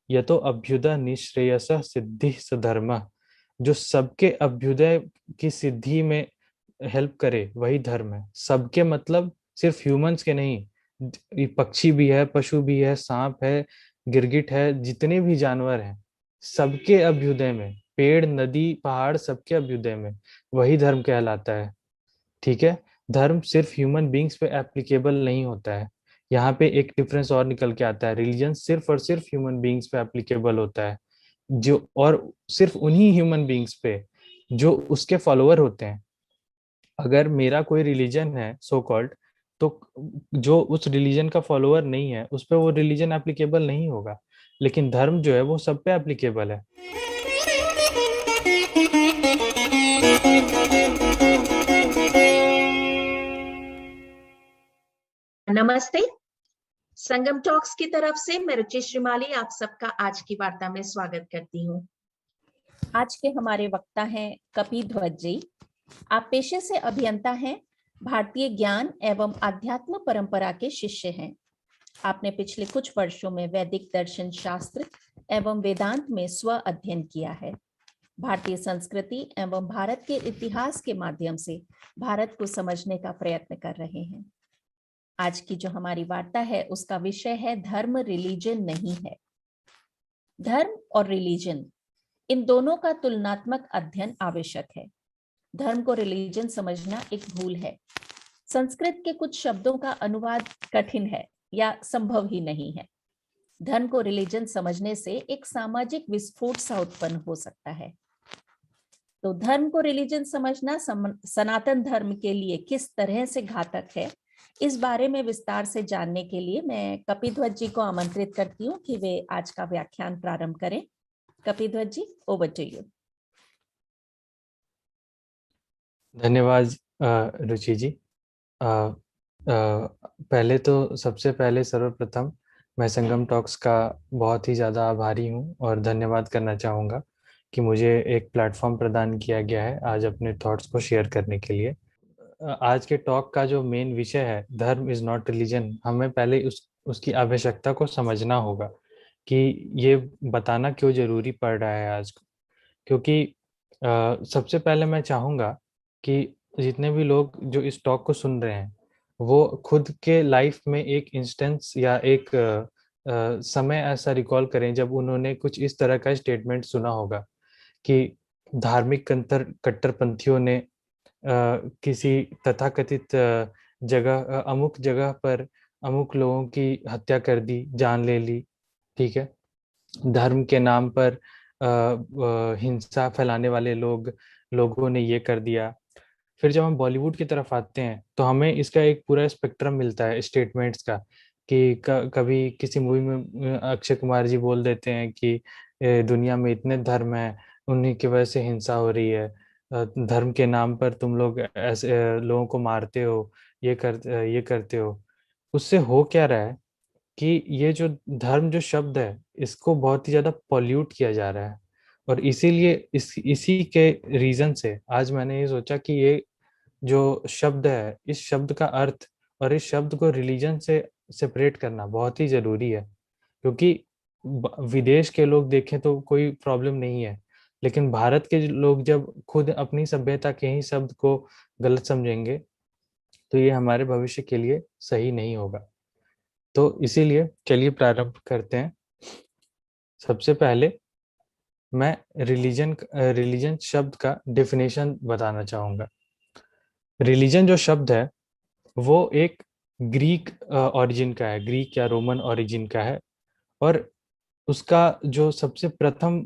यतो अभ्युदय निःश्रेयसः सिद्धिः स धर्मः। जो सबके अभ्युदय की सिद्धि में हेल्प करे वही धर्म है। सबके मतलब सिर्फ ह्यूमंस के नहीं, ये पक्षी भी है, पशु भी है, सांप है, गिरगिट है, जितने भी जानवर हैं, सबके अभ्युदय में, पेड़ नदी पहाड़ सबके अभ्युदय में वही धर्म कहलाता है। ठीक है। धर्म सिर्फ ह्यूमन बींग्स पे एप्लीकेबल नहीं होता है। यहाँ पे एक डिफरेंस और निकल के आता है, रिलीजन सिर्फ और सिर्फ ह्यूमन बींग्स पे एप्लीकेबल होता है, जो और सिर्फ उन्हीं ह्यूमन बींग्स पे जो उसके फॉलोअर होते हैं। अगर मेरा कोई रिलीजन है सो कॉल्ड, तो जो उस रिलीजन का फॉलोअर नहीं है उस पर वो रिलीजन एप्लीकेबल नहीं होगा, लेकिन धर्म जो है वो सब पे एप्लीकेबल है। नमस्ते। संगम टॉक्स की तरफ से मैं रुचि श्रीमाली आप सबका आज की वार्ता में स्वागत करती हूँ। आज के हमारे वक्ता हैं कपिध्वज जी। आप पेशे से अभियंता हैं, भारतीय ज्ञान एवं आध्यात्म परंपरा के शिष्य हैं। आपने पिछले कुछ वर्षों में वैदिक दर्शन शास्त्र एवं वेदांत में स्व अध्ययन किया है। भारतीय संस्कृति एवं भारत के इतिहास के माध्यम से भारत को समझने का प्रयत्न कर रहे हैं। आज की जो हमारी वार्ता है उसका विषय है धर्म रिलीजन नहीं है। धर्म और रिलीजन, इन दोनों का तुलनात्मक अध्ययन आवश्यक है। धर्म को रिलीजन समझना एक भूल है। संस्कृत के कुछ शब्दों का अनुवाद कठिन है या संभव ही नहीं है। धर्म को रिलीजन समझने से एक सामाजिक विस्फोट सा उत्पन्न हो सकता है। तो धर्म को रिलीजन समझना सनातन धर्म के लिए किस तरह से घातक है, इस बारे में विस्तार से जानने के लिए मैं कपिध्वज जी को आमंत्रित करती हूँ कि वे आज का व्याख्यान प्रारंभ करें। कपिध्वज जी, ओवर टू यू। धन्यवाद रुचि जी। पहले तो सबसे पहले सर्वप्रथम मैं संगम टॉक्स का बहुत ही ज़्यादा आभारी हूँ और धन्यवाद करना चाहूँगा कि मुझे एक प्लेटफॉर्म प्रदान किया गया है आज अपने थॉट्स को शेयर करने के लिए। आज के टॉक का जो मेन विषय है धर्म इज नॉट रिलीजन, हमें पहले उसकी आवश्यकता को समझना होगा कि ये बताना क्यों जरूरी पड़ रहा है आज। क्योंकि सबसे पहले मैं चाहूँगा कि जितने भी लोग जो इस टॉक को सुन रहे हैं वो खुद के लाइफ में एक इंस्टेंस या एक समय ऐसा रिकॉल करें जब उन्होंने कुछ इस तरह का स्टेटमेंट सुना होगा कि धार्मिक कट्टरपंथियों ने किसी तथाकथित जगह अमुक जगह पर अमुक लोगों की हत्या कर दी, जान ले ली। ठीक है। धर्म के नाम पर हिंसा फैलाने वाले लोगों ने ये कर दिया। फिर जब हम बॉलीवुड की तरफ आते हैं तो हमें इसका एक पूरा स्पेक्ट्रम मिलता है स्टेटमेंट्स का कि कभी किसी मूवी में अक्षय कुमार जी बोल देते हैं कि दुनिया में इतने धर्म हैं, उन्हीं की वजह से हिंसा हो रही है, धर्म के नाम पर तुम लोग ऐसे लोगों को मारते हो, ये करते हो। उससे हो क्या रहा है कि ये जो धर्म जो शब्द है इसको बहुत ही ज्यादा पॉल्यूट किया जा रहा है। और इसीलिए इसी के रीजन से आज मैंने ये सोचा कि ये जो शब्द है, इस शब्द का अर्थ और इस शब्द को रिलीजन से सेपरेट करना बहुत ही जरूरी है। क्योंकि विदेश के लोग देखें तो कोई प्रॉब्लम नहीं है, लेकिन भारत के लोग जब खुद अपनी सभ्यता के ही शब्द को गलत समझेंगे तो ये हमारे भविष्य के लिए सही नहीं होगा। तो इसीलिए चलिए प्रारंभ करते हैं। सबसे पहले मैं रिलीजन शब्द का डेफिनेशन बताना चाहूंगा। रिलीजन जो शब्द है वो एक ग्रीक ओरिजिन का है, ग्रीक या रोमन ओरिजिन का है। और उसका जो सबसे प्रथम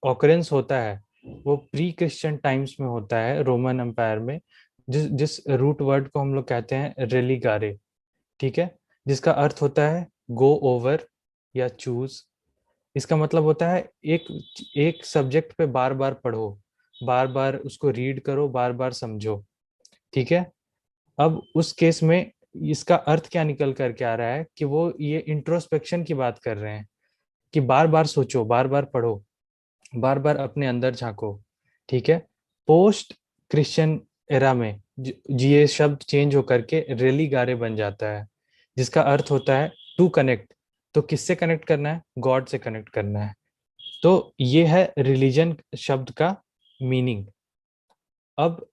ऑकरेंस होता है वो प्री क्रिश्चियन टाइम्स में होता है, रोमन एम्पायर में, जिस रूट वर्ड को हम लोग कहते हैं रेलिगारे। ठीक है। जिसका अर्थ होता है गो ओवर या चूज। इसका मतलब होता है एक एक सब्जेक्ट पे बार बार पढ़ो, बार बार उसको रीड करो, बार बार समझो। ठीक है। अब उस केस में इसका अर्थ क्या निकल कर के आ रहा है कि वो ये इंट्रोस्पेक्शन की बात कर रहे हैं कि बार बार सोचो, बार बार पढ़ो, बार बार अपने अंदर झांको। ठीक है। पोस्ट क्रिश्चियन एरा में ये शब्द चेंज होकर के रेलिगारे बन जाता है, जिसका अर्थ होता है टू कनेक्ट, तो किससे कनेक्ट करना है? गॉड से कनेक्ट करना है। तो ये है रिलीजन शब्द का मीनिंग। अब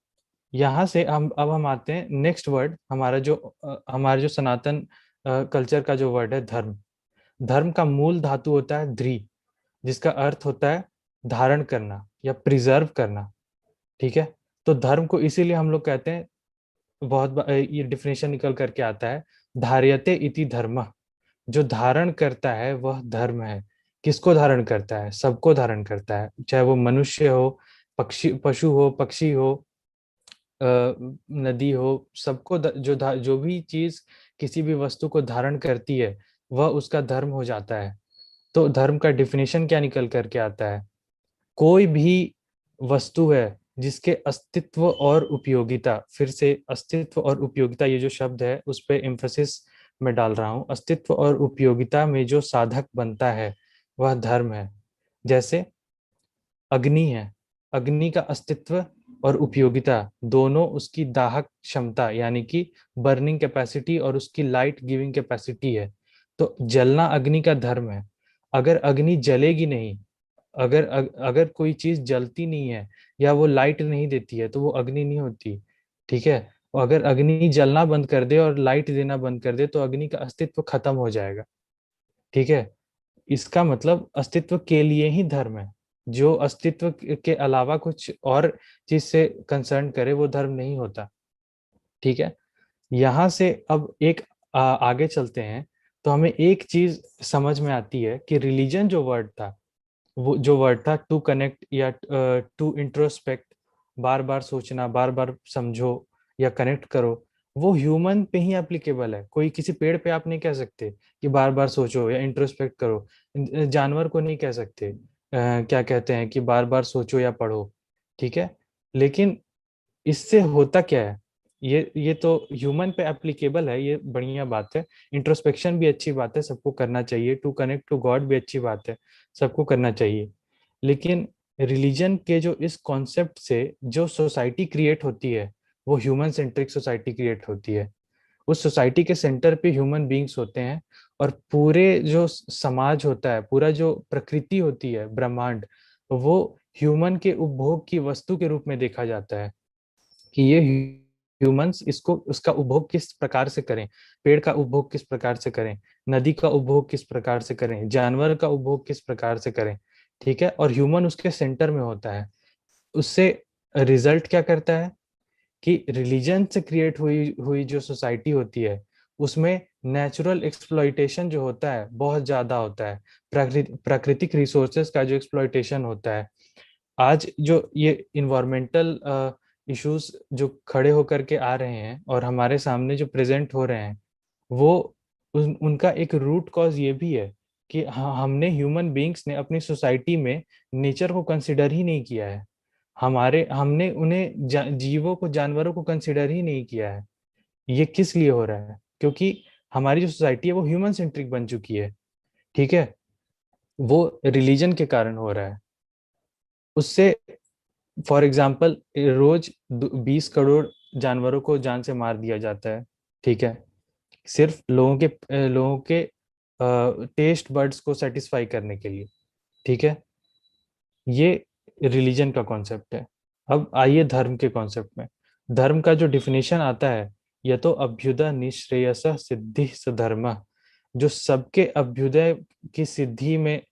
यहाँ से हम आते हैं नेक्स्ट वर्ड, हमारा जो सनातन कल्चर का जो वर्ड है धर्म। धर्म का मूल धातु होता है ध्री, जिसका अर्थ होता है धारण करना या प्रिजर्व करना। ठीक है, तो धर्म को इसीलिए हम लोग कहते हैं, ये डिफिनेशन निकल करके आता है, धार्यते इति धर्म। जो धारण करता है वह धर्म है। किसको धारण करता है? सबको धारण करता है, चाहे वो मनुष्य हो, पशु हो, पक्षी हो, नदी हो, सबको जो भी चीज किसी भी वस्तु को धारण करती है वह उसका धर्म हो जाता है। तो धर्म का डिफिनेशन क्या निकल करके आता है? कोई भी वस्तु है जिसके अस्तित्व और उपयोगिता, फिर से अस्तित्व और उपयोगिता ये जो शब्द है उस पे एम्फोसिस मैं डाल रहा हूँ, अस्तित्व और उपयोगिता में जो साधक बनता है वह धर्म है। जैसे अग्नि है, अग्नि का अस्तित्व और उपयोगिता दोनों उसकी दाहक क्षमता यानी कि बर्निंग कैपेसिटी और उसकी लाइट गिविंग कैपेसिटी है। तो जलना अग्नि का धर्म है। अगर अग्नि जलेगी नहीं, अगर कोई चीज जलती नहीं है या वो लाइट नहीं देती है तो वो अग्नि नहीं होती। ठीक है, और अगर अग्नि जलना बंद कर दे और लाइट देना बंद कर दे तो अग्नि का अस्तित्व खत्म हो जाएगा। ठीक है, इसका मतलब अस्तित्व के लिए ही धर्म है। जो अस्तित्व के अलावा कुछ और चीज से कंसर्न करे वो धर्म नहीं होता। ठीक है, यहाँ से अब आगे चलते हैं तो हमें एक चीज समझ में आती है कि रिलीजन जो वर्ड था, वो जो वर्ड था टू कनेक्ट या टू इंट्रोस्पेक्ट, बार बार सोचना, बार बार समझो या कनेक्ट करो, वो ह्यूमन पे ही एप्लीकेबल है। कोई किसी पेड़ पे आप नहीं कह सकते कि बार बार सोचो या इंट्रोस्पेक्ट करो। जानवर को नहीं कह सकते क्या कहते हैं कि बार बार सोचो या पढ़ो। ठीक है, लेकिन इससे होता क्या है? ये तो ह्यूमन पे एप्लीकेबल है, ये बढ़िया बात है। इंट्रोस्पेक्शन भी अच्छी बात है, सबको करना चाहिए। टू कनेक्ट टू गॉड भी अच्छी बात है, सबको करना चाहिए। लेकिन रिलीजन के जो इस कॉन्सेप्ट से जो सोसाइटी क्रिएट होती है वो ह्यूमन सेंट्रिक सोसाइटी क्रिएट होती है। उस सोसाइटी के सेंटर पे ह्यूमन बींग्स होते हैं और पूरे जो समाज होता है, पूरा जो प्रकृति होती है, ब्रह्मांड, वो ह्यूमन के उपभोग की वस्तु के रूप में देखा जाता है कि ये ह्यूमंस इसको उसका उपभोग किस प्रकार से करें। पेड़ का उपभोग किस प्रकार से करें, नदी का उपभोग किस प्रकार से करें, जानवर का उपभोग किस प्रकार से करें। ठीक है, और ह्यूमन उसके सेंटर में होता है। उससे रिजल्ट क्या करता है कि रिलीजन से क्रिएट हुई हुई जो सोसाइटी होती है उसमें नेचुरल एक्सप्लॉइटेशन जो होता है बहुत ज्यादा होता है। प्राकृतिक रिसोर्सेज का जो एक्सप्लॉइटेशन होता है, आज जो ये इन्वायरमेंटल इश्यूज जो खड़े होकर के आ रहे हैं और हमारे सामने जो प्रेजेंट हो रहे हैं, वो उनका एक रूट कॉज ये भी है कि हमने ह्यूमन बीइंग्स ने अपनी सोसाइटी में नेचर को कंसिडर ही नहीं किया है। हमने उन्हें जीवों को, जानवरों को कंसिडर ही नहीं किया है। ये किस लिए हो रहा है? क्योंकि हमारी जो सोसाइटी है वो ह्यूमन सेंट्रिक बन चुकी है। ठीक है, वो रिलीजन के कारण हो रहा है। उससे फॉर एग्जाम्पल रोज 20 करोड़ जानवरों को जान से मार दिया जाता है। ठीक है, सिर्फ लोगों के टेस्ट बर्ड्स को सेटिस्फाई करने के लिए। ठीक है, ये रिलीजन का कॉन्सेप्ट है। अब आइए धर्म के कॉन्सेप्ट में। धर्म का जो डिफिनेशन आता है, यह तो अभ्युदय निश्रेयस सिद्धि धर्म, जो सबके अभ्युदय की सिद्धि में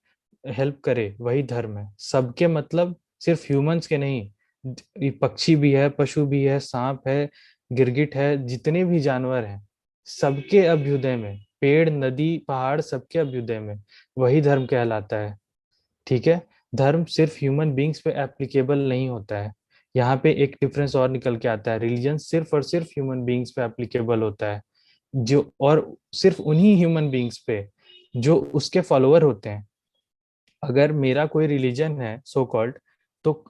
हेल्प करे वही धर्म है। सबके मतलब सिर्फ ह्यूमंस के नहीं, पक्षी भी है, पशु भी है, सांप है, गिरगिट है, जितने भी जानवर हैं, सबके अभ्युदय में, पेड़, नदी, पहाड़, सबके अभ्युदय में वही धर्म कहलाता है। ठीक है, धर्म सिर्फ ह्यूमन बींग्स पे एप्लीकेबल नहीं होता है। यहाँ पे एक डिफरेंस और निकल के आता है, रिलीजन सिर्फ और सिर्फ ह्यूमन बींग्स पे एप्लीकेबल होता है, जो और सिर्फ उन्हीं ह्यूमन बींग्स पे जो उसके फॉलोअर होते हैं। अगर मेरा कोई रिलीजन है सो कॉल्ड, तो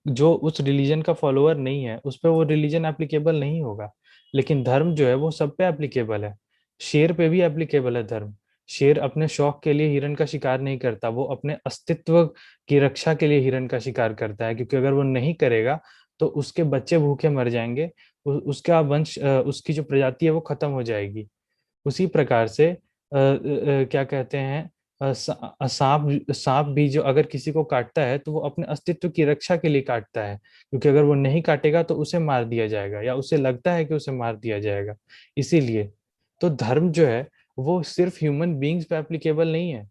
जो उस रिलीजन का फॉलोअर नहीं है उस पर वो रिलीजन एप्लीकेबल नहीं होगा। लेकिन धर्म जो है वो सब पे एप्लीकेबल है। शेर पे भी एप्लीकेबल है धर्म। शेर अपने शौक के लिए हिरण का शिकार नहीं करता, वो अपने अस्तित्व की रक्षा के लिए हिरण का शिकार करता है, क्योंकि अगर वो नहीं करेगा तो उसके बच्चे भूखे मर जाएंगे, उसका वंश, उसकी जो प्रजाति है वो खत्म हो जाएगी। उसी प्रकार से क्या कहते हैं, सांप सांप भी जो अगर किसी को काटता है तो वो अपने अस्तित्व की रक्षा के लिए काटता है, क्योंकि अगर वो नहीं काटेगा तो उसे मार दिया जाएगा, या उसे लगता है कि उसे मार दिया जाएगा। इसीलिए तो धर्म जो है वो सिर्फ ह्यूमन बीइंग्स पे एप्लीकेबल नहीं है,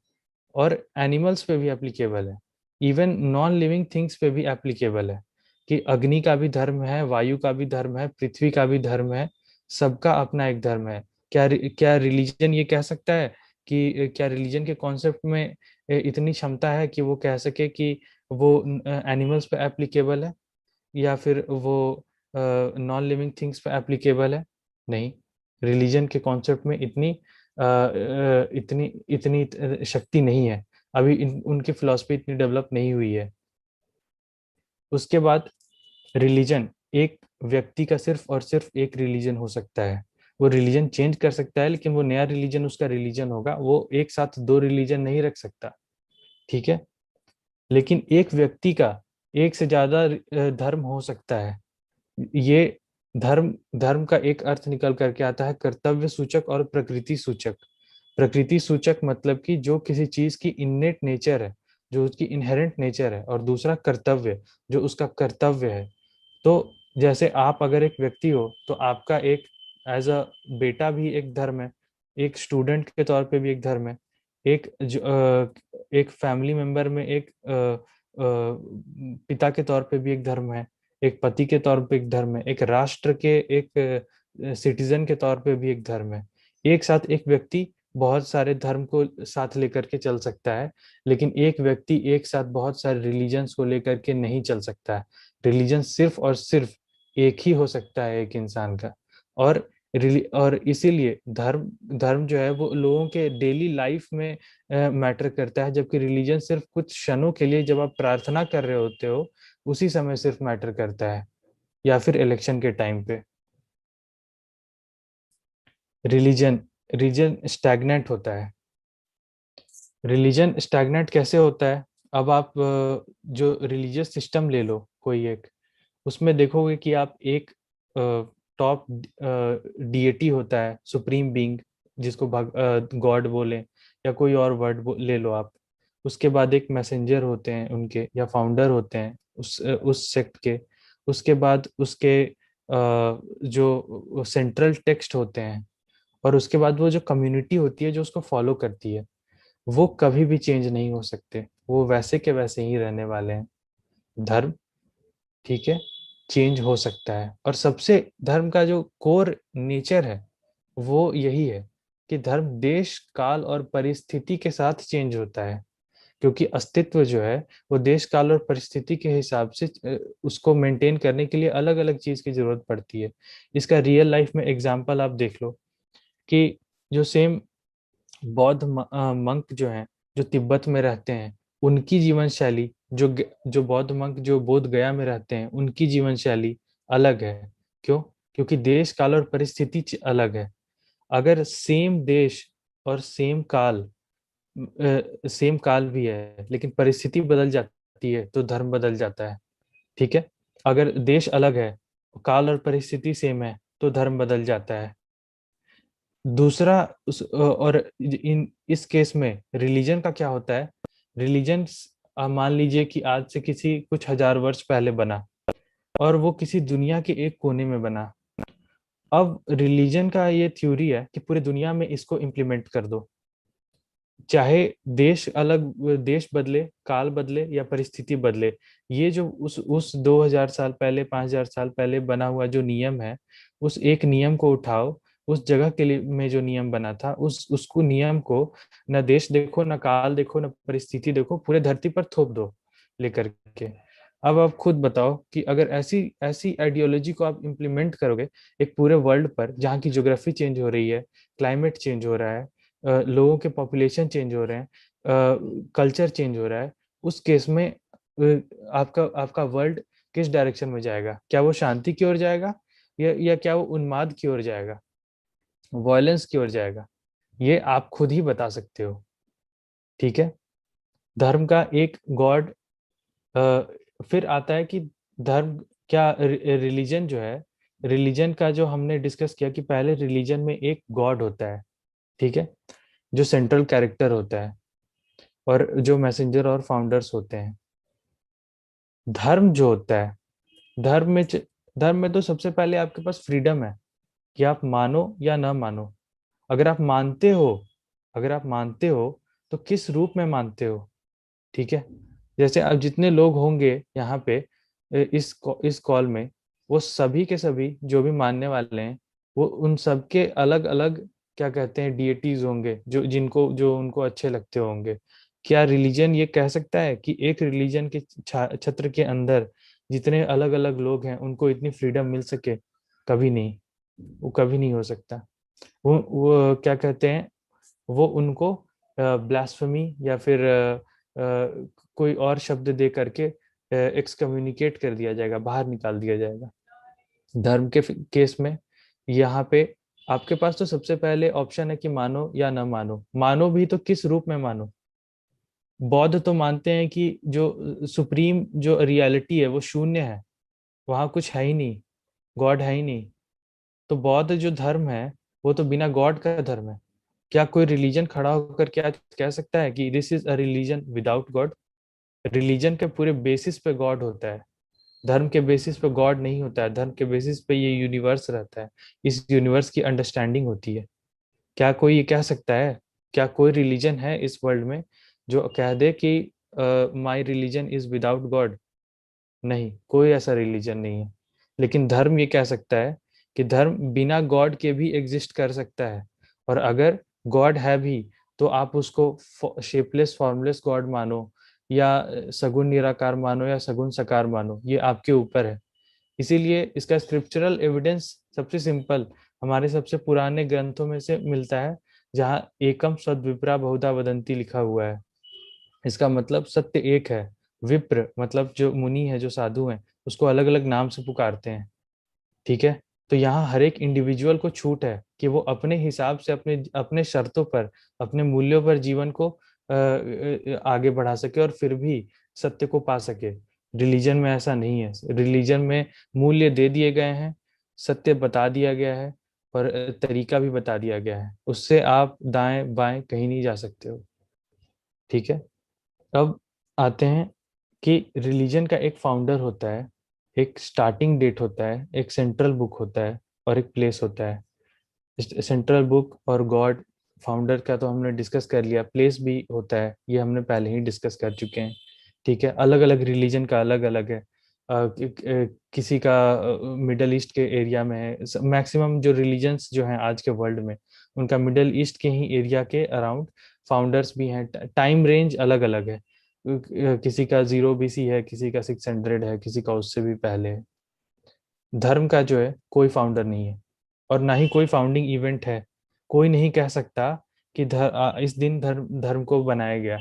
और एनिमल्स पे भी एप्लीकेबल है, इवन नॉन लिविंग थिंग्स पे भी एप्लीकेबल है। कि अग्नि का भी धर्म है, वायु का भी धर्म है, पृथ्वी का भी धर्म है, सबका अपना एक धर्म है। क्या रिलीजन ये कह सकता है कि क्या रिलीजन के कॉन्सेप्ट में इतनी क्षमता है कि वो कह सके कि वो एनिमल्स पे एप्लीकेबल है, या फिर वो नॉन लिविंग थिंग्स पे एप्लीकेबल है? नहीं, रिलीजन के कॉन्सेप्ट में इतनी इतनी शक्ति नहीं है। अभी उनकी फिलॉसफी इतनी डेवलप नहीं हुई है। उसके बाद रिलीजन, एक व्यक्ति का सिर्फ और सिर्फ एक रिलीजन हो सकता है। वो रिलीजन चेंज कर सकता है, लेकिन वो नया रिलीजन उसका रिलीजन होगा, वो एक साथ दो रिलीजन नहीं रख सकता। ठीक है, लेकिन एक व्यक्ति का एक से ज्यादा धर्म हो सकता है। ये धर्म धर्म का एक अर्थ निकल करके आता है कर्तव्य सूचक और प्रकृति सूचक। प्रकृति सूचक मतलब कि जो किसी चीज की इन्नेट नेचर है, जो उसकी इनहेरेंट नेचर है, और दूसरा कर्तव्य, जो उसका कर्तव्य है। तो जैसे आप अगर एक व्यक्ति हो तो आपका एक एज अ बेटा भी एक धर्म है, एक स्टूडेंट के तौर पे भी एक धर्म है, एक फैमिली मेंबर में एक पिता के तौर पे भी एक धर्म है, एक पति के तौर पे एक धर्म है, एक राष्ट्र के एक सिटीजन के तौर पे भी एक धर्म है। एक साथ एक व्यक्ति बहुत सारे धर्म को साथ लेकर के चल सकता है, लेकिन एक व्यक्ति एक साथ बहुत सारे रिलीजन्स को लेकर के नहीं चल सकता है। रिलीजन सिर्फ और सिर्फ एक ही हो सकता है एक इंसान का। और और इसीलिए धर्म धर्म जो है वो लोगों के डेली लाइफ में मैटर करता है, जबकि रिलीजन सिर्फ कुछ क्षणों के लिए, जब आप प्रार्थना कर रहे होते हो उसी समय सिर्फ मैटर करता है, या फिर इलेक्शन के टाइम पे। रिलीजन रिलीजन स्टैग्नेंट होता है। रिलीजन स्टैग्नेंट कैसे होता है? अब आप जो रिलीजियस सिस्टम ले लो कोई एक, उसमें देखोगे कि आप एक टॉप डीएटी होता है, सुप्रीम बीइंग, जिसको गॉड बोले, या कोई और वर्ड ले लो आप। उसके बाद एक मैसेंजर होते हैं उनके, या फाउंडर होते हैं उस सेक्ट के। उसके बाद उसके जो सेंट्रल टेक्स्ट होते हैं, और उसके बाद वो जो कम्युनिटी होती है जो उसको फॉलो करती है। वो कभी भी चेंज नहीं हो सकते, वो वैसे के वैसे ही रहने वाले हैं। धर्म, ठीक है, चेंज हो सकता है, और सबसे धर्म का जो कोर नेचर है वो यही है कि धर्म देश काल और परिस्थिति के साथ चेंज होता है। क्योंकि अस्तित्व जो है वो देश काल और परिस्थिति के हिसाब से उसको मेंटेन करने के लिए अलग अलग चीज की जरूरत पड़ती है। इसका रियल लाइफ में एग्जांपल आप देख लो कि जो सेम बौद्ध मंक जो हैं, जो तिब्बत में रहते हैं, उनकी जीवन शैली, जो बौद्ध मंक जो बोध गया में रहते हैं, उनकी जीवन शैली अलग है। क्यों? क्योंकि देश काल और परिस्थिति अलग है। अगर सेम देश और सेम काल भी है, लेकिन परिस्थिति बदल जाती है तो धर्म बदल जाता है। ठीक है, अगर देश अलग है, काल और परिस्थिति सेम है, तो धर्म बदल जाता है। दूसरा और इन इस केस में रिलीजन का क्या होता है? रिलीजन मान लीजिए कि आज से किसी कुछ हजार वर्ष पहले बना, और वो किसी दुनिया के एक कोने में बना। अब रिलीजन का ये थ्योरी है कि पूरी दुनिया में इसको इम्प्लीमेंट कर दो, चाहे देश अलग, देश बदले, काल बदले, या परिस्थिति बदले। ये जो उस 2000 साल पहले, 5000 साल पहले बना हुआ जो नियम है, उस एक नियम को उठाओ, उस जगह के लिए में जो नियम बना था, उसको नियम को न देश देखो, न काल देखो, न परिस्थिति देखो, पूरे धरती पर थोप दो लेकर के। अब आप खुद बताओ कि अगर ऐसी ऐसी आइडियोलॉजी को आप इम्प्लीमेंट करोगे एक पूरे वर्ल्ड पर, जहाँ की ज्योग्राफी चेंज हो रही है, क्लाइमेट चेंज हो रहा है, लोगों के पॉपुलेशन चेंज हो रहे हैं, कल्चर चेंज हो रहा है, उस केस में आपका आपका वर्ल्ड किस डायरेक्शन में जाएगा? क्या वो शांति की ओर जाएगा, या क्या वो उन्माद की ओर जाएगा, वायलेंस की ओर जाएगा? ये आप खुद ही बता सकते हो। ठीक है, धर्म का एक गॉड, फिर आता है कि धर्म क्या, रिलीजन जो है, रिलीजन का जो हमने डिस्कस किया कि पहले रिलीजन में एक गॉड होता है। ठीक है, जो सेंट्रल कैरेक्टर होता है, और जो मैसेंजर और फाउंडर्स होते हैं। धर्म जो होता है, धर्म में तो सबसे पहले आपके पास फ्रीडम है कि आप मानो या ना मानो। अगर आप मानते हो, अगर आप मानते हो तो किस रूप में मानते हो। ठीक है, जैसे अब जितने लोग होंगे यहाँ पे इस कॉल में, वो सभी के सभी जो भी मानने वाले हैं, वो उन सब के अलग अलग क्या कहते हैं डीएटीज होंगे, जो उनको अच्छे लगते होंगे। क्या रिलीजन ये कह सकता है कि एक रिलीजन के छत्र के अंदर जितने अलग अलग लोग हैं उनको इतनी फ्रीडम मिल सके? कभी नहीं, वो कभी नहीं हो सकता। वो क्या कहते हैं, वो उनको ब्लास्फेमी या फिर कोई और शब्द दे करके एक्सकम्युनिकेट कर दिया जाएगा, बाहर निकाल दिया जाएगा। धर्म के केस में यहाँ पे आपके पास तो सबसे पहले ऑप्शन है कि मानो या ना मानो। मानो भी तो किस रूप में मानो? बौद्ध तो मानते हैं कि जो सुप्रीम जो रियलिटी है वो शून्य है, वहां कुछ है ही नहीं, गॉड है ही नहीं। तो बौद्ध जो धर्म है वो तो बिना गॉड का धर्म है। क्या कोई रिलीजन खड़ा होकर क्या कह सकता है कि this is a religion without God? Religion के पूरे बेसिस पे गॉड होता है, धर्म के बेसिस पे गॉड नहीं होता है। धर्म के बेसिस पे ये यूनिवर्स रहता है, इस यूनिवर्स की अंडरस्टैंडिंग होती है। क्या कोई ये कह सकता है, क्या कोई रिलीजन है इस वर्ल्ड में जो कह दे कि my religion is without God? नहीं, कोई ऐसा रिलीजन नहीं है। लेकिन धर्म ये कह सकता है कि धर्म बिना गॉड के भी एग्जिस्ट कर सकता है, और अगर गॉड है भी तो आप उसको शेपलेस फॉर्मलेस गॉड मानो, या सगुण निराकार मानो, या सगुण साकार मानो, ये आपके ऊपर है। इसीलिए इसका स्क्रिप्चरल एविडेंस सबसे सिंपल हमारे सबसे पुराने ग्रंथों में से मिलता है, जहाँ एकम सद्विप्रा बहुधा वदंती लिखा हुआ है। इसका मतलब सत्य एक है। विप्र मतलब जो मुनि है, जो साधु हैं, उसको अलग अलग नाम से पुकारते हैं। ठीक है, तो यहाँ हर एक इंडिविजुअल को छूट है कि वो अपने हिसाब से, अपने अपने शर्तों पर, अपने मूल्यों पर जीवन को आगे बढ़ा सके और फिर भी सत्य को पा सके। रिलीजन में ऐसा नहीं है। रिलीजन में मूल्य दे दिए गए हैं, सत्य बता दिया गया है, और तरीका भी बता दिया गया है। उससे आप दाएं बाएं कहीं नहीं जा सकते हो। ठीक है, अब आते हैं कि रिलीजन का एक फाउंडर होता है, एक स्टार्टिंग डेट होता है, एक सेंट्रल बुक होता है, और एक प्लेस होता है। सेंट्रल बुक और गॉड, फाउंडर का तो हमने डिस्कस कर लिया। प्लेस भी होता है, ये हमने पहले ही डिस्कस कर चुके हैं। ठीक है, अलग अलग रिलीजन का अलग अलग है। किसी का मिडल ईस्ट के एरिया में है। मैक्सिमम जो रिलीजन्स जो हैं आज के वर्ल्ड में, उनका मिडल ईस्ट के ही एरिया के अराउंड फाउंडर्स भी हैं। टाइम रेंज अलग अलग है, किसी का 0 BC है, किसी का 600 है, किसी का उससे भी पहले है। धर्म का जो है कोई फाउंडर नहीं है, और ना ही कोई फाउंडिंग इवेंट है। कोई नहीं कह सकता कि इस दिन धर्म धर्म को बनाया गया।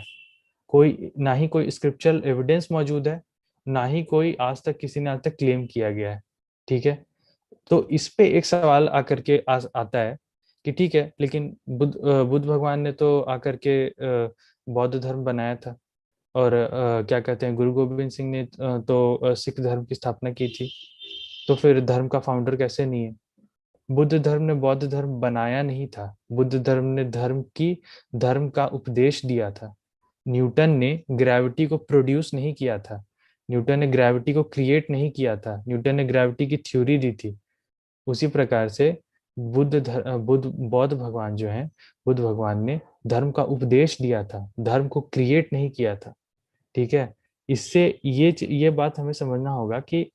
कोई ना ही कोई स्क्रिप्चरल एविडेंस मौजूद है, ना ही कोई आज तक किसी ने आज तक क्लेम किया गया है। ठीक है, तो इस पे एक सवाल आकर के आता है कि ठीक है, लेकिन बुद्ध भगवान ने तो आकर के बौद्ध धर्म बनाया था, और क्या कहते हैं गुरु गोविंद सिंह ने तो सिख धर्म की स्थापना की थी। तो फिर धर्म का फाउंडर कैसे नहीं है? बुद्ध धर्म ने बौद्ध धर्म बनाया नहीं था। बुद्ध धर्म ने धर्म का उपदेश दिया था। न्यूटन ने ग्रेविटी को प्रोड्यूस नहीं किया था। न्यूटन ने ग्रेविटी को क्रिएट नहीं किया था। न्यूटन ने ग्रेविटी की थ्योरी दी थी। उसी प्रकार से बौद्ध भगवान जो है, बुद्ध भगवान ने धर्म का उपदेश दिया था, धर्म को क्रिएट नहीं किया था। ठीक है, इससे ये बात हमें समझना होगा कि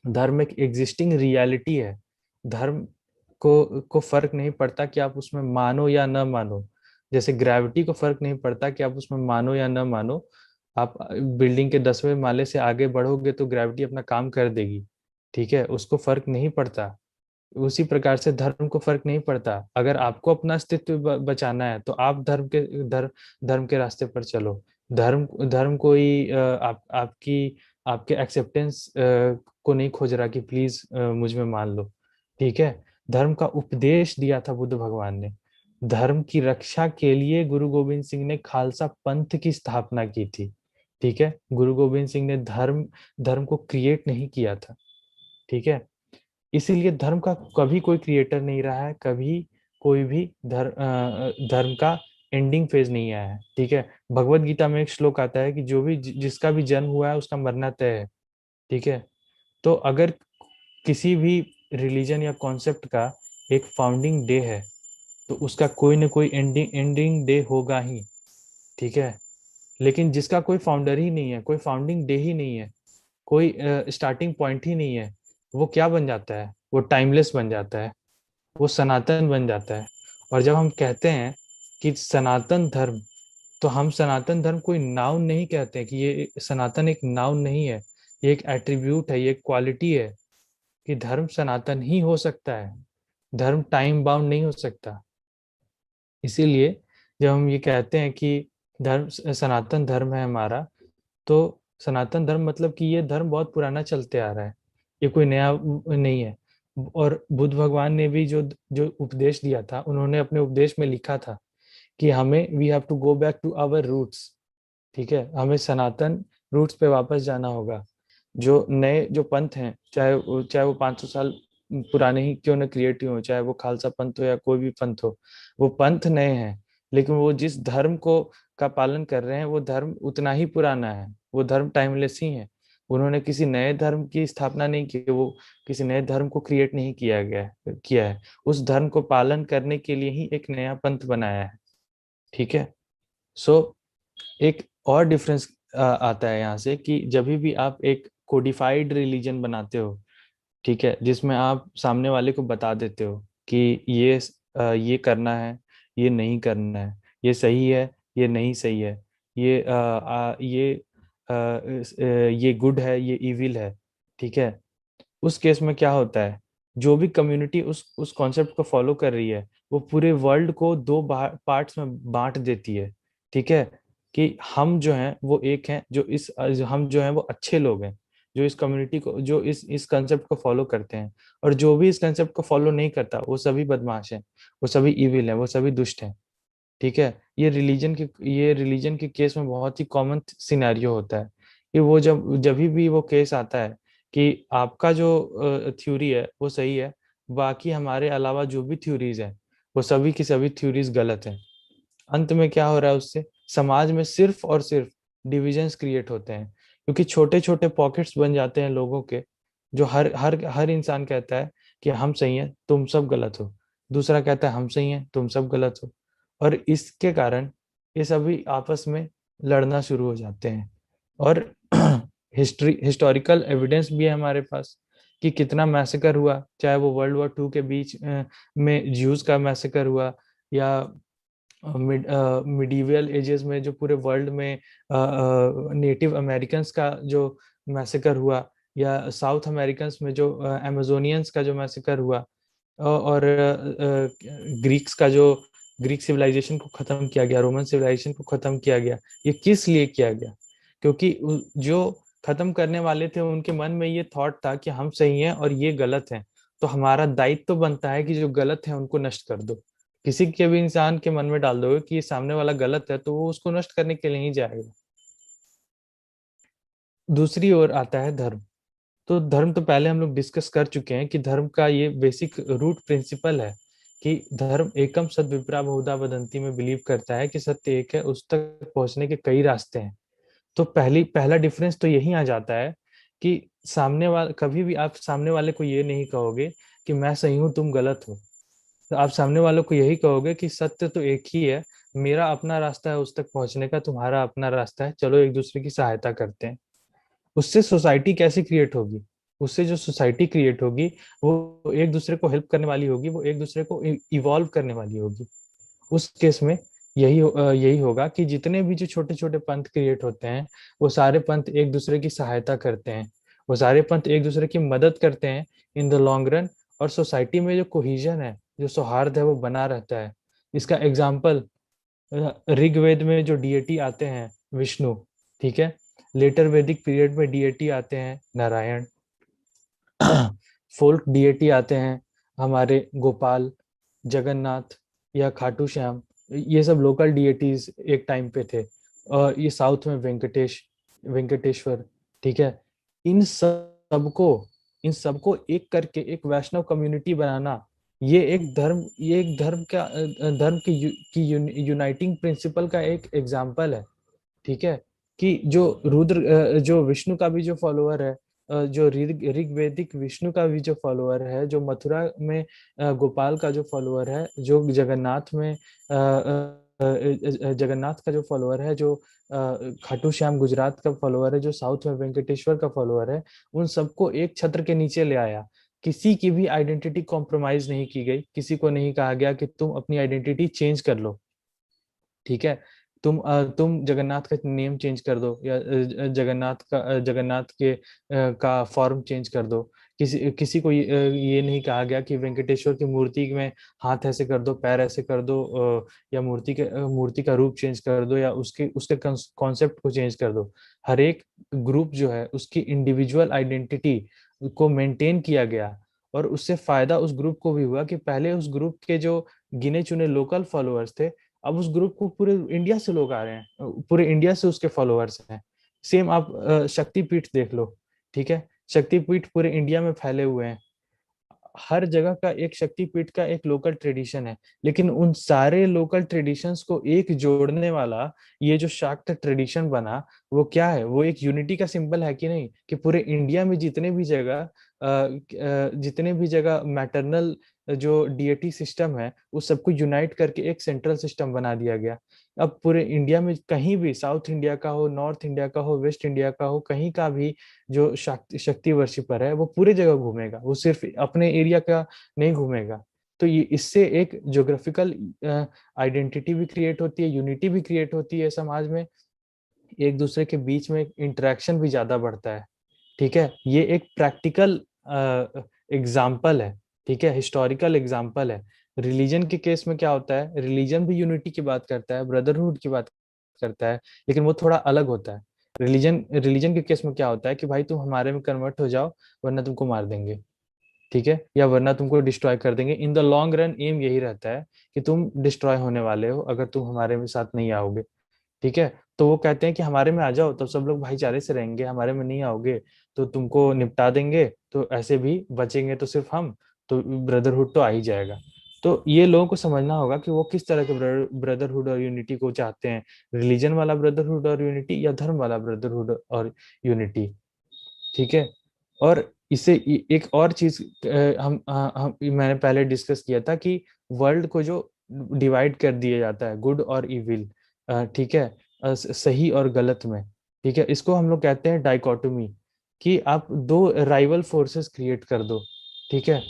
धर्म एक एग्जिस्टिंग रियलिटी है। धर्म को फर्क नहीं पड़ता कि आप उसमें मानो या न मानो। जैसे ग्रेविटी को फर्क नहीं पड़ता कि आप उसमें मानो या न मानो। आप बिल्डिंग के 10वें माले से आगे बढ़ोगे तो ग्रेविटी अपना काम कर देगी। ठीक है, उसको फर्क नहीं पड़ता। उसी प्रकार से धर्म को फर्क नहीं पड़ता। अगर आपको अपना अस्तित्व बचाना है तो आप धर्म के रास्ते पर चलो। धर्म धर्म कोई आपके एक्सेप्टेंस को नहीं खोज रहा कि प्लीज मुझ में मान लो। ठीक है, धर्म का उपदेश दिया था बुद्ध भगवान ने। धर्म की रक्षा के लिए गुरु गोविंद सिंह ने खालसा पंथ की स्थापना की थी। ठीक है, गुरु गोविंद सिंह ने धर्म को क्रिएट नहीं किया था। ठीक है, इसीलिए धर्म का कभी कोई क्रिएटर नहीं रहा है, कभी कोई भी धर्म का एंडिंग फेज नहीं आया है। ठीक है, भगवत गीता में एक श्लोक आता है कि जो भी जिसका भी जन्म हुआ है उसका मरना तय है। ठीक है, तो अगर किसी भी रिलीजन या कॉन्सेप्ट का एक फाउंडिंग डे है तो उसका कोई ना कोई एंडिंग डे होगा ही। ठीक है, लेकिन जिसका कोई फाउंडर ही नहीं है, कोई फाउंडिंग डे ही नहीं है, कोई स्टार्टिंग पॉइंट ही नहीं है, वो क्या बन जाता है? वो टाइमलेस बन जाता है, वो सनातन बन जाता है। और जब हम कहते हैं कि सनातन धर्म, तो हम सनातन धर्म कोई नाउन नहीं कहते हैं कि ये सनातन एक नाउन नहीं है, ये एक एट्रीब्यूट है, ये एक क्वालिटी है कि धर्म सनातन ही हो सकता है, धर्म टाइम बाउंड नहीं हो सकता। इसीलिए जब हम ये कहते हैं कि धर्म सनातन धर्म है हमारा, तो सनातन धर्म मतलब कि ये धर्म बहुत पुराना चलते आ रहा है, ये कोई नया नहीं है। और बुद्ध भगवान ने भी जो जो उपदेश दिया था, उन्होंने अपने उपदेश में लिखा था कि हमें we have to go back to our roots. ठीक है, हमें सनातन रूट्स पे वापस जाना होगा। जो नए जो पंथ हैं, चाहे वो 500 साल पुराने ही क्यों न क्रिएटिव हो, चाहे वो खालसा पंथ हो या कोई भी पंथ हो, वो पंथ नए हैं, लेकिन वो जिस धर्म को का पालन कर रहे हैं वो धर्म उतना ही पुराना है, वो धर्म टाइमलेस ही है। उन्होंने किसी नए धर्म की स्थापना नहीं की, वो किसी नए धर्म को क्रिएट नहीं किया है, उस धर्म को पालन करने के लिए ही एक नया पंथ बनाया है। ठीक है, सो एक और डिफरेंस आता है यहाँ से कि जब भी आप एक कोडिफाइड रिलीजन बनाते हो, ठीक है, जिसमें आप सामने वाले को बता देते हो कि ये करना है, ये नहीं करना है, ये सही है, ये नहीं सही है, ये ये गुड है, ये इविल है। ठीक है, उस केस में क्या होता है, जो भी कम्युनिटी उस कॉन्सेप्ट को फॉलो कर रही है, वो पूरे वर्ल्ड को दो पार्ट्स में बांट देती है। ठीक है, कि हम जो हैं वो एक हैं, हम जो हैं वो अच्छे लोग हैं, जो इस कम्युनिटी को, जो इस कंसेप्ट को फॉलो करते हैं, और जो भी इस कंसेप्ट को फॉलो नहीं करता वो सभी बदमाश हैं, वो सभी इविल हैं, वो सभी दुष्ट हैं। ठीक है, ये रिलीजन के केस में बहुत ही कॉमन सिनेरियो होता है कि वो जब भी वो केस आता है कि आपका जो थ्योरी है वो सही है, बाकी हमारे अलावा जो भी थ्योरीज हैं वो सभी की सभी थ्योरीज गलत हैं। अंत में क्या हो रहा है, उससे समाज में सिर्फ और सिर्फ डिविजन्स क्रिएट होते हैं, क्योंकि छोटे छोटे पॉकेट्स बन जाते हैं लोगों के, जो हर हर हर इंसान कहता है कि हम सही हैं, तुम सब गलत हो, दूसरा कहता है हम सही हैं, तुम सब गलत हो। और इसके कारण ये सभी आपस में लड़ना शुरू हो जाते हैं। और हिस्टोरिकल एविडेंस भी है हमारे पास कि कितना मैसेकर हुआ, चाहे वो वर्ल्ड वॉर 2 के बीच में ज्यूज का मैसेकर हुआ, या मिडीवियल एजेस में जो पूरे वर्ल्ड में नेटिव अमेरिकन्स का जो मैसेकर हुआ, या साउथ अमेरिकन्स में जो अमेजोनियंस का जो मैसेकर हुआ, और ग्रीक्स का जो ग्रीक सिविलाइजेशन को खत्म किया गया, रोमन सिविलाइजेशन को खत्म किया गया, ये किस लिए किया गया? क्योंकि जो खत्म करने वाले थे उनके मन में ये थॉट था कि हम सही हैं और ये गलत हैं, तो हमारा दायित्व तो बनता है कि जो गलत है उनको नष्ट कर दो। किसी के भी इंसान के मन में डाल दोगे कि ये सामने वाला गलत है, तो वो उसको नष्ट करने के लिए ही जाएगा। दूसरी ओर आता है धर्म। तो धर्म तो पहले हम लोग डिस्कस कर चुके हैं कि धर्म का ये बेसिक रूट प्रिंसिपल है कि धर्म एकम सद विप्रा बहुधा वदंती में बिलीव करता है कि सत्य एक है, उस तक पहुंचने के कई रास्ते हैं। तो पहला डिफरेंस तो यही आ जाता है कि कभी भी आप सामने वाले को ये नहीं कहोगे कि मैं सही हूं तुम गलत हो। तो आप सामने वालों को यही कहोगे कि सत्य तो एक ही है, मेरा अपना रास्ता है उस तक पहुंचने का, तुम्हारा अपना रास्ता है, चलो एक दूसरे की सहायता करते हैं। उससे सोसाइटी कैसे क्रिएट होगी? उससे जो सोसाइटी क्रिएट होगी वो एक दूसरे को हेल्प करने वाली होगी, वो एक दूसरे को इवॉल्व करने वाली होगी। उस केस में यही होगा कि जितने भी जो छोटे छोटे पंथ क्रिएट होते हैं, वो सारे पंथ एक दूसरे की सहायता करते हैं, वो सारे पंथ एक दूसरे की मदद करते हैं इन द लॉन्ग रन। और सोसाइटी में जो कोहिजन है, जो सौहार्द है, वो बना रहता है। इसका एग्जाम्पल ऋग्वेद में जो डीएटी आते हैं विष्णु, ठीक है, लेटर वैदिक पीरियड में डीएटी आते हैं नारायण, फोल्क डीएटी आते हैं हमारे गोपाल, जगन्नाथ या खाटू श्याम, ये सब लोकल डीएटीज एक टाइम पे थे। और ये साउथ में वेंकटेश्वर। ठीक है, इन सबको इन सबको एक करके एक वैष्णव कम्युनिटी बनाना, ये एक धर्म की यूनाइटिंग प्रिंसिपल का एक एग्जाम्पल है। ठीक है, कि जो विष्णु का भी जो फॉलोअर है, जो ऋग्वेदिक विष्णु का भी जो फॉलोअर है, जो मथुरा में गोपाल का जो फॉलोअर है, जो जगन्नाथ में जगन्नाथ का जो फॉलोअर है, जो खाटू श्याम गुजरात का फॉलोअर है, जो साउथ में वेंकटेश्वर का फॉलोअर है, उन सबको एक छत्र के नीचे ले आया। किसी की भी आइडेंटिटी कॉम्प्रोमाइज नहीं की गई, किसी को नहीं कहा गया कि तुम अपनी आइडेंटिटी चेंज कर लो। ठीक है, तुम जगन्नाथ का नेम चेंज कर दो, या जगन्नाथ के का फॉर्म चेंज कर दो। किसी किसी को ये नहीं कहा गया कि वेंकटेश्वर की मूर्ति में हाथ ऐसे कर दो, पैर ऐसे कर दो, या मूर्ति का रूप चेंज कर दो, या उसके उसके कॉन्सेप्ट को चेंज कर दो। हर एक ग्रुप जो है उसकी इंडिविजुअल आइडेंटिटी को मेंटेन किया गया, और उससे फायदा उस ग्रुप को भी हुआ कि पहले उस ग्रुप के जो गिने चुने लोकल फॉलोअर्स थे, अब उस ग्रुप को पूरे इंडिया से लोग आ रहे हैं, पूरे इंडिया से उसके फॉलोअर्स हैं। सेम आप शक्तिपीठ देख लो। ठीक है, शक्तिपीठ पूरे इंडिया में फैले हुए हैं। हर जगह का एक शक्तिपीठ का एक लोकल ट्रेडिशन है, लेकिन उन सारे लोकल ट्रेडिशंस को एक जोड़ने वाला ये जो शाक्त ट्रेडिशन बना, वो क्या है? वो एक यूनिटी का सिंबल है कि नहीं, कि पूरे इंडिया में जितने भी जगह मैटरनल जो डीएटी सिस्टम है, उस सबको यूनाइट करके एक सेंट्रल सिस्टम बना दिया गया। अब पूरे इंडिया में कहीं भी, साउथ इंडिया का हो, नॉर्थ इंडिया का हो, वेस्ट इंडिया का हो, कहीं का भी जो शक्ति वर्शिपर है, वो पूरे जगह घूमेगा, वो सिर्फ अपने एरिया का नहीं घूमेगा। तो ये इससे एक ज्योग्राफिकल आइडेंटिटी भी क्रिएट होती है, यूनिटी भी क्रिएट होती है समाज में, एक दूसरे के बीच में इंटरेक्शन भी ज्यादा बढ़ता है। ठीक है, ये एक प्रैक्टिकल एग्जाम्पल है। ठीक है, हिस्टोरिकल एग्जाम्पल है। रिलीजन के केस में क्या होता है, रिलीजन भी यूनिटी की बात करता है, ब्रदरहुड की बात करता है, लेकिन वो थोड़ा अलग होता है। रिलीजन के केस में क्या होता है कि भाई तुम हमारे में कन्वर्ट हो जाओ, वरना तुमको मार देंगे। ठीक है, या वरना तुमको डिस्ट्रॉय कर देंगे। In the long run aim यही रहता है कि तुम डिस्ट्रॉय होने वाले हो अगर तुम हमारे में साथ नहीं आओगे। ठीक है, तो वो कहते हैं कि हमारे में आ जाओ, तब सब लोग भाईचारे से रहेंगे, हमारे में नहीं आओगे तो तुमको निपटा देंगे, तो ऐसे भी बचेंगे तो सिर्फ हम, तो ब्रदरहुड तो आ ही जाएगा। तो ये लोगों को समझना होगा कि वो किस तरह के ब्रदरहुड और यूनिटी को चाहते हैं, रिलीजन वाला ब्रदरहुड और यूनिटी, या धर्म वाला ब्रदरहुड और यूनिटी। ठीक है, और इसे एक और चीज मैंने पहले डिस्कस किया था कि वर्ल्ड को जो डिवाइड कर दिया जाता है, गुड और इविल, ठीक है, सही और गलत में। ठीक है, इसको हम लोग कहते हैं डाइकोटोमी, कि आप दो राइवल फोर्सेस क्रिएट कर दो। ठीक है,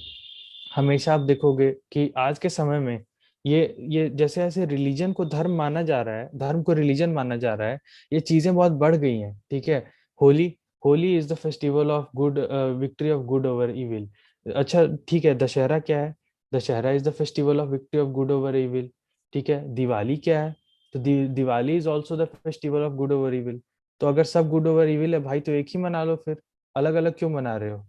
हमेशा आप देखोगे कि आज के समय में ये जैसे जैसे रिलीजन को धर्म माना जा रहा है, धर्म को रिलीजन माना जा रहा है, ये चीजें बहुत बढ़ गई हैं। ठीक है, Holi Holi is the festival of good, victory of good over evil. अच्छा ठीक है, दशहरा क्या है? Dussehra is the festival of victory of good over evil. ठीक है, दिवाली क्या है? तो Diwali is also the festival of good over evil. तो अगर सब गुड ओवर इविल है भाई, तो एक ही मना लो, फिर अलग अलग क्यों मना रहे हो?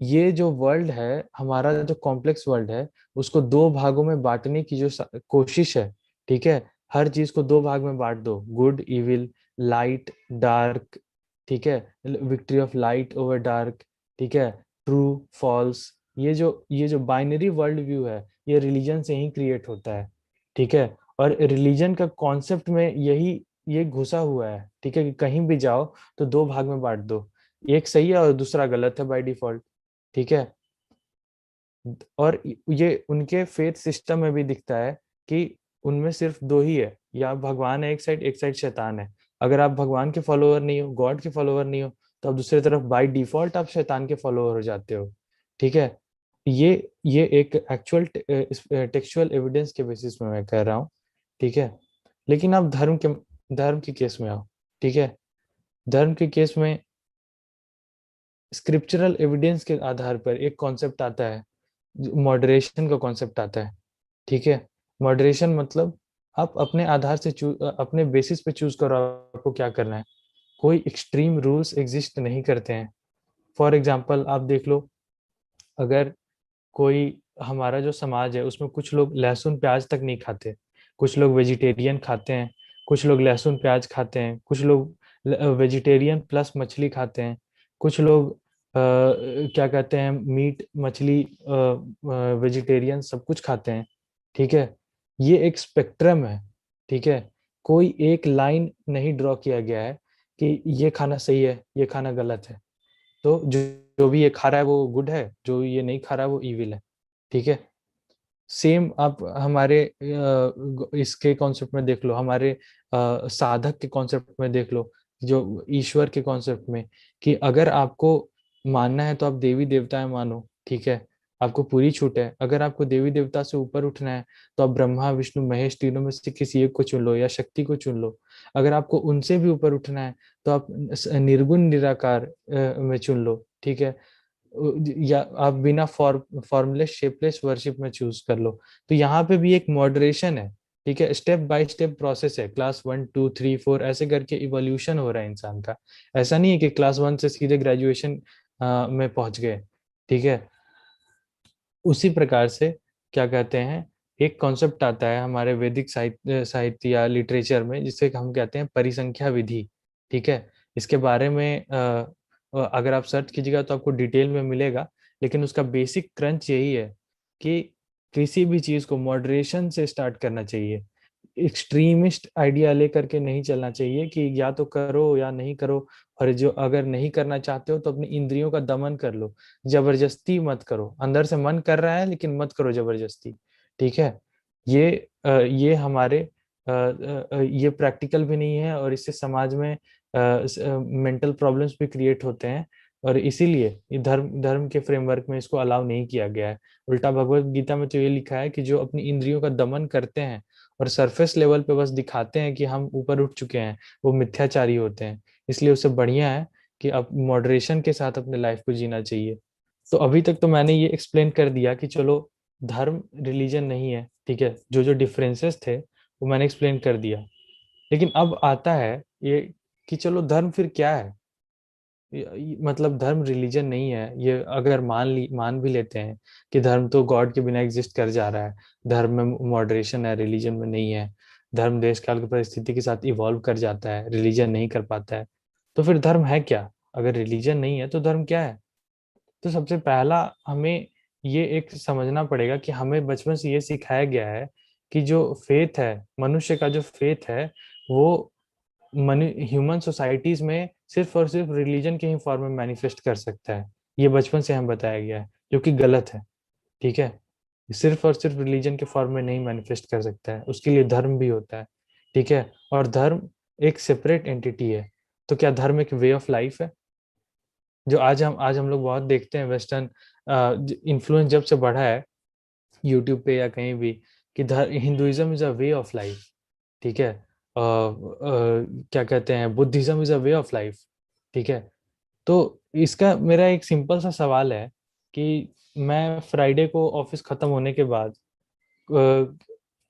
ये जो वर्ल्ड है, हमारा जो कॉम्प्लेक्स वर्ल्ड है, उसको दो भागों में बांटने की जो कोशिश है। ठीक है, हर चीज को दो भाग में बांट दो, गुड इविल, लाइट डार्क। ठीक है, victory of light over dark. ठीक है, ट्रू फॉल्स। ये जो बाइनरी वर्ल्ड व्यू है, ये रिलीजन से ही क्रिएट होता है। ठीक है, और रिलीजन का कॉन्सेप्ट में ये घुसा हुआ है। ठीक है, कि कहीं भी जाओ तो दो भाग में बांट दो, एक सही है और दूसरा गलत है बाय डिफॉल्ट। ठीक है, और ये उनके फेथ सिस्टम में भी दिखता है कि उनमें सिर्फ दो ही है, या भगवान है एक साइड शैतान है। अगर आप भगवान के फॉलोअर नहीं हो, गॉड के फॉलोअर नहीं हो, तो आप दूसरी तरफ बाय डिफॉल्ट आप शैतान के फॉलोअर हो जाते हो। ठीक है, ये एक एक्चुअल टेक्सचुअल एविडेंस के बेसिस में मैं कह रहा हूँ। ठीक है, लेकिन आप धर्म के केस में आओ। ठीक है, धर्म के केस में स्क्रिप्चरल एविडेंस के आधार पर एक कॉन्सेप्ट आता है, मॉडरेशन का कॉन्सेप्ट आता है। ठीक है, मॉडरेशन मतलब आप अपने आधार से अपने बेसिस पे चूज करो आपको क्या करना है। कोई एक्सट्रीम रूल्स एग्जिस्ट नहीं करते हैं। फॉर एग्जांपल आप देख लो, अगर कोई, हमारा जो समाज है उसमें कुछ लोग लहसुन प्याज तक नहीं खाते, कुछ लोग वेजिटेरियन खाते हैं, कुछ लोग लहसुन प्याज खाते हैं, कुछ लोग वेजिटेरियन प्लस मछली खाते हैं, कुछ लोग क्या कहते हैं, मीट मछली, वेजिटेरियन सब कुछ खाते हैं, ठीक है। ये एक स्पेक्ट्रम है, ठीक है। कोई एक लाइन नहीं ड्रॉ किया गया है कि ये खाना सही है, ये खाना गलत है। तो जो जो भी ये खा रहा है वो गुड है, जो ये नहीं खा रहा है वो इविल है, ठीक है। सेम आप हमारे इसके कॉन्सेप्ट में देख लो, हमारे साधक के कॉन्सेप्ट में देख लो, जो ईश्वर के कॉन्सेप्ट में, कि अगर आपको मानना है तो आप देवी देवताएं मानो, ठीक है, आपको पूरी छूट है। अगर आपको देवी देवता से ऊपर उठना है तो आप ब्रह्मा विष्णु महेश तीनों में से किसी एक को चुन लो या शक्ति को चुन लो। अगर आपको उनसे भी ऊपर उठना है तो आप निर्गुण निराकार में चुन लो, ठीक है। या आप बिना फॉर्मलेस शेपलेस वर्शिप में चूज कर लो। तो यहाँ पे भी एक मॉडरेशन है, ठीक है। स्टेप बाय स्टेप प्रोसेस है, क्लास 1 2 3 4 ऐसे करके इवोल्यूशन हो रहा है इंसान का। ऐसा नहीं है कि क्लास 1 से सीधे ग्रेजुएशन में पहुंच गए, ठीक है। उसी प्रकार से क्या कहते हैं, एक कॉन्सेप्ट आता है हमारे वैदिक साहित्य या लिटरेचर में, जिसे हम कहते हैं परिसंख्या विधि, ठीक है। इसके बारे में अगर आप सर्च कीजिएगा तो आपको डिटेल में मिलेगा, लेकिन उसका बेसिक क्रंच यही है कि किसी भी चीज को मॉडरेशन से स्टार्ट करना चाहिए। एक्सट्रीमिस्ट आइडिया लेकर के नहीं चलना चाहिए कि या तो करो या नहीं करो। और जो अगर नहीं करना चाहते हो तो अपनी इंद्रियों का दमन कर लो, जबरदस्ती मत करो। अंदर से मन कर रहा है लेकिन मत करो जबरदस्ती, ठीक है। ये हमारे ये प्रैक्टिकल भी नहीं है, और इससे समाज में मेंटल प्रॉब्लम्स भी क्रिएट होते हैं। और इसीलिए ये धर्म धर्म के फ्रेमवर्क में इसको अलाउ नहीं किया गया है। उल्टा भगवत गीता में तो ये लिखा है कि जो अपनी इंद्रियों का दमन करते हैं और सरफेस लेवल पे बस दिखाते हैं कि हम ऊपर उठ चुके हैं, वो मिथ्याचारी होते हैं। इसलिए उससे बढ़िया है कि अब मॉडरेशन के साथ अपने लाइफ को जीना चाहिए। तो अभी तक तो मैंने ये एक्सप्लेन कर दिया कि चलो धर्म रिलीजन नहीं है, ठीक है। जो जो डिफरेंसेस थे वो मैंने एक्सप्लेन कर दिया। लेकिन अब आता है ये कि चलो धर्म फिर क्या है। मतलब धर्म रिलीजन नहीं है, ये अगर मान भी लेते हैं कि धर्म तो गॉड के बिना एग्जिस्ट कर जा रहा है, धर्म में मॉडरेशन है, रिलीजन में नहीं है। धर्म देश काल की परिस्थिति के साथ इवॉल्व कर जाता है, रिलीजन नहीं कर पाता है। तो फिर धर्म है क्या? अगर रिलीजन नहीं है तो धर्म क्या है? तो सबसे पहला हमें ये एक समझना पड़ेगा कि हमें बचपन से ये सिखाया गया है कि जो फेथ है, मनुष्य का जो फेथ है, वो ह्यूमन सोसाइटीज में सिर्फ और सिर्फ रिलीजन के ही फॉर्म में मैनिफेस्ट कर सकता है। ये बचपन से हमें बताया गया है, जो कि गलत है, ठीक है। सिर्फ और सिर्फ रिलीजन के फॉर्म में नहीं मैनिफेस्ट कर सकता है, उसके लिए धर्म भी होता है, ठीक है। और धर्म एक सेपरेट एंटिटी है। तो क्या धर्म एक वे ऑफ लाइफ है? जो आज हम लोग बहुत देखते हैं, वेस्टर्न इन्फ्लुएंस जब से बढ़ा है यूट्यूब पे या कहीं भी, कि Hinduism is a way of life, ठीक है। क्या कहते हैं, Buddhism is a way of life, ठीक है। तो इसका मेरा एक सिंपल सा सवाल है कि मैं फ्राइडे को ऑफिस खत्म होने के बाद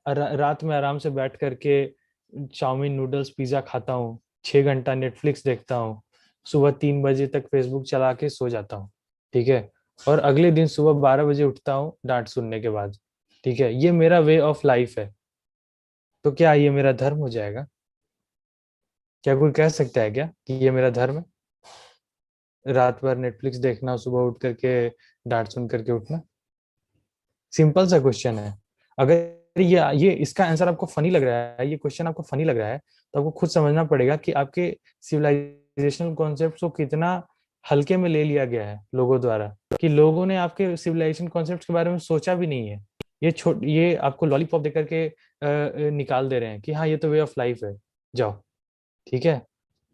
रात में आराम से बैठ करके चाउमीन नूडल्स पिज्ज़ा खाता हूँ, 6 घंटा नेटफ्लिक्स देखता हूँ, सुबह 3 बजे तक फेसबुक चला के सो जाता हूँ, ठीक है। और अगले दिन सुबह 12 बजे उठता हूँ डांट सुनने के बाद, ठीक है। ये मेरा वे ऑफ लाइफ है। तो क्या ये मेरा धर्म हो जाएगा? क्या कोई कह सकता है क्या कि ये मेरा धर्म है, रात भर नेटफ्लिक्स देखना, सुबह उठ करके डांट सुन करके उठना? सिंपल सा क्वेश्चन है। अगर ये इसका आंसर आपको फनी लग रहा है, ये क्वेश्चन आपको फनी लग रहा है, तो आपको खुद समझना पड़ेगा कि आपके सिविलाइजेशनल कॉन्सेप्ट्स को कितना हल्के में ले लिया गया है लोगों द्वारा, कि लोगों ने आपके सिविलाइजेशन कॉन्सेप्ट्स के बारे में सोचा भी नहीं है। ये आपको लॉलीपॉप दे करके निकाल दे रहे हैं कि हाँ ये तो वे ऑफ लाइफ है, जाओ, ठीक है।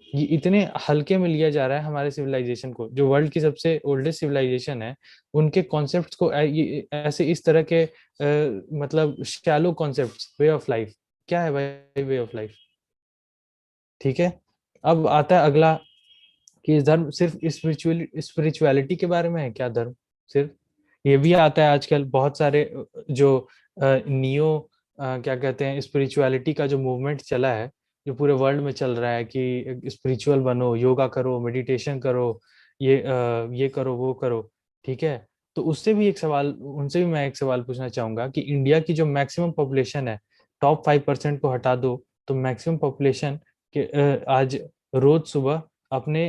ये इतने हल्के में लिया जा रहा है हमारे सिविलाइजेशन को, जो वर्ल्ड की सबसे ओल्डेस्ट सिविलाइजेशन है, उनके कॉन्सेप्ट्स को ऐसे इस तरह के मतलब shallow concepts, way of life. क्या है भाई वे ऑफ लाइफ? ठीक है। अब आता है अगला कि धर्म सिर्फ स्पिरिचुअलिटी के बारे में है क्या? धर्म सिर्फ ये भी आता है आजकल बहुत सारे जो नियो क्या कहते हैं, स्पिरिचुअलिटी का जो मूवमेंट चला है, जो पूरे वर्ल्ड में चल रहा है कि स्पिरिचुअल बनो, योगा करो, मेडिटेशन करो, ये करो वो करो, ठीक है। तो उससे भी एक सवाल, उनसे भी मैं एक सवाल पूछना चाहूंगा कि इंडिया की जो मैक्सिमम पॉपुलेशन है, टॉप 5% को हटा दो तो मैक्सिमम पॉपुलेशन के आज रोज सुबह अपने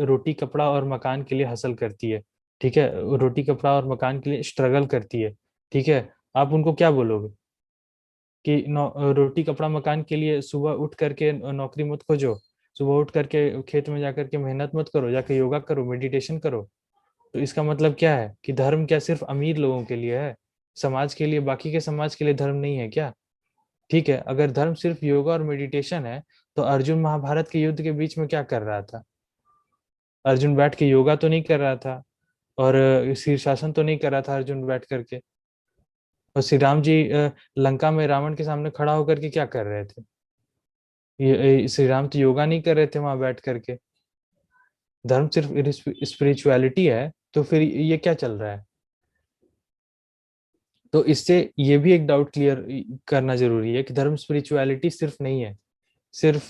रोटी कपड़ा और मकान के लिए हासिल करती है, ठीक है, रोटी कपड़ा और मकान के लिए स्ट्रगल करती है, ठीक है, आप उनको क्या बोलोगे कि रोटी कपड़ा मकान के लिए सुबह उठ करके नौकरी मत खोजो, सुबह उठ करके खेत में जाकर के मेहनत मत करो, जाकर योगा करो, मेडिटेशन करो। तो इसका मतलब क्या है कि धर्म क्या सिर्फ अमीर लोगों के लिए है, समाज के लिए, बाकी के समाज के लिए धर्म नहीं है क्या? ठीक है, अगर धर्म सिर्फ योगा और मेडिटेशन है तो अर्जुन महाभारत के युद्ध के बीच में क्या कर रहा था? अर्जुन बैठ के योगा तो नहीं कर रहा था, और शीर्षासन तो नहीं कर रहा था अर्जुन बैठ करके। और श्री राम जी लंका में रावण के सामने खड़ा होकर के क्या कर रहे थे? ये श्री राम तो योगा नहीं कर रहे थे वहां बैठ करके। धर्म सिर्फ स्पिरिचुअलिटी है तो फिर ये क्या चल रहा है? तो इससे ये भी एक डाउट क्लियर करना जरूरी है कि धर्म स्पिरिचुअलिटी सिर्फ नहीं है, सिर्फ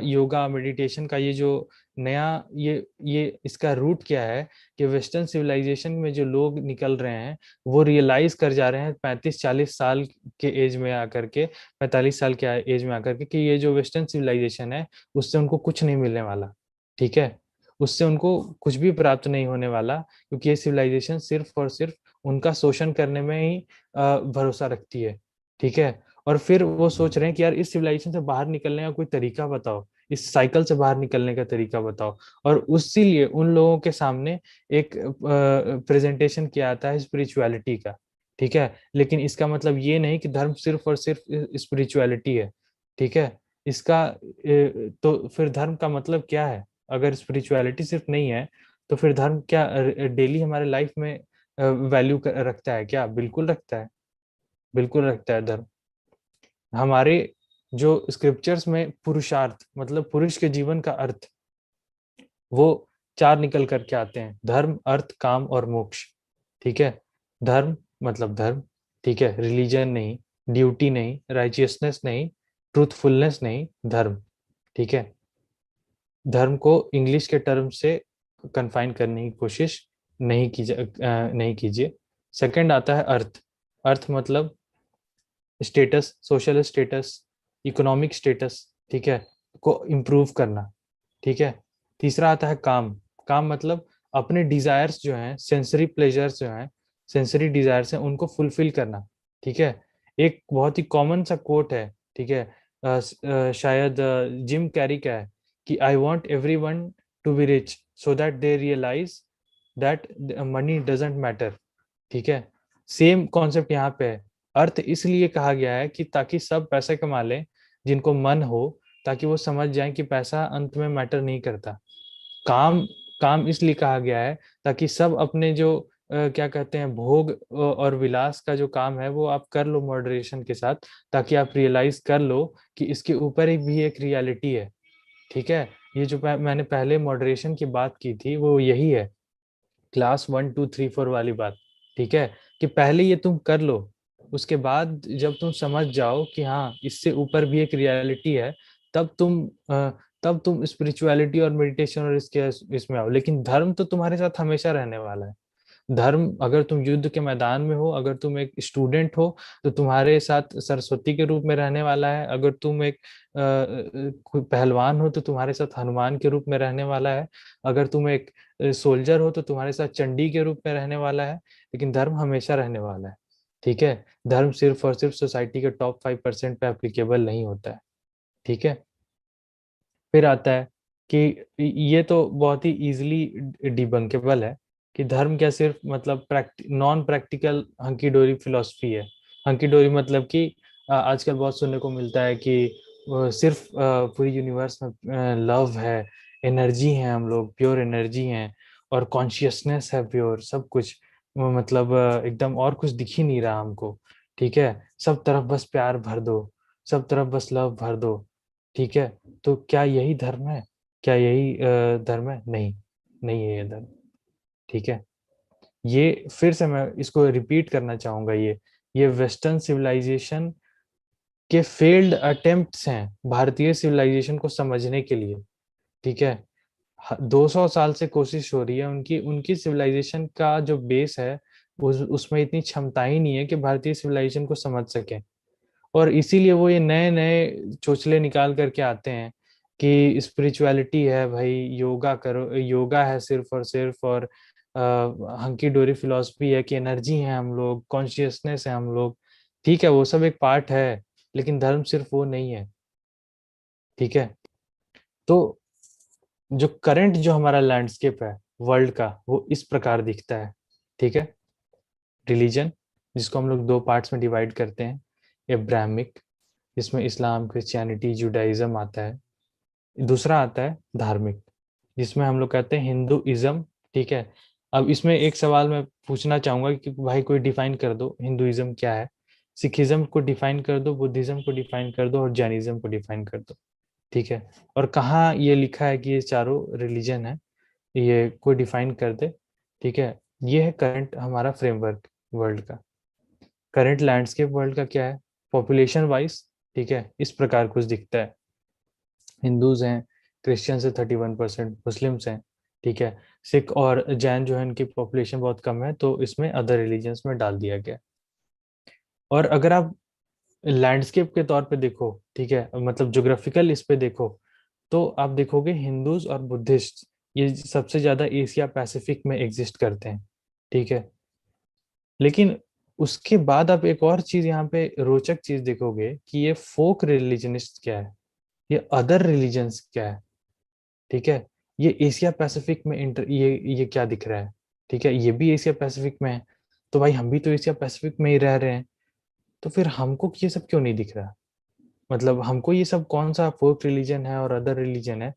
योगा मेडिटेशन का ये जो नया ये इसका रूट क्या है कि वेस्टर्न सिविलाइजेशन में जो लोग निकल रहे हैं वो रियलाइज कर जा रहे हैं 35-40 साल के एज में आकर के, 45 साल के एज में आकर के, कि ये जो वेस्टर्न सिविलाइजेशन है उससे उनको कुछ नहीं मिलने वाला, ठीक है, उससे उनको कुछ भी प्राप्त नहीं होने वाला, क्योंकि ये सिविलाइजेशन सिर्फ और सिर्फ उनका शोषण करने में ही भरोसा रखती है, ठीक है। और फिर वो सोच रहे हैं कि यार इस सिविलाइजेशन से बाहर निकलने का कोई तरीका बताओ, इस साइकिल से बाहर निकलने का तरीका बताओ। और उसी लिए उन लोगों के सामने एक प्रेजेंटेशन किया आता है स्पिरिचुअलिटी का, ठीक है। लेकिन इसका मतलब ये नहीं कि धर्म सिर्फ और सिर्फ स्पिरिचुअलिटी है, ठीक है। इसका तो फिर धर्म का मतलब क्या है? अगर स्पिरिचुअलिटी सिर्फ नहीं है तो फिर धर्म क्या डेली हमारे लाइफ में वैल्यू रखता है क्या? बिल्कुल रखता है, बिल्कुल रखता है धर्म। हमारे जो स्क्रिप्चर्स में पुरुषार्थ मतलब पुरुष के जीवन का अर्थ, वो 4 निकल करके आते हैं: धर्म, अर्थ, काम और मोक्ष, ठीक है। धर्म मतलब धर्म, ठीक है, रिलीजन नहीं, ड्यूटी नहीं, राइचियसनेस नहीं, ट्रूथफुलनेस नहीं, धर्म, ठीक है। धर्म को इंग्लिश के टर्म से कन्फाइन करने की कोशिश नहीं कीजिए। सेकंड आता है अर्थ। अर्थ मतलब status, social status, economic status, ठीक है, को इम्प्रूव करना, ठीक है। तीसरा आता है काम। काम मतलब अपने डिजायर्स जो हैं, सेंसरी प्लेजर्स जो हैं, सेंसरी डिजायर्स हैं, उनको फुलफिल करना, ठीक है। एक बहुत ही कॉमन सा कोट है, ठीक है, शायद जिम कैरी का है कि I want everyone to be rich so that they realise that money doesn't matter, ठीक है। सेम कॉन्सेप्ट यहाँ पे है। अर्थ इसलिए कहा गया है कि ताकि सब पैसे कमा लें जिनको मन हो, ताकि वो समझ जाएं कि पैसा अंत में मैटर नहीं करता। काम काम इसलिए कहा गया है ताकि सब अपने जो क्या कहते हैं भोग और विलास का जो काम है वो आप कर लो मॉडरेशन के साथ, ताकि आप रियलाइज कर लो कि इसके ऊपर ही भी एक रियलिटी है, ठीक है। ये जो मैंने पहले मॉडरेशन की बात की थी वो यही है, क्लास 1 2 3 4 वाली बात, ठीक है, कि पहले ये तुम कर लो, उसके बाद जब तुम समझ जाओ कि हाँ इससे ऊपर भी एक रियलिटी है, तब तुम स्पिरिचुअलिटी और मेडिटेशन और इसके इसमें आओ। लेकिन धर्म तो तुम्हारे साथ हमेशा रहने वाला है। धर्म, अगर तुम युद्ध के मैदान में हो, अगर तुम एक स्टूडेंट हो तो तुम्हारे साथ सरस्वती के रूप में रहने वाला है, अगर तुम एक कोई पहलवान हो तो तुम्हारे साथ हनुमान के रूप में रहने वाला है, अगर तुम एक सोल्जर हो तो तुम्हारे साथ चंडी के रूप में रहने वाला है। लेकिन धर्म हमेशा रहने वाला है, ठीक है। धर्म सिर्फ और सिर्फ सोसाइटी के टॉप 5% पे एप्लीकेबल नहीं होता है, ठीक है। फिर आता है कि ये तो बहुत ही इजीली डिबंकेबल है कि धर्म क्या सिर्फ मतलब नॉन प्रैक्टिकल हंकी डोरी फिलोसफी है। हंकी डोरी मतलब कि आजकल बहुत सुनने को मिलता है कि सिर्फ पूरी यूनिवर्स में लव है, एनर्जी है, हम लोग प्योर एनर्जी हैं, और कॉन्शियसनेस है प्योर, सब कुछ मतलब एकदम और कुछ दिख ही नहीं रहा हमको, ठीक है। सब तरफ बस प्यार भर दो, सब तरफ बस लव भर दो, ठीक है। तो क्या यही धर्म है? क्या यही धर्म है? नहीं, नहीं है ये धर्म, ठीक है। ये फिर से मैं इसको रिपीट करना चाहूंगा, ये वेस्टर्न सिविलाइजेशन के फेल्ड अटेम्प्ट्स हैं भारतीय सिविलाइजेशन को समझने के लिए, ठीक है। 200 साल से कोशिश हो रही है, उनकी उनकी सिविलाइजेशन का जो बेस है उसमें इतनी क्षमता ही नहीं है कि भारतीय सिविलाइजेशन को समझ सके। और इसीलिए वो ये नए नए चोचले निकाल करके आते हैं कि स्पिरिचुअलिटी है भाई, योगा करो, योगा है सिर्फ और सिर्फ, और हंकी डोरी फिलॉसफी है कि एनर्जी है हम लोग, कॉन्शियसनेस है हम लोग। ठीक है, वो सब एक पार्ट है, लेकिन धर्म सिर्फ वो नहीं है। ठीक है, तो जो करंट जो हमारा लैंडस्केप है वर्ल्ड का, वो इस प्रकार दिखता है। ठीक है, रिलीजन, जिसको हम लोग दो पार्ट्स में डिवाइड करते हैं, एब्राहमिक, जिसमें इस्लाम, क्रिश्चियनिटी, जुडाइज्म आता है। दूसरा आता है धार्मिक, जिसमें हम लोग कहते हैं हिंदुइज्म। ठीक है, अब इसमें एक सवाल मैं पूछना चाहूंगा कि भाई कोई डिफाइन कर दो हिंदुइज्म क्या है, सिखिज्म को डिफाइन कर दो, बुद्धिज्म को डिफाइन कर दो, और जैनिज्म को डिफाइन कर दो। ठीक है, और कहाँ ये लिखा है कि ये चारों रिलीजन है, ये कोई डिफाइन कर दे। ठीक है, ये है करंट हमारा फ्रेमवर्क वर्ल्ड का। करंट लैंडस्केप वर्ल्ड का क्या है पॉपुलेशन वाइज? ठीक है, इस प्रकार कुछ दिखता है। हिंदूज हैं, क्रिश्चियन से 31%, मुस्लिम्स हैं। ठीक है, सिख और जैन जो है इनकी पॉपुलेशन बहुत कम है, तो इसमें अदर रिलीजन्स में डाल दिया गया। और अगर आप लैंडस्केप के तौर पे देखो, ठीक है, मतलब ज्योग्राफिकल इस पे देखो, तो आप देखोगे हिंदूज और बुद्धिस्ट ये सबसे ज्यादा एशिया पैसिफिक में एग्जिस्ट करते हैं। ठीक है, लेकिन उसके बाद आप एक और चीज यहाँ पे रोचक चीज देखोगे कि ये फोक रिलीजनिस्ट क्या है, ये अदर रिलीजन्स क्या है। ठीक है, ये एशिया पैसिफिक में ये क्या दिख रहा है। ठीक है, ये भी एशिया पैसिफिक में है, तो भाई हम भी तो एशिया पैसिफिक में ही रह रहे हैं, तो फिर हमको ये सब क्यों नहीं दिख रहा? मतलब हमको ये सब कौन सा फोक रिलीजन है और अदर रिलीजन है,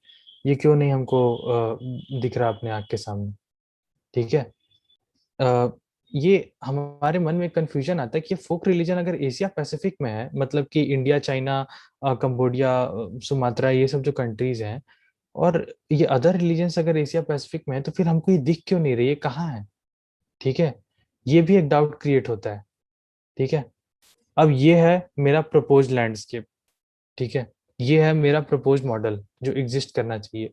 ये क्यों नहीं हमको दिख रहा अपने आँख के सामने? ठीक है, अ, ये हमारे मन में कंफ्यूजन आता है कि ये फोक रिलीजन अगर एशिया पैसिफिक में है, मतलब कि इंडिया, चाइना, कंबोडिया, सुमात्रा, ये सब जो कंट्रीज हैं, और ये अदर रिलीजन्स अगर एशिया पैसिफिक में है, तो फिर हमको ये दिख क्यों नहीं रही, ये कहाँ है? ठीक है, ये भी एक डाउट क्रिएट होता है। ठीक है, अब ये है मेरा प्रपोज लैंडस्केप। ठीक है, ये है मेरा प्रपोज मॉडल जो एग्जिस्ट करना चाहिए।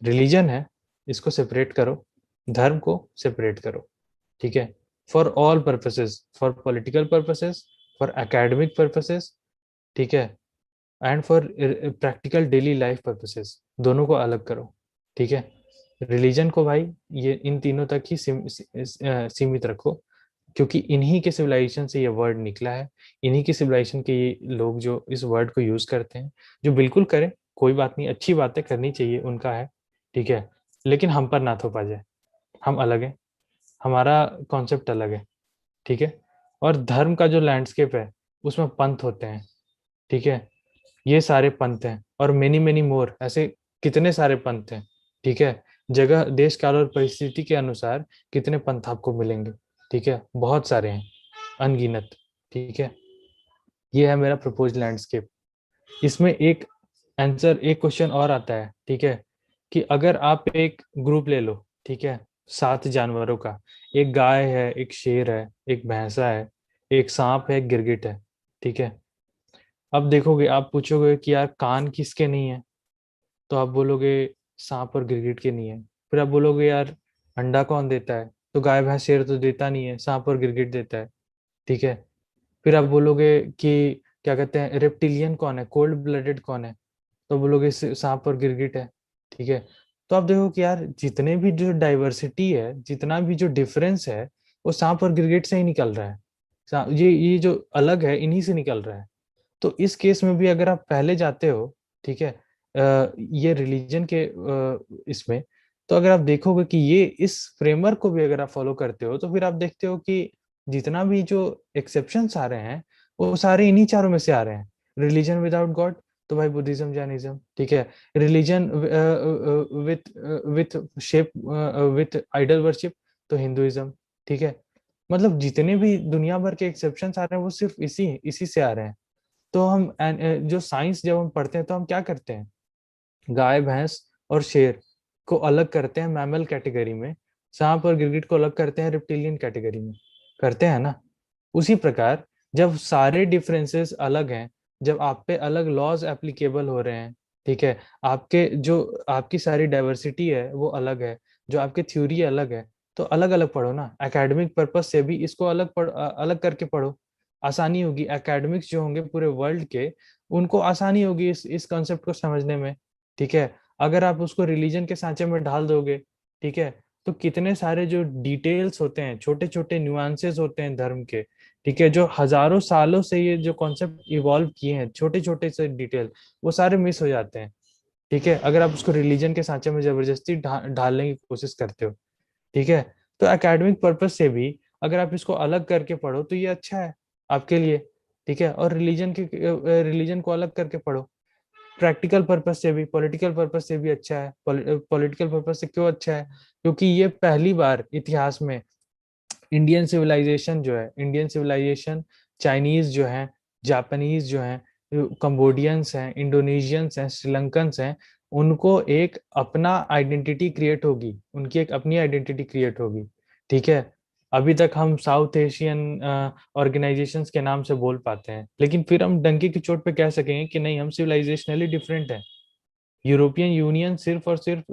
रिलीजन है, इसको सेपरेट करो, धर्म को सेपरेट करो। ठीक है, for all purposes, for political purposes, for academic purposes, ठीक है, and for practical daily life purposes, दोनों को अलग करो। ठीक है, रिलीजन को भाई ये इन तीनों तक ही सीमित रखो, क्योंकि इन्हीं के सिविलाइजेशन से ये वर्ड निकला है, इन्हीं के सिविलाइजेशन के ये लोग जो इस वर्ड को यूज करते हैं, जो बिल्कुल करें, कोई बात नहीं, अच्छी बातें करनी चाहिए, उनका है। ठीक है, लेकिन हम पर ना थोपा जाए, हम अलग हैं, हमारा कॉन्सेप्ट अलग है। ठीक है, और धर्म का जो लैंडस्केप है उसमें पंथ होते हैं। ठीक है, ये सारे पंथ हैं, और मेनी मेनी मोर, ऐसे कितने सारे पंथ हैं। ठीक है, जगह, देश, काल और परिस्थिति के अनुसार कितने पंथ आपको मिलेंगे। ठीक है, बहुत सारे हैं, अनगिनत। ठीक है, ये है मेरा प्रपोज लैंडस्केप। इसमें एक आंसर, एक क्वेश्चन और आता है। ठीक है, कि अगर आप एक ग्रुप ले लो, ठीक है, 7 जानवरों का, एक गाय है, एक शेर है, एक भैंसा है, एक सांप है, एक गिरगिट है। ठीक है, अब देखोगे, आप पूछोगे कि यार कान किसके नहीं है, तो आप बोलोगे सांप और गिरगिट के नहीं है। फिर आप बोलोगे यार अंडा कौन देता है, तो गाय भैंस शेर तो देता नहीं है, सांप और गिरगिट देता है। ठीक है, फिर आप बोलोगे कि क्या कहते हैं, रेप्टिलियन कौन है, कोल्ड ब्लडेड कौन है, तो बोलोगे सांप और गिरगिट है। ठीक है, तो आप देखो कि यार जितने भी जो डाइवर्सिटी है, जितना भी जो डिफरेंस है, वो सांप और गिरगिट से ही निकल रहा है। ये जो अलग है, इन्हीं से निकल रहा है। तो इस केस में भी अगर आप पहले जाते हो, ठीक है, ये रिलीजन के इसमें, तो अगर आप देखोगे कि ये इस फ्रेमवर्क को भी अगर आप फॉलो करते हो, तो फिर आप देखते हो कि जितना भी जो एक्सेप्शंस आ रहे हैं, वो सारे इन्हीं चारों में से आ रहे हैं। रिलीजन विदाउट गॉड, तो भाई बुद्धिज्म, जैनिज्म। ठीक है, religion with with shape, with idol worship, तो हिंदुइज्म। ठीक है, मतलब जितने भी दुनिया भर के एक्सेप्शंस आ रहे हैं, वो सिर्फ इसी इसी से आ रहे हैं। तो हम जो साइंस जब हम पढ़ते हैं, तो हम क्या करते हैं, गाय, भैंस और शेर को अलग करते हैं मैमल कैटेगरी में, सांप और गिरगिट को अलग करते हैं रिप्टिलियन कैटेगरी में, करते हैं ना? उसी प्रकार जब सारे डिफरेंसेस अलग हैं, जब आप पे अलग लॉज एप्लीकेबल हो रहे हैं, ठीक है, आपके जो आपकी सारी डाइवर्सिटी है वो अलग है, जो आपके थ्योरी अलग है, तो अलग अलग पढ़ो ना, एकेडमिक पर्पज से भी इसको अलग करके पढ़ो, आसानी होगी। एकेडमिक्स जो होंगे पूरे वर्ल्ड के, उनको आसानी होगी इस कॉन्सेप्ट को समझने में। ठीक है। अगर आप उसको रिलीजन के सांचे में ढाल दोगे, ठीक है, तो कितने सारे जो डिटेल्स होते हैं, छोटे छोटे न्यूआंसेस होते हैं धर्म के, ठीक है, जो हजारों सालों से ये जो कॉन्सेप्ट इवॉल्व किए हैं, छोटे छोटे से डिटेल, वो सारे मिस हो जाते हैं। ठीक है, अगर आप उसको रिलीजन के सांचे में जबरदस्ती ढालने की कोशिश करते हो, ठीक है। तो एकेडमिक पर्पज से भी अगर आप इसको अलग करके पढ़ो तो ये अच्छा है आपके लिए, ठीक है। और रिलीजन को अलग करके पढ़ो। प्रैक्टिकल पर्पज से भी, पॉलिटिकल पर्पज से भी अच्छा है। पॉलिटिकल पर्पज से क्यों अच्छा है? क्योंकि ये पहली बार इतिहास में इंडियन सिविलाइजेशन, चाइनीज जो है, जापानीज जो है, कंबोडियंस हैं, इंडोनेशियंस हैं, श्रीलंकन्स हैं, उनको एक अपना आइडेंटिटी क्रिएट होगी, उनकी एक अपनी आइडेंटिटी क्रिएट होगी, ठीक है। अभी तक हम साउथ एशियन ऑर्गेनाइजेशंस के नाम से बोल पाते हैं, लेकिन फिर हम डंके की चोट पे कह सकेंगे कि नहीं, हम सिविलाइजेशनली डिफरेंट हैं। यूरोपियन यूनियन सिर्फ और सिर्फ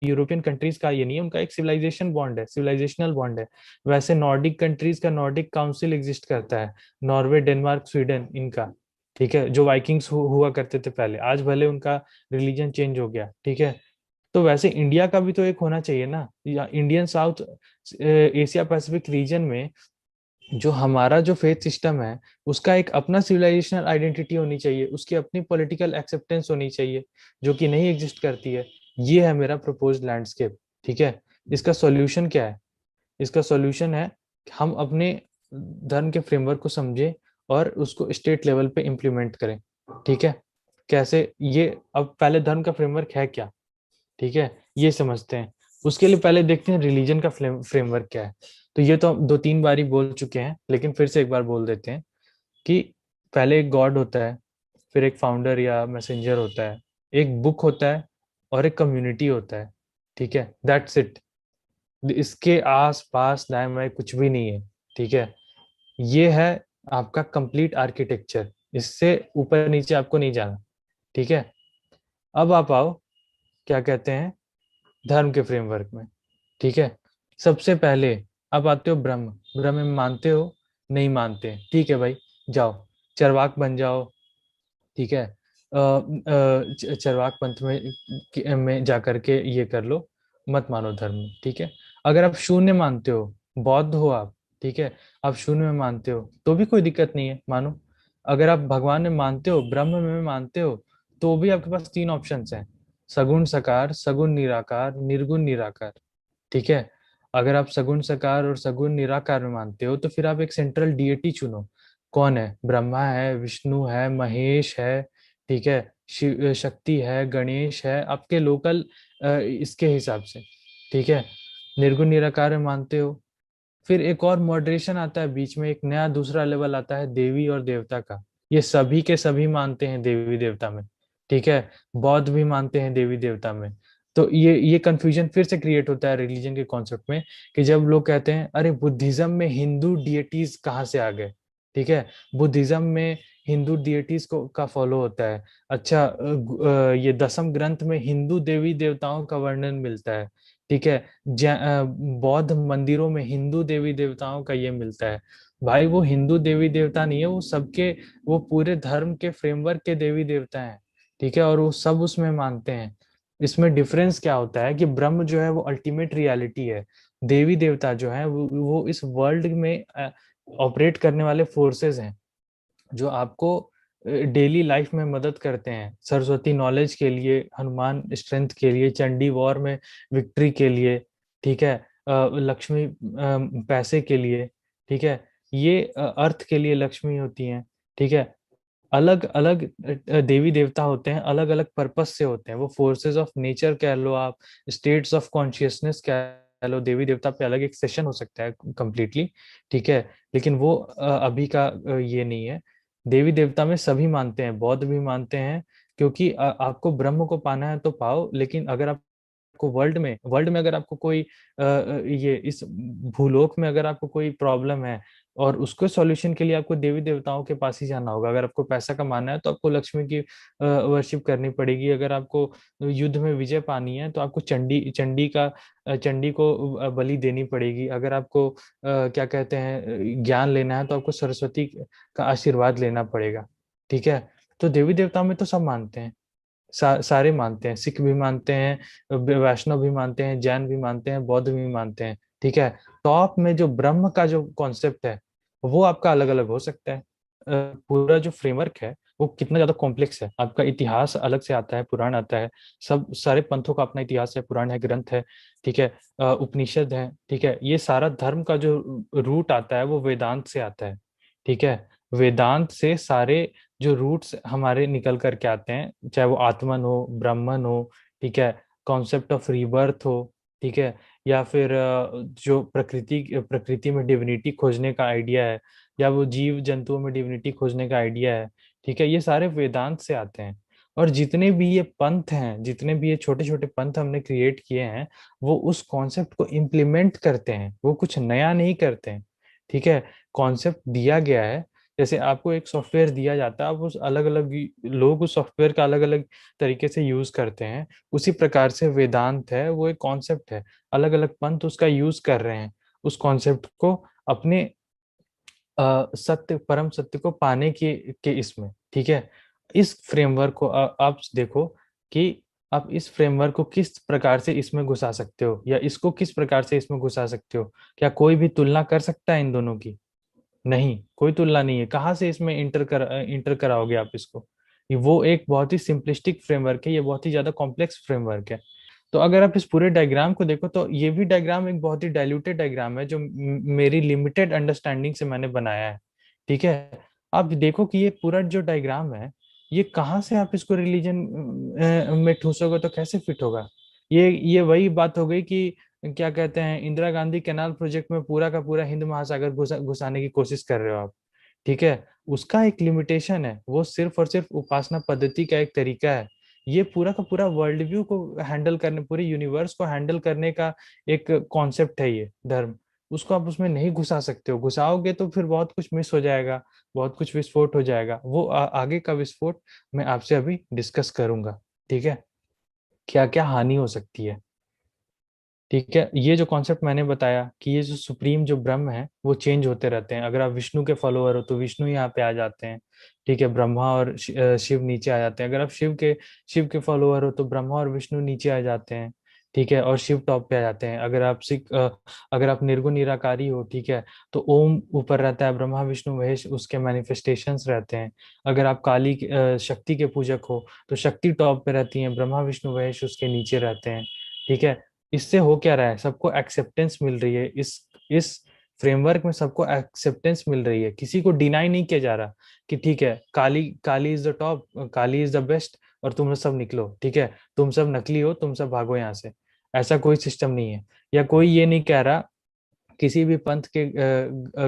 यूरोपियन कंट्रीज का ये नहीं है, उनका एक सिविलाइजेशन बॉन्ड है, सिविलाइजेशनल बॉन्ड है। वैसे नॉर्डिक कंट्रीज का नॉर्डिक काउंसिल एग्जिस्ट करता है, नॉर्वे, डेनमार्क, स्वीडन, इनका, ठीक है, जो वाइकिंग्स हुआ करते थे पहले, आज भले उनका रिलीजन चेंज हो गया, ठीक है। तो वैसे इंडिया का भी तो एक होना चाहिए ना, या Indian south Asia Pacific region में जो हमारा जो फेथ सिस्टम है, उसका एक अपना सिविलाइजेशनल आइडेंटिटी होनी चाहिए, उसकी अपनी पॉलिटिकल एक्सेप्टेंस होनी चाहिए, जो कि नहीं एग्जिस्ट करती है। ये है मेरा प्रपोज्ड लैंडस्केप, ठीक है। इसका सॉल्यूशन क्या है? इसका सॉल्यूशन है कि हम अपने धर्म के फ्रेमवर्क को समझें और उसको स्टेट लेवल पे इम्प्लीमेंट करें, ठीक है। कैसे? ये अब पहले धर्म का फ्रेमवर्क है क्या, ठीक है, ये समझते हैं। उसके लिए पहले देखते हैं रिलीजन का फ्रेमवर्क क्या है। तो ये तो हम 2-3 बार ही बोल चुके हैं, लेकिन फिर से एक बार बोल देते हैं कि पहले एक गॉड होता है, फिर एक फाउंडर या मैसेंजर होता है, एक बुक होता है, और एक कम्युनिटी होता है, ठीक है। That's it. इसके आस पास दाएं बाएं कुछ भी नहीं है, ठीक है। ये है आपका कंप्लीट आर्किटेक्चर, इससे ऊपर नीचे आपको नहीं जाना, ठीक है। अब आप आओ, क्या कहते हैं, धर्म के फ्रेमवर्क में, ठीक है। सबसे पहले अब आते हो ब्रह्म। ब्रह्म में मानते हो? नहीं मानते? ठीक है भाई, जाओ चरवाक बन जाओ, ठीक है। चरवाक पंथ में जा करके ये कर लो, मत मानो धर्म में, ठीक है। अगर आप शून्य मानते हो, बौद्ध हो आप, ठीक है, आप शून्य में मानते हो तो भी कोई दिक्कत नहीं है, मानो। अगर आप भगवान में मानते हो, ब्रह्म में मानते हो, तो भी आपके पास 3 ऑप्शंस हैं: सगुण साकार, सगुण निराकार, निर्गुण निराकार, ठीक है। अगर आप सगुण साकार और सगुण निराकार में मानते हो, तो फिर आप एक सेंट्रल डीएटी चुनो। कौन है? ब्रह्मा है, विष्णु है, महेश है, ठीक है, शिव शक्ति है, गणेश है, आपके लोकल इसके हिसाब से, ठीक है। निर्गुण निराकार में मानते हो, फिर एक और मॉडरेशन आता है बीच में, एक नया दूसरा लेवल आता है देवी और देवता का। ये सभी के सभी मानते हैं देवी देवता में, ठीक है। बौद्ध भी मानते हैं देवी देवता में। तो ये कंफ्यूजन फिर से क्रिएट होता है रिलीजन के कॉन्सेप्ट में, कि जब लोग कहते हैं अरे बुद्धिज्म में हिंदू डिएटीज कहाँ से आ गए, ठीक है। बुद्धिज्म में हिंदू डिएटीज को का फॉलो होता है। अच्छा, ये दसम ग्रंथ में हिंदू देवी देवताओं का वर्णन मिलता है, ठीक है। बौद्ध मंदिरों में हिंदू देवी देवताओं का ये मिलता है। भाई वो हिंदू देवी देवता नहीं है, वो सबके, वो पूरे धर्म के फ्रेमवर्क के देवी देवता हैं, ठीक है, और वो सब उसमें मानते हैं। इसमें डिफरेंस क्या होता है कि ब्रह्म जो है वो अल्टीमेट रियलिटी है, देवी देवता जो है वो इस वर्ल्ड में ऑपरेट करने वाले फोर्सेस हैं, जो आपको डेली लाइफ में मदद करते हैं। सरस्वती नॉलेज के लिए, हनुमान स्ट्रेंथ के लिए, चंडी वॉर में विक्ट्री के लिए, ठीक है, लक्ष्मी पैसे के लिए, ठीक है, ये अर्थ के लिए लक्ष्मी होती हैं, ठीक है। अलग अलग देवी देवता होते हैं, अलग अलग पर्पस से होते हैं, वो फोर्सेस ऑफ नेचर कह लो आप, स्टेट्स ऑफ कॉन्शियसनेस कह लो। देवी देवता पे अलग एक सेशन हो सकता है कंप्लीटली, ठीक है, लेकिन वो अभी का ये नहीं है। देवी देवता में सभी मानते हैं, बौद्ध भी मानते हैं, क्योंकि आपको ब्रह्म को पाना है तो पाओ, लेकिन अगर आपको वर्ल्ड में अगर आपको कोई ये इस भूलोक में अगर आपको कोई प्रॉब्लम है, और उसको सॉल्यूशन के लिए आपको देवी देवताओं के पास ही जाना होगा। अगर आपको पैसा कमाना है तो आपको लक्ष्मी की वर्शिप करनी पड़ेगी। अगर आपको युद्ध में विजय पानी है तो आपको चंडी को बलि देनी पड़ेगी। अगर आपको क्या कहते हैं, ज्ञान लेना है तो आपको सरस्वती का आशीर्वाद लेना पड़ेगा, ठीक है। तो देवी देवताओं में तो सब मानते हैं, सारे मानते हैं, सिख भी मानते हैं, वैष्णव भी मानते हैं, जैन भी मानते हैं, बौद्ध भी मानते हैं। ठीक है, टॉप में जो ब्रह्म का जो कॉन्सेप्ट है वो आपका अलग अलग हो सकता है। पूरा जो फ्रेमवर्क है वो कितना ज्यादा कॉम्प्लेक्स है, आपका इतिहास अलग से आता है, पुराण आता है, सब सारे पंथों का अपना इतिहास है, पुराण है, ग्रंथ है। ठीक है, उपनिषद है। ठीक है, ये सारा धर्म का जो रूट आता है वो वेदांत से आता है। ठीक है, वेदांत से सारे जो रूट्स हमारे निकल करके आते हैं, चाहे वो आत्मन हो, ब्राह्मण हो, ठीक है, कॉन्सेप्ट ऑफ रीबर्थ हो, ठीक है, या फिर जो प्रकृति में डिविनिटी खोजने का आइडिया है, या वो जीव जंतुओं में डिविनिटी खोजने का आइडिया है। ठीक है, ये सारे वेदांत से आते हैं। और जितने भी ये पंथ हैं, जितने भी ये छोटे छोटे पंथ हमने क्रिएट किए हैं, वो उस कॉन्सेप्ट को इम्प्लीमेंट करते हैं, वो कुछ नया नहीं करते हैं। ठीक है, कॉन्सेप्ट दिया गया है, जैसे आपको एक सॉफ्टवेयर दिया जाता है, आप उस अलग अलग लोग उस सॉफ्टवेयर का अलग अलग तरीके से यूज करते हैं। उसी प्रकार से वेदांत है, वो एक कॉन्सेप्ट है, अलग अलग पंथ उसका यूज कर रहे हैं उस कॉन्सेप्ट को अपने सत्य, परम सत्य को पाने के इसमें। ठीक है, इस फ्रेमवर्क को आप देखो कि आप इस फ्रेमवर्क को किस प्रकार से इसमें घुसा सकते हो, या इसको किस प्रकार से इसमें घुसा सकते हो। क्या कोई भी तुलना कर सकता है इन दोनों की? नहीं, कोई तुलना नहीं है। कहाँ से इसमें इंटर कराओगे आप इसको? वो एक बहुत ही सिंपलिस्टिक फ्रेमवर्क है, ये बहुत ही ज्यादा कॉम्प्लेक्स फ्रेमवर्क है। तो अगर आप इस पूरे डायग्राम को देखो तो ये भी डायग्राम एक बहुत ही डाइल्यूटेड डायग्राम है, जो मेरी लिमिटेड अंडरस्टैंडिंग से मैंने बनाया है। ठीक है, आप देखो कि ये पूरा जो डायग्राम है, ये कहाँ से आप इसको रिलीजन में ठूसोगे तो कैसे फिट होगा? ये वही बात हो गई कि क्या कहते हैं, इंदिरा गांधी कैनाल प्रोजेक्ट में पूरा का पूरा हिंद महासागर घुसाने की कोशिश कर रहे हो आप। ठीक है, उसका एक लिमिटेशन है, वो सिर्फ और सिर्फ उपासना पद्धति का एक तरीका है। ये पूरा का पूरा वर्ल्ड व्यू को हैंडल करने, पूरे यूनिवर्स को हैंडल करने का एक कॉन्सेप्ट है ये धर्म। उसको आप उसमें नहीं घुसा सकते हो, घुसाओगे तो फिर बहुत कुछ मिस हो जाएगा, बहुत कुछ विस्फोट हो जाएगा। वो आगे का विस्फोट मैं आपसे अभी डिस्कस करूंगा। ठीक है, क्या क्या हानि हो सकती है। ठीक है, ये जो कॉन्सेप्ट मैंने बताया कि ये जो सुप्रीम जो ब्रह्म है वो चेंज होते रहते हैं। अगर आप विष्णु के फॉलोअर हो तो विष्णु यहाँ पे आ जाते हैं। ठीक है, ब्रह्मा और शिव नीचे आ जाते हैं। अगर आप शिव के फॉलोअर हो तो ब्रह्मा और विष्णु नीचे आ जाते हैं। ठीक है, और शिव टॉप पे आ जाते हैं। अगर आप निर्गुण निराकारी हो, ठीक है, तो ओम ऊपर रहता है, ब्रह्मा विष्णु महेश उसके मैनिफेस्टेशंस रहते हैं। अगर आप शक्ति के पूजक हो तो शक्ति टॉप पे रहती है, ब्रह्मा विष्णु महेश उसके नीचे रहते हैं। ठीक है, इससे हो क्या रहा है, सबको एक्सेप्टेंस मिल रही है। इस फ्रेमवर्क में सबको एक्सेप्टेंस मिल रही है, किसी को डिनाई नहीं किया जा रहा कि ठीक है, Kali Kali is the top, Kali is the best, और तुम सब निकलो। ठीक है, तुम सब नकली हो, तुम सब भागो यहाँ से। ऐसा कोई सिस्टम नहीं है। या कोई ये नहीं कह रहा, किसी भी पंथ के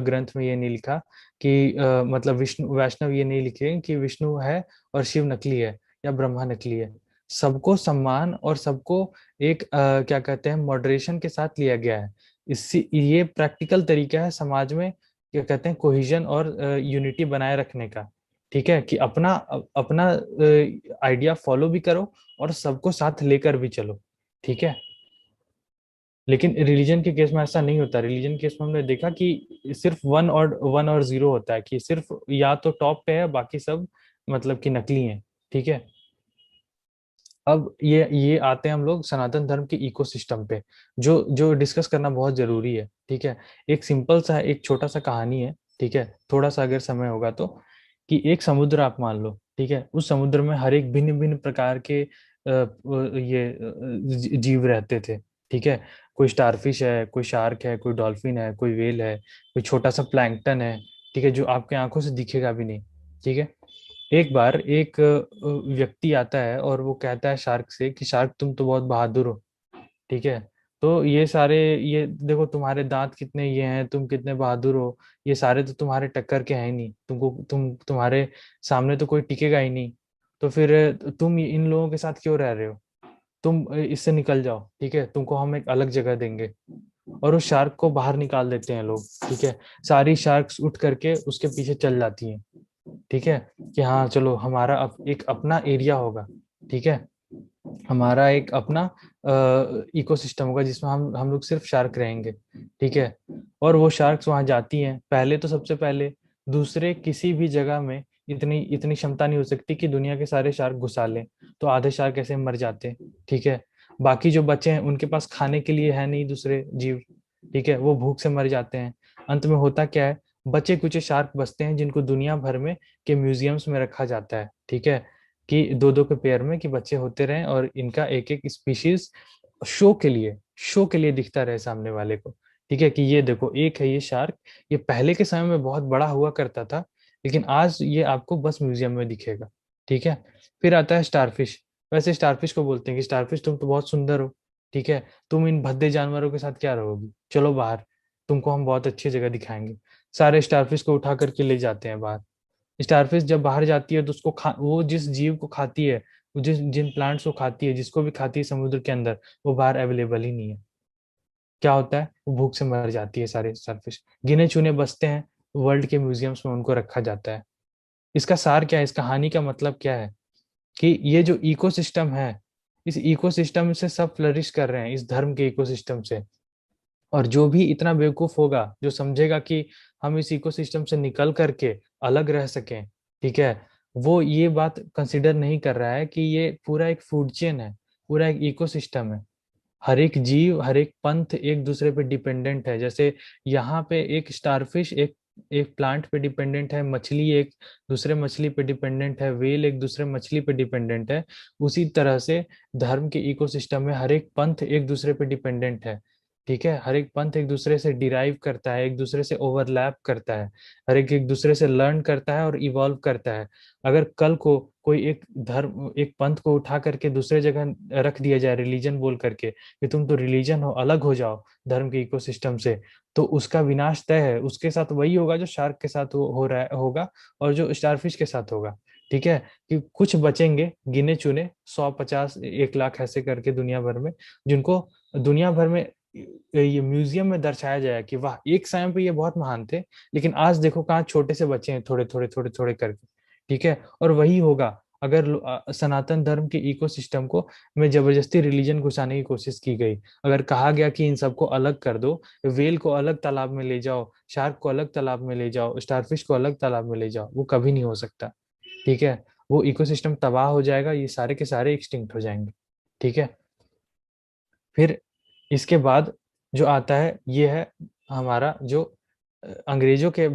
ग्रंथ में ये नहीं लिखा कि मतलब विष्णु वैष्णव ये नहीं लिखे कि विष्णु है और शिव नकली है या ब्रह्मा नकली है। सबको सम्मान और सबको एक क्या कहते हैं, मॉडरेशन के साथ लिया गया है। इससे ये प्रैक्टिकल तरीका है समाज में क्या कहते हैं, कोहिजन और यूनिटी बनाए रखने का। ठीक है, कि अपना अपना आइडिया फॉलो भी करो और सबको साथ लेकर भी चलो। ठीक है, लेकिन रिलीजन के केस में ऐसा नहीं होता। रिलीजन के केस में हमने देखा कि सिर्फ वन और जीरो होता है, कि सिर्फ या तो टॉप पे है, बाकी सब मतलब कि नकली हैं। ठीक है, अब ये आते हैं हम लोग सनातन धर्म के इकोसिस्टम पे, जो जो डिस्कस करना बहुत जरूरी है। ठीक है, एक सिंपल सा एक छोटा सा कहानी है। ठीक है, थोड़ा सा अगर समय होगा तो, कि एक समुद्र आप मान लो। ठीक है, उस समुद्र में हर एक भिन्न भिन्न प्रकार के जीव रहते थे। ठीक है, कोई स्टारफिश है, कोई शार्क है, कोई डॉल्फिन है, कोई वेल है, कोई छोटा सा प्लैंकटन है। ठीक है, जो आपके आंखों से दिखेगा भी नहीं। ठीक है, एक बार एक व्यक्ति आता है और वो कहता है शार्क से कि शार्क तुम तो बहुत बहादुर हो। ठीक है, तो ये देखो तुम्हारे दांत कितने ये हैं, तुम कितने बहादुर हो, ये सारे तो तुम्हारे टक्कर के हैं नहीं, तुम्हारे सामने तो कोई टिकेगा ही नहीं। तो फिर तुम इन लोगों के साथ क्यों रह रहे हो? तुम इससे निकल जाओ। ठीक है, तुमको हम एक अलग जगह देंगे। और उस शार्क को बाहर निकाल देते हैं लोग। ठीक है, सारी शार्क्स उठ करके उसके पीछे चल जाती हैं। ठीक है, कि हाँ चलो, हमारा एक अपना एरिया होगा। ठीक है, हमारा एक अपना इकोसिस्टम होगा जिसमें हम लोग सिर्फ शार्क रहेंगे। ठीक है, और वो शार्क्स वहां जाती हैं। पहले तो सबसे पहले दूसरे किसी भी जगह में इतनी इतनी क्षमता नहीं हो सकती कि दुनिया के सारे शार्क घुसा लें, तो आधे शार्क ऐसे मर जाते हैं। ठीक है, बाकी जो बचे हैं उनके पास खाने के लिए है नहीं दूसरे जीव, ठीक है, वो भूख से मर जाते हैं। अंत में होता क्या है, बचे कुछ शार्क बचते हैं जिनको दुनिया भर में के म्यूजियम्स में रखा जाता है। ठीक है, कि दो दो के पेयर में कि बच्चे होते रहें और इनका एक एक स्पीशीज शो के लिए दिखता रहे सामने वाले को। ठीक है, कि ये देखो एक है ये शार्क, ये पहले के समय में बहुत बड़ा हुआ करता था, लेकिन आज ये आपको बस म्यूजियम में दिखेगा। ठीक है, फिर आता है स्टारफिश। वैसे स्टारफिश को बोलते हैं कि स्टारफिश तुम तो बहुत सुंदर हो, ठीक है, तुम इन भद्दे जानवरों के साथ क्या रहोगी, चलो बाहर, तुमको हम बहुत अच्छी जगह दिखाएंगे। सारे स्टारफिश को उठा करके ले जाते हैं बाहर। स्टारफिश जब बाहर जाती है तो उसको वो जिस जीव को खाती है, वो जिन प्लांट्स को खाती है, जिसको भी खाती है समुद्र के अंदर, वो बाहर अवेलेबल ही नहीं है। क्या होता है, वो भूख से मर जाती है सारे स्टारफिश। गिने चुने बचते हैं, वर्ल्ड के म्यूजियम्स में उनको रखा जाता है। इसका सार क्या है, इस कहानी का मतलब क्या है, कि ये जो इकोसिस्टम है, इस इकोसिस्टम से सब फ्लरिश कर रहे हैं, इस धर्म के इकोसिस्टम से। और जो भी इतना बेवकूफ होगा, जो समझेगा कि हम इस इकोसिस्टम से निकल करके अलग रह सकें, ठीक है, वो ये बात कंसिडर नहीं कर रहा है कि ये पूरा एक फूड चेन है, पूरा एक इकोसिस्टम है। हर एक जीव, हर एक पंथ एक दूसरे पे डिपेंडेंट है। जैसे यहाँ पे एक स्टारफिश एक एक प्लांट पे डिपेंडेंट है, मछली एक दूसरे मछली पे डिपेंडेंट है, वेल एक दूसरे मछली पे डिपेंडेंट है। उसी तरह से धर्म के इकोसिस्टम में हर एक पंथ एक दूसरे पे डिपेंडेंट है। ठीक है, हर एक पंथ एक दूसरे से डिराइव करता है, एक दूसरे से ओवरलैप करता है, हर एक एक दूसरे से लर्न करता है और इवॉल्व करता है। अगर कल को कोई एक धर्म, एक पंथ को उठा करके दूसरे जगह रख दिया जाए रिलीजन बोल करके कि तुम तो रिलीजन हो, अलग हो जाओ धर्म के इकोसिस्टम से, तो उसका विनाश तय है। उसके साथ वही होगा जो शार्क के साथ हो रहा है होगा, और जो स्टारफिश के साथ होगा। ठीक है, कि कुछ बचेंगे गिने चुने, 100, 50, 1 लाख ऐसे करके दुनिया भर में, जिनको दुनिया भर में ये म्यूजियम में दर्शाया जाए कि वाह एक समय पे ये बहुत महान थे, लेकिन आज देखो कहाँ छोटे से बच्चे हैं, थोड़े थोड़े थोड़े थोड़े करके। ठीक है, और वही होगा अगर सनातन धर्म के इकोसिस्टम को में जबरदस्ती रिलीजन घुसाने की कोशिश की गई। अगर कहा गया कि इन सबको अलग कर दो, वेल को अलग तालाब में ले जाओ, शार्क को अलग तालाब में ले जाओ, स्टारफिश को अलग तालाब में ले जाओ, वो कभी नहीं हो सकता। ठीक है, वो इकोसिस्टम तबाह हो जाएगा, ये सारे के सारे एक्सटिंक्ट हो जाएंगे। ठीक है, फिर इसके बाद जो आता है ये है हमारा जो अंग्रेजों के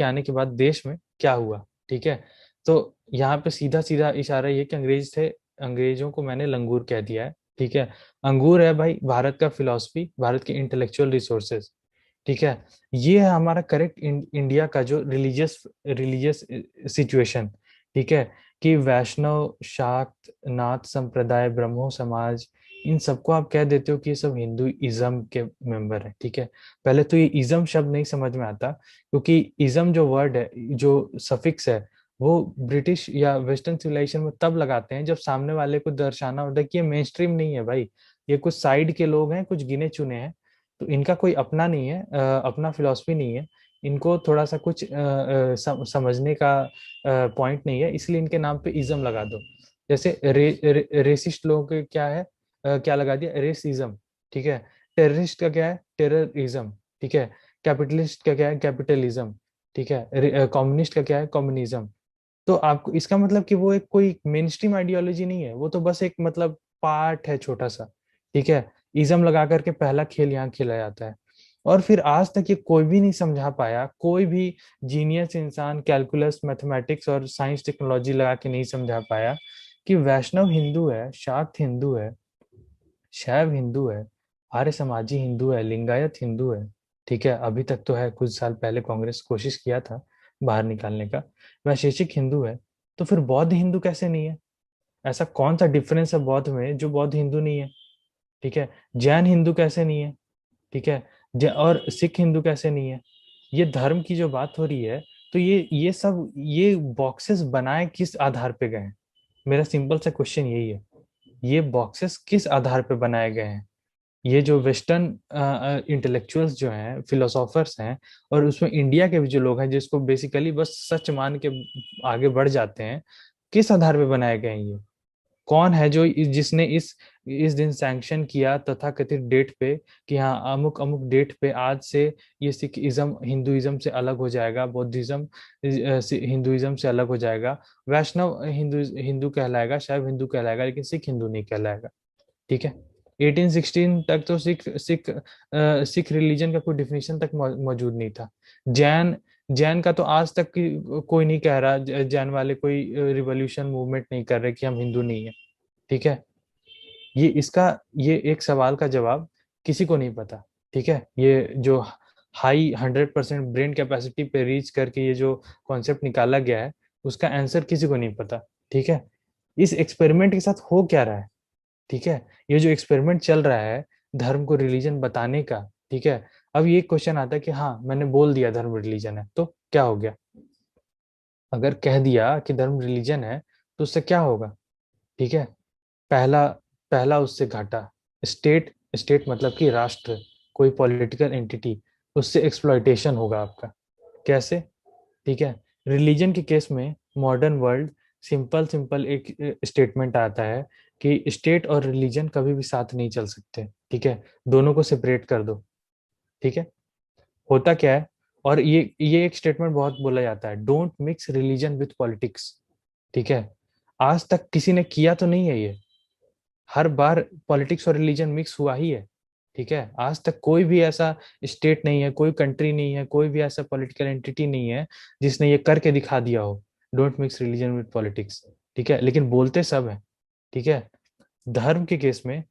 आने के बाद देश में क्या हुआ। ठीक है, तो यहाँ पे सीधा सीधा इशारा ये कि अंग्रेजों को मैंने लंगूर कह दिया है। ठीक है, अंगूर है भाई भारत का फिलॉसफी, भारत के इंटेलेक्चुअल रिसोर्सेज। ठीक है, ये है हमारा करेक्ट इंडिया का जो रिलीजियस रिलीजियस सिचुएशन। ठीक है, कि वैष्णव, शाक्त, नाथ संप्रदाय, ब्रह्मो समाज, इन सबको आप कह देते हो कि ये सब हिंदुइज्म के मेंबर है। ठीक है, पहले तो ये इज्म शब्द नहीं समझ में आता, क्योंकि इज्म जो वर्ड है, जो सफिक्स है, वो ब्रिटिश या वेस्टर्न सिविलाइजेशन में तब लगाते हैं जब सामने वाले को दर्शाना होता है कि ये मेन स्ट्रीम नहीं है भाई, ये कुछ साइड के लोग हैं, कुछ गिने चुने हैं, तो इनका कोई अपना नहीं है, अपना फिलॉसफी नहीं है, इनको थोड़ा सा कुछ समझने का पॉइंट नहीं है, इसलिए इनके नाम पे इज्म लगा दो। जैसे रेसिस्ट लोगों के क्या है, क्या लगा दिया, रेसिज्म। ठीक है, टेररिस्ट का क्या है, टेररिज्म। ठीक है, कैपिटलिस्ट का क्या है, कैपिटलिज्म। ठीक है, कम्युनिस्ट का क्या है, कम्युनिज्म। तो आपको इसका मतलब कि वो एक कोई मेन स्ट्रीम आइडियोलॉजी नहीं है, वो तो बस एक मतलब पार्ट है छोटा सा। ठीक है, इज्म लगा करके पहला खेल यहाँ खेला जाता है। और फिर आज तक ये कोई भी नहीं समझा पाया, कोई भी जीनियस इंसान कैलकुलस, मैथमेटिक्स और साइंस टेक्नोलॉजी लगा के नहीं समझा पाया कि वैष्णव हिंदू है, शाक्त हिंदू है, शैव हिंदू है, आर्य समाजी हिंदू है, लिंगायत हिंदू है। ठीक है, अभी तक तो है, कुछ साल पहले कांग्रेस कोशिश किया था बाहर निकालने का। वैशेषिक हिंदू है, तो फिर बौद्ध हिंदू कैसे नहीं है? ऐसा कौन सा डिफरेंस है बौद्ध में जो बौद्ध हिंदू नहीं है? ठीक है, जैन हिंदू कैसे नहीं है? ठीक है, और सिख हिंदू कैसे नहीं है? ये धर्म की जो बात हो रही है, तो ये सब ये बॉक्सेस बनाए किस आधार पे गए हैं? मेरा सिंपल सा क्वेश्चन यही है, ये बॉक्सेस किस आधार पे बनाए गए हैं? ये जो वेस्टर्न इंटेलेक्चुअल्स जो हैं, फिलोसोफर्स हैं, और उसमें इंडिया के भी जो लोग हैं जिसको बेसिकली बस सच मान के आगे बढ़ जाते हैं, किस आधार पे बनाए गए हैं ये? कौन है जो जिसने इस दिन सैंक्शन किया तथा कथित डेट पे कि हाँ अमुक अमुक डेट पे आज से ये सिखिज्म हिंदुइज्म से अलग हो जाएगा, बौद्धिज्म हिंदुइज्म से अलग हो जाएगा, वैष्णव हिंदू हिंदू कहलाएगा, शैव हिंदू कहलाएगा, लेकिन सिख हिंदू नहीं कहलाएगा। ठीक है, 1816 तक तो सिख रिलीजन का कोई डिफिनेशन तक मौजूद नहीं था। जैन जैन का तो आज तक कोई नहीं कह रहा, जैन वाले कोई रिवॉल्यूशन मूवमेंट नहीं कर रहे कि हम हिंदू नहीं है। ठीक है, ये एक सवाल का जवाब किसी को नहीं पता। ठीक है, ये जो हाई 100% ब्रेन कैपेसिटी पे रीच करके ये जो कॉन्सेप्ट निकाला गया है, उसका आंसर किसी को नहीं पता। ठीक है, इस एक्सपेरिमेंट के साथ हो क्या रहा है? ठीक है, ये जो एक्सपेरिमेंट चल रहा है धर्म को रिलीजन बताने का, ठीक है, अब ये क्वेश्चन आता है कि हाँ मैंने बोल दिया धर्म रिलीजन है तो क्या हो गया? अगर कह दिया कि धर्म रिलीजन है तो उससे क्या होगा? ठीक है, पहला पहला उससे घाटा, स्टेट स्टेट मतलब कि राष्ट्र, कोई पॉलिटिकल एंटिटी, उससे एक्सप्लॉइटेशन होगा आपका। कैसे? ठीक है, रिलीजन के केस में मॉडर्न वर्ल्ड सिंपल सिंपल एक स्टेटमेंट आता है कि स्टेट और रिलीजन कभी भी साथ नहीं चल सकते। ठीक है, दोनों को सेपरेट कर दो। ठीक है, होता क्या है, और ये एक स्टेटमेंट बहुत बोला जाता है, don't mix religion with politics. ठीक है, आज तक किसी ने किया तो नहीं है ये, हर बार पॉलिटिक्स और रिलीजन मिक्स हुआ ही है। ठीक है, आज तक कोई भी ऐसा स्टेट नहीं है, कोई कंट्री नहीं है, कोई भी ऐसा पॉलिटिकल एंटिटी नहीं है जिसने ये करके दिखा दिया हो, don't mix religion with politics. ठीक है, लेकिन बोलते सब है। ठीक है, धर्म के केस में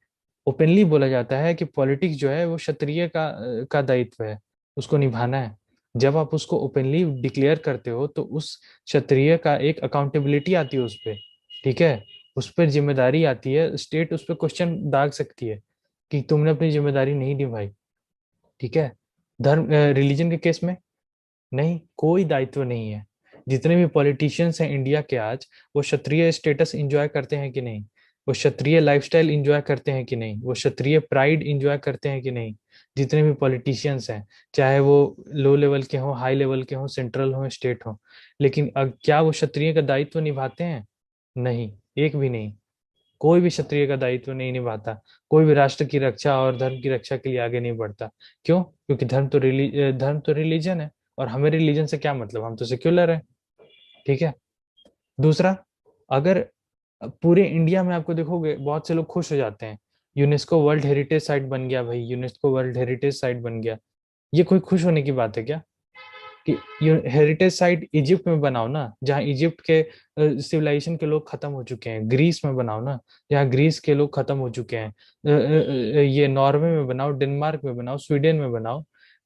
ओपनली बोला जाता है कि पॉलिटिक्स जो है वो क्षत्रिय का दायित्व है, उसको निभाना है। जब आप उसको ओपनली डिक्लेयर करते हो तो उस क्षत्रिय का एक अकाउंटेबिलिटी आती है उस पर। ठीक है, उस पर जिम्मेदारी आती है, स्टेट उस पर क्वेश्चन दाग सकती है कि तुमने अपनी जिम्मेदारी नहीं निभाई। ठीक है, धर्म रिलीजन के केस में नहीं, कोई दायित्व नहीं है। जितने भी पॉलिटिशियंस हैं इंडिया के आज, वो क्षत्रिय स्टेटस एंजॉय करते हैं कि नहीं? वो क्षत्रिय लाइफस्टाइल एंजॉय करते हैं कि नहीं? वो क्षत्रिय प्राइड एंजॉय करते हैं कि नहीं? जितने भी पॉलिटिशियंस हैं, चाहे वो लो लेवल के हों, हाई लेवल के हों, सेंट्रल हों, स्टेट हों, लेकिन क्या वो क्षत्रिय का दायित्व निभाते हैं? नहीं, एक भी नहीं। कोई भी क्षत्रिय का दायित्व नहीं निभाता, कोई भी राष्ट्र की रक्षा और धर्म की रक्षा के लिए आगे नहीं बढ़ता। क्यों? क्योंकि धर्म तो रिलीजन है, और हमें रिलीजन से क्या मतलब, हम तो सेक्युलर है। ठीक है, दूसरा, अगर पूरे इंडिया में आपको देखोगे बहुत से लोग खुश हो जाते हैं, यूनेस्को वर्ल्ड हेरिटेज साइट बन गया भाई, यूनेस्को वर्ल्ड हेरिटेज साइट बन गया। ये कोई खुश होने की बात है क्या? कि हेरिटेज साइट इजिप्ट में बनाओ ना, जहाँ इजिप्ट के सिविलाइजेशन के लोग खत्म हो चुके हैं। ग्रीस में बनाओ ना, जहाँ ग्रीस के लोग खत्म हो चुके हैं। ये नॉर्वे में बनाओ, डेनमार्क में बनाओ, स्वीडन में बनाओ।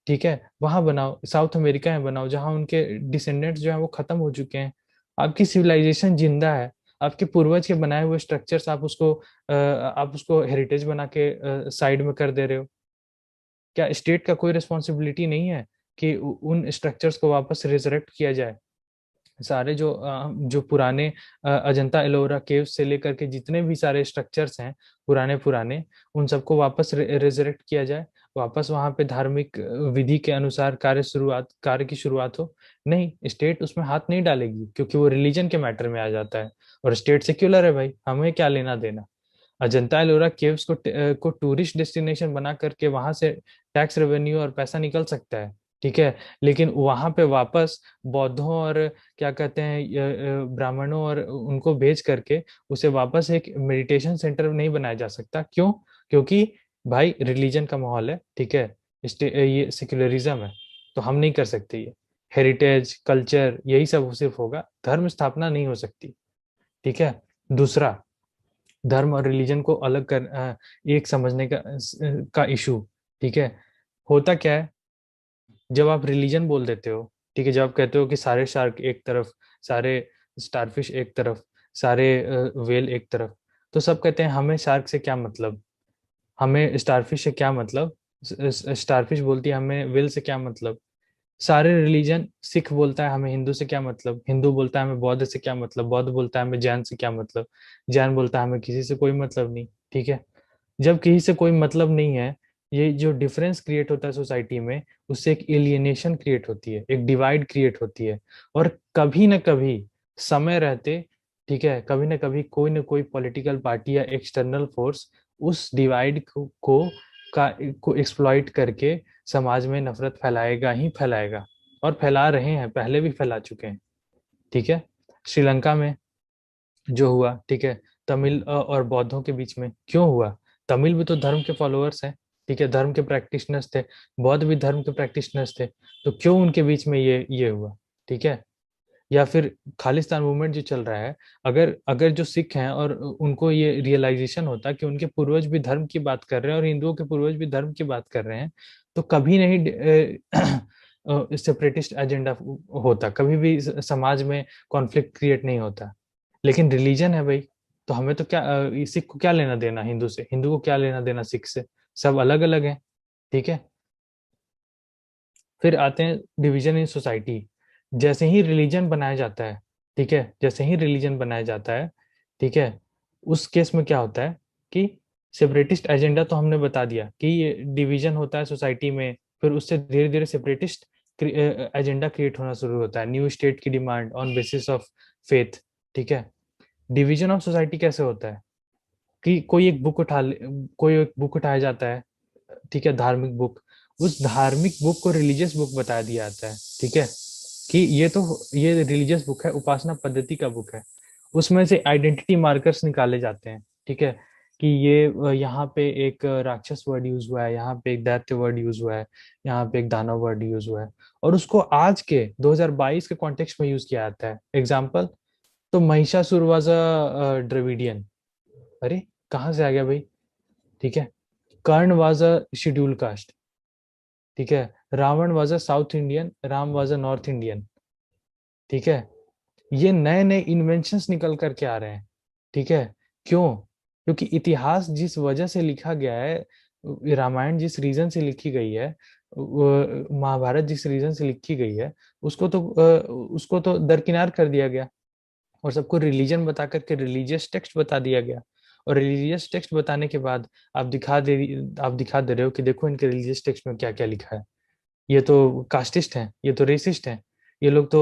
ठीक है, वहां बनाओ, साउथ अमेरिका में बनाओ, जहाँ उनके डिसेंडेंट्स जो है वो खत्म हो चुके हैं। आपकी सिविलाइजेशन जिंदा है, आपके पूर्वज के बनाए हुए स्ट्रक्चर्स आप उसको हेरिटेज बना के साइड में कर दे रहे हो। क्या स्टेट का कोई रिस्पॉन्सिबिलिटी नहीं है कि उन स्ट्रक्चर्स को वापस रिजरेक्ट किया जाए? सारे जो पुराने अजंता एलोरा केव से लेकर के जितने भी सारे स्ट्रक्चर्स हैं पुराने पुराने, उन सबको वापस रिजरेक्ट किया जाए, वापस वहां पे धार्मिक विधि के अनुसार कार्य की शुरुआत हो। नहीं, स्टेट उसमें हाथ नहीं डालेगी, क्योंकि वो रिलीजन के मैटर में आ जाता है, और स्टेट सेक्युलर है भाई, हमें क्या लेना देना। अजंता एलोरा केव्स को टूरिस्ट डेस्टिनेशन बना करके वहां से टैक्स रेवेन्यू और पैसा निकल सकता है। ठीक है, लेकिन वहां पे वापस बौद्धों और क्या कहते हैं ब्राह्मणों और उनको भेज करके उसे वापस एक मेडिटेशन सेंटर नहीं बनाया जा सकता। क्यों? क्योंकि भाई रिलीजन का माहौल है। ठीक है, ये सेक्युलरिज्म है, तो हम नहीं कर सकते ये। हेरिटेज कल्चर यही सब सिर्फ होगा, धर्म स्थापना नहीं हो सकती। ठीक है, दूसरा, धर्म और रिलीजन को अलग कर एक समझने का इशू। ठीक है, होता क्या है, जब आप रिलीजन बोल देते हो, ठीक है, जब आप कहते हो कि सारे शार्क एक तरफ, सारे स्टारफिश एक तरफ, सारे वेल एक तरफ, तो सब कहते हैं हमें शार्क से क्या मतलब, हमें स्टारफिश से क्या मतलब, स्टारफिश बोलती है हमें वेल से क्या मतलब। सारे रिलीजन, सिख बोलता है हमें हिंदू से क्या मतलब, हिंदू बोलता है हमें बौद्ध से क्या मतलब, बौद्ध बोलता है हमें जैन से क्या मतलब, जैन बोलता है हमें किसी से कोई मतलब नहीं। ठीक है, जब किसी से कोई मतलब नहीं है, ये जो डिफरेंस क्रिएट होता है सोसाइटी में, उससे एक एलियनेशन क्रिएट होती है, एक डिवाइड क्रिएट होती है, और कभी ना कभी समय रहते ठीक है, कभी ना कभी कोई ना कोई पॉलिटिकल पार्टी या एक्सटर्नल फोर्स उस डिवाइड को एक्सप्लॉइट करके समाज में नफरत फैलाएगा ही फैलाएगा, और फैला रहे हैं, पहले भी फैला चुके हैं। ठीक है, श्रीलंका में जो हुआ, ठीक है, तमिल और बौद्धों के बीच में क्यों हुआ? तमिल भी तो धर्म के फॉलोअर्स हैं, ठीक है, धर्म के प्रैक्टिशनर्स थे, बौद्ध भी धर्म के प्रैक्टिशनर्स थे, तो क्यों उनके बीच में ये हुआ? ठीक है, या फिर खालिस्तान मूवमेंट जो चल रहा है, अगर अगर जो सिख हैं और उनको ये रियलाइजेशन होता कि उनके पूर्वज भी धर्म की बात कर रहे हैं और हिंदुओं के पूर्वज भी धर्म की बात कर रहे हैं, तो कभी नहीं सेपरेटिस्ट एजेंडा होता, कभी भी समाज में कॉन्फ्लिक्ट क्रिएट नहीं होता। लेकिन रिलीजन है भाई, तो हमें तो क्या, सिख को क्या लेना देना हिंदू से, हिंदू को क्या लेना देना सिख से, सब अलग अलग है। ठीक है, फिर आते हैं डिवीजन इन सोसाइटी। जैसे ही रिलीजन बनाया जाता है, ठीक है, जैसे ही रिलीजन बनाया जाता है, ठीक है, उस केस में क्या होता है कि सेपरेटिस्ट एजेंडा तो हमने बता दिया कि ये डिवीजन होता है सोसाइटी में, फिर उससे धीरे धीरे सेपरेटिस्ट एजेंडा क्रिएट होना शुरू होता है, न्यू स्टेट की demand on basis of faith. ठीक है, डिवीजन ऑफ सोसाइटी कैसे होता है कि कोई एक बुक उठाया जाता है, ठीक है, धार्मिक बुक, उस धार्मिक बुक को रिलीजियस बुक बता दिया जाता है। ठीक है, कि ये रिलीजियस बुक है, उपासना पद्धति का बुक है, उसमें से आइडेंटिटी मार्कर्स निकाले जाते हैं। ठीक है, कि ये यहाँ पे एक राक्षस वर्ड यूज हुआ है, यहाँ पे एक दैत्य वर्ड यूज हुआ है, यहाँ पे एक दानव वर्ड यूज हुआ है, और उसको आज के 2022 के कॉन्टेक्स्ट में यूज किया जाता है। एग्जाम्पल, तो महिषासुर वाज अ द्रविडियन, अरे कहाँ से आ गया भाई? ठीक है, Karna was a schedule caste, ठीक है, Ravan was a South Indian, Ram was a North Indian. ठीक है, ये नए नए इन्वेंशंस निकल करके आ रहे हैं। ठीक है, क्यों? क्योंकि इतिहास जिस वजह से लिखा गया है, रामायण जिस रीजन से लिखी गई है, महाभारत जिस रीजन से लिखी गई है, उसको तो दरकिनार कर दिया गया, और सबको रिलीजन बता करके रिलीजियस टेक्स्ट बता दिया गया। और रिलीजियस टेक्स्ट बताने के बाद आप दिखा दे रहे हो कि देखो इनके रिलीजियस टेक्स्ट में क्या क्या लिखा है, ये तो कास्टिस्ट हैं, ये तो रेसिस्ट हैं, ये लोग तो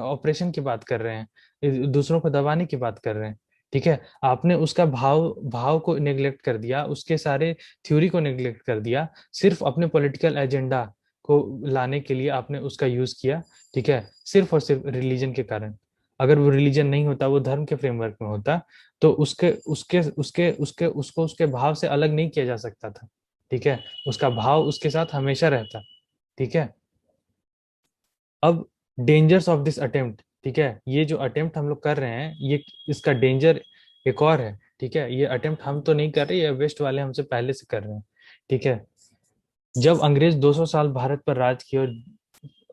ऑपरेशन की बात कर रहे हैं, दूसरों को दबाने की बात कर रहे हैं। ठीक है, आपने उसका भाव भाव को नेग्लेक्ट कर दिया, उसके सारे थ्योरी को नेग्लेक्ट कर दिया, सिर्फ अपने पॉलिटिकल एजेंडा को लाने के लिए आपने उसका यूज किया। ठीक है, सिर्फ और सिर्फ रिलीजन के कारण। अगर वो रिलीजन नहीं होता, वो धर्म के फ्रेमवर्क में होता, तो उसके उसके उसके उसके उसको उसके भाव से अलग नहीं किया जा सकता था। ठीक है, उसका भाव उसके साथ हमेशा रहता। ठीक है, अब डेंजर्स ऑफ दिस अटेम्प्ट, ठीक है, ये जो अटेम्प्ट हम लोग कर रहे हैं, ये इसका डेंजर एक और है। ठीक है, ये अटेम्प्ट हम तो नहीं कर रहे, ये वेस्ट वाले हमसे पहले से कर रहे हैं। ठीक है, जब अंग्रेज 200 साल भारत पर राज किए,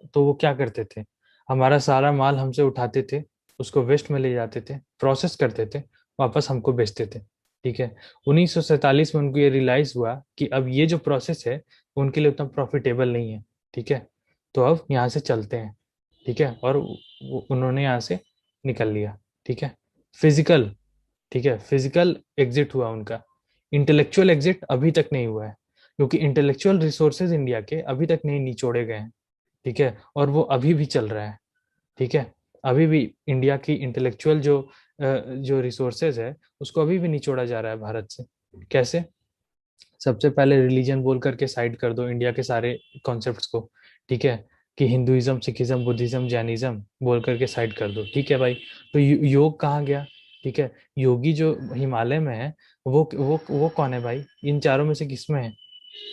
तो वो क्या करते थे? हमारा सारा माल हमसे उठाते थे, उसको वेस्ट में ले जाते थे, प्रोसेस करते थे, वापस हमको बेचते थे। ठीक है, 1947 में उनको ये रियलाइज हुआ कि अब ये जो प्रोसेस है उनके लिए उतना प्रॉफिटेबल नहीं है। ठीक है, तो अब यहाँ से चलते हैं। ठीक है, और उन्होंने यहाँ से निकल लिया। ठीक है, फिजिकल, ठीक है, फिजिकल एग्जिट हुआ उनका, इंटेलेक्चुअल एग्जिट अभी तक नहीं हुआ है, क्योंकि इंटेलेक्चुअल रिसोर्सेज इंडिया के अभी तक नहीं निचोड़े गए हैं। ठीक है, और वो अभी भी चल रहा है। ठीक है, अभी भी इंडिया की इंटेलेक्चुअल जो रिसोर्सेज है, उसको अभी भी निचोड़ा जा रहा है भारत से। कैसे? सबसे पहले रिलीजन बोल करके साइड कर दो इंडिया के सारे कॉन्सेप्ट्स को। ठीक है, कि हिंदुइज्म, सिखिज्म, बुद्धिज्म, जैनिज्म बोल करके साइड कर दो। ठीक है भाई, तो योग कहाँ गया? ठीक है, योगी जो हिमालय में है, वो कौन है भाई? इन चारों में से किसमें है?